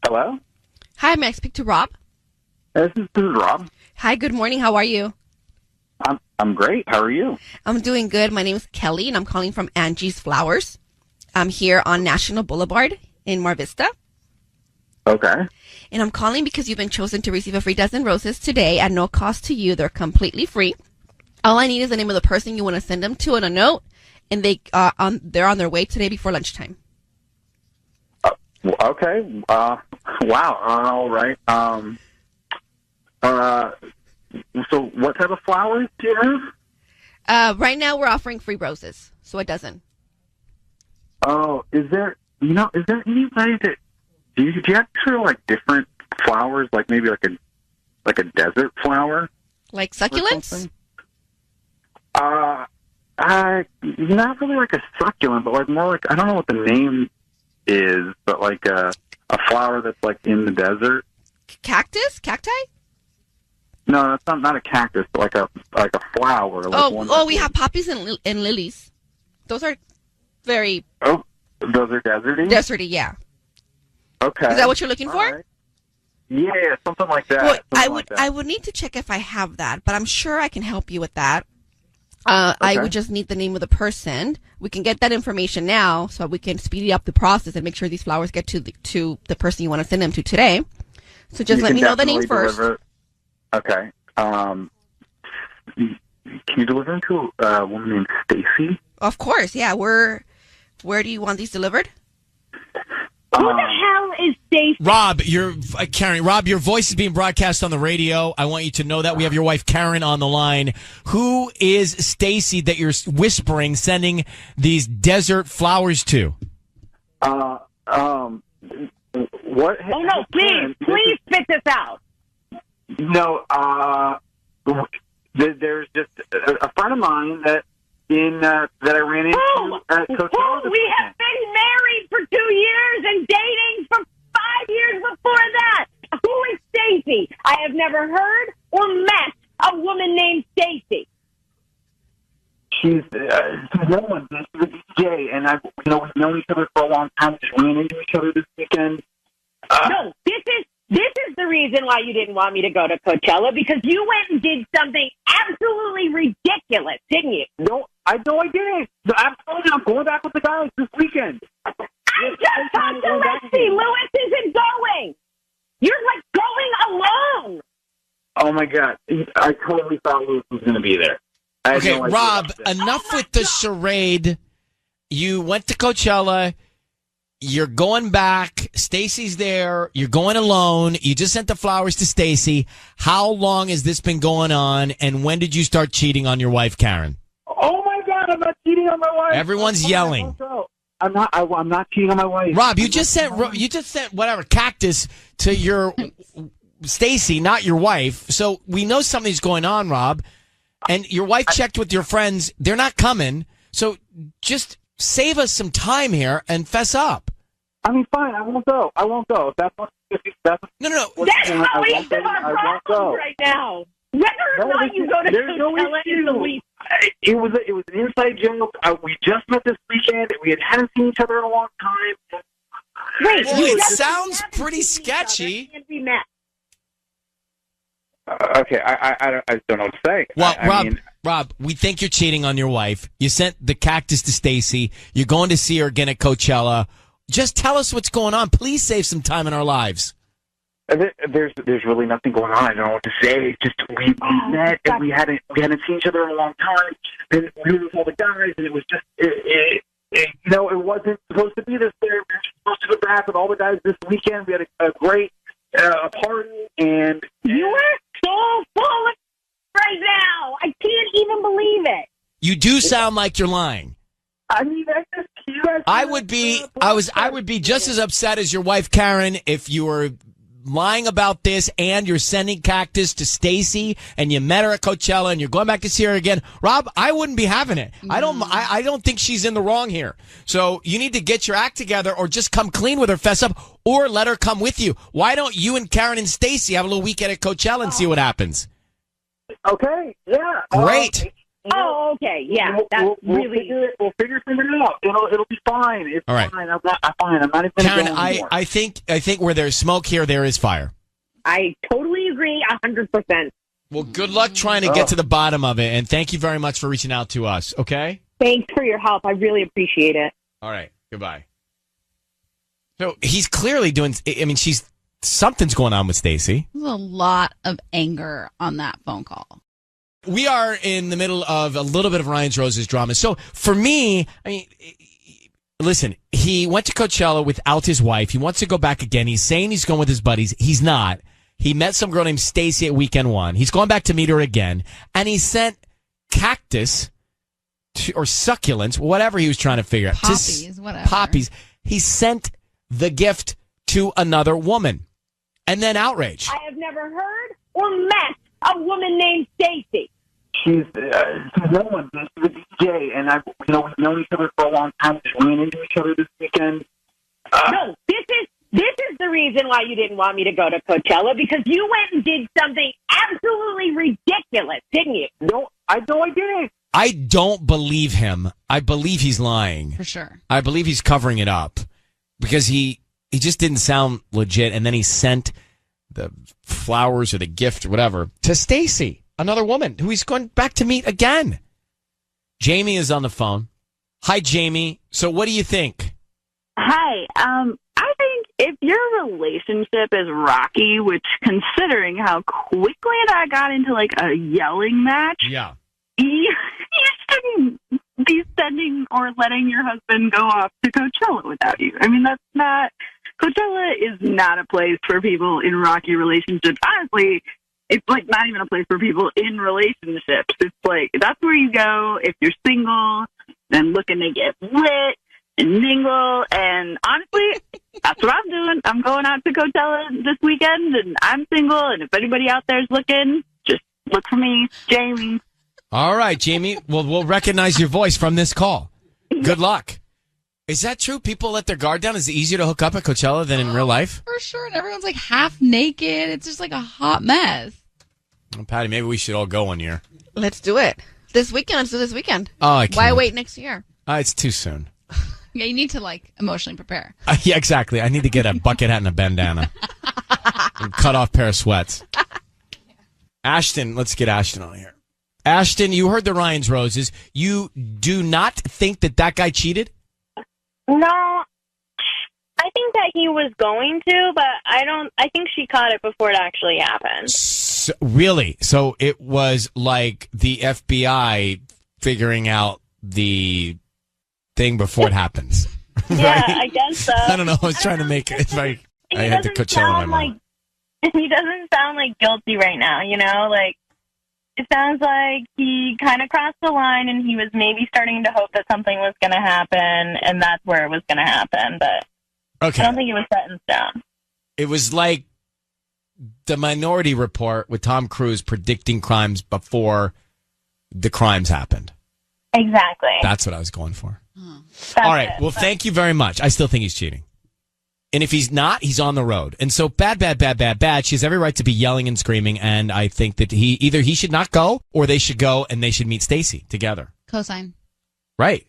Hello? Hi, may I speak to Rob? This is Rob. Hi, good morning. How are you? I'm great. How are you? I'm doing good. My name is Kelly, and I'm calling from Angie's Flowers. I'm here on National Boulevard in Mar Vista. Okay. And I'm calling because you've been chosen to receive a free dozen roses today at no cost to you. They're completely free. All I need is the name of the person you want to send them to and a note, and they're on their way today before lunchtime. Okay. Wow. All right. So what type of flowers do you have? Right now we're offering free roses, so a dozen. Oh, is there anybody that do you actually like different flowers, like maybe like a desert flower? Like succulents? Not really like a succulent, but like more like, I don't know what the name is, but like a flower that's like in the desert. Cactus? Cacti? No, that's not a cactus, but like a flower. Like we have poppies and lilies. Those are very... Oh, those are deserty? Deserty, yeah. Okay. Is that what you're looking for? Right. Yeah, something like that. Well, I would need to check if I have that, but I'm sure I can help you with that. I would just need the name of the person. We can get that information now, so we can speed up the process and make sure these flowers get to the person you want to send them to today. So just let me know the name first. Okay. Can you deliver them to a woman named Stacy? Of course, yeah. Where do you want these delivered? Who the hell is Stacy? Rob, Karen. Rob, your voice is being broadcast on the radio. I want you to know that we have your wife Karen on the line. Who is Stacy that you're whispering, sending these desert flowers to? What? Oh no! Please spit this out. No. There's just a friend of mine that I ran into at Coachella. We have been married for 2 years and dating for 5 years before that. Who is Stacy? I have never heard or met a woman named Stacy. She's no one. She's a DJ, and we've known each other for a long time. Just ran into each other this weekend. No, this is the reason why you didn't want me to go to Coachella, because you went and did something absolutely ridiculous, didn't you? No, I didn't. Absolutely, I'm going back with the guys this weekend. I just talked to Lexi. Lewis isn't going. You're like going alone. Oh my God! I totally thought Lewis was going to be there. Okay, Rob, enough with the charade. You went to Coachella. You're going back. Stacy's there. You're going alone. You just sent the flowers to Stacy. How long has this been going on, and when did you start cheating on your wife, Karen? Oh my God! I'm not cheating on my wife. Everyone's yelling. I'm not cheating on my wife. Rob, you just sent whatever cactus to your Stacy, not your wife. So we know something's going on, Rob. And your wife checked with your friends. They're not coming. So just save us some time here and fess up. I mean, fine. I won't go. If that's what. No. That's how we have our problems right now. Whether or not you go to Coachella is the least. It was an inside joke. We just met this weekend. We hadn't seen each other in a long time. Wait, well, it sounds pretty sketchy. Okay, I don't know what to say. Well, Rob, we think you're cheating on your wife. You sent the cactus to Stacy. You're going to see her again at Coachella. Just tell us what's going on. Please save some time in our lives. There's really nothing going on. I don't know what to say. It's just we met and we hadn't seen each other in a long time. And we were with all the guys, and it was just it wasn't supposed to be this way. We were supposed to go back with all the guys this weekend. We had a great party, and you are so full of right now. I can't even believe it. You do sound like you're lying. I mean, I would be just as upset as your wife Karen if you were lying about this and you're sending cactus to Stacy and you met her at Coachella and you're going back to see her again. Rob, I wouldn't be having it. I don't think she's in the wrong here. So you need to get your act together or just come clean with her, fess up, or let her come with you. Why don't you and Karen and Stacy have a little weekend at Coachella and see what happens? Okay, yeah. Great. Oh, okay, yeah. We'll figure something out. It'll be fine. It's all right. Fine. I'm not even Karen, going anymore. I think where there's smoke here, there is fire. I totally agree 100%. Well, good luck trying to get to the bottom of it, and thank you very much for reaching out to us, okay? Thanks for your help. I really appreciate it. All right, goodbye. So he's clearly doing, I mean, something's going on with Stacy. There's a lot of anger on that phone call. We are in the middle of a little bit of Ryan's Roses drama. So for me, I mean, listen, he went to Coachella without his wife. He wants to go back again. He's saying he's going with his buddies. He's not. He met some girl named Stacy at weekend one. He's going back to meet her again. And he sent cactus or succulents, whatever he was trying to figure out. Poppies, whatever. Poppies. He sent the gift to another woman. And then outrage. I have never heard or met a woman named Stacy. She's no one. She's a Jay, and we've known each other for a long time. We just ran into each other this weekend. No, this is the reason why you didn't want me to go to Coachella, because you went and did something absolutely ridiculous, didn't you? No, I didn't. I don't believe him. I believe he's lying. For sure. I believe he's covering it up because he just didn't sound legit. And then he sent the flowers or the gift or whatever to Stacy, another woman who he's going back to meet again. Jamie is on the phone. Hi, Jamie. So what do you think? Hi. I think if your relationship is rocky, which considering how quickly that got into like a yelling match, yeah, you shouldn't be sending or letting your husband go off to Coachella without you. I mean, Coachella is not a place for people in rocky relationships. Honestly, it's like not even a place for people in relationships. It's like, that's where you go if you're single and looking to get lit and mingle. And honestly, that's what I'm doing. I'm going out to Coachella this weekend and I'm single. And if anybody out there's looking, just look for me, Jamie. All right, Jamie. Well, we'll recognize your voice from this call. Good luck. Is that true? People let their guard down? Is it easier to hook up at Coachella than in real life? For sure. And everyone's like half naked. It's just like a hot mess. Well, Patty, maybe we should all go one year. Let's do it. This weekend. Let's do this weekend. Oh, I can't. Why wait next year? It's too soon. Yeah, you need to like emotionally prepare. Yeah, exactly. I need to get a bucket hat and a bandana. And cut off pair of sweats. Ashton, let's get Ashton on here. Ashton, you heard the Ryan's Roses. You do not think that guy cheated? No, I think that he was going to, but I think she caught it before it actually happened. Really? So it was like the FBI figuring out the thing before it happens. Right? Yeah, I guess so. I don't know. I was trying to make it like I had to Coachella in my mind. He doesn't sound like guilty right now, you know? Like, it sounds like he kind of crossed the line and he was maybe starting to hope that something was going to happen, and that's where it was going to happen. But okay. I don't think it was set in stone. It was like the Minority Report with Tom Cruise predicting crimes before the crimes happened. Exactly. That's what I was going for. That's all right. it. Well, thank you very much. I still think he's cheating. And if he's not, he's on the road. And so bad. She has every right to be yelling and screaming. And I think that he should not go or they should go and they should meet Stacy together. Cosign. Right.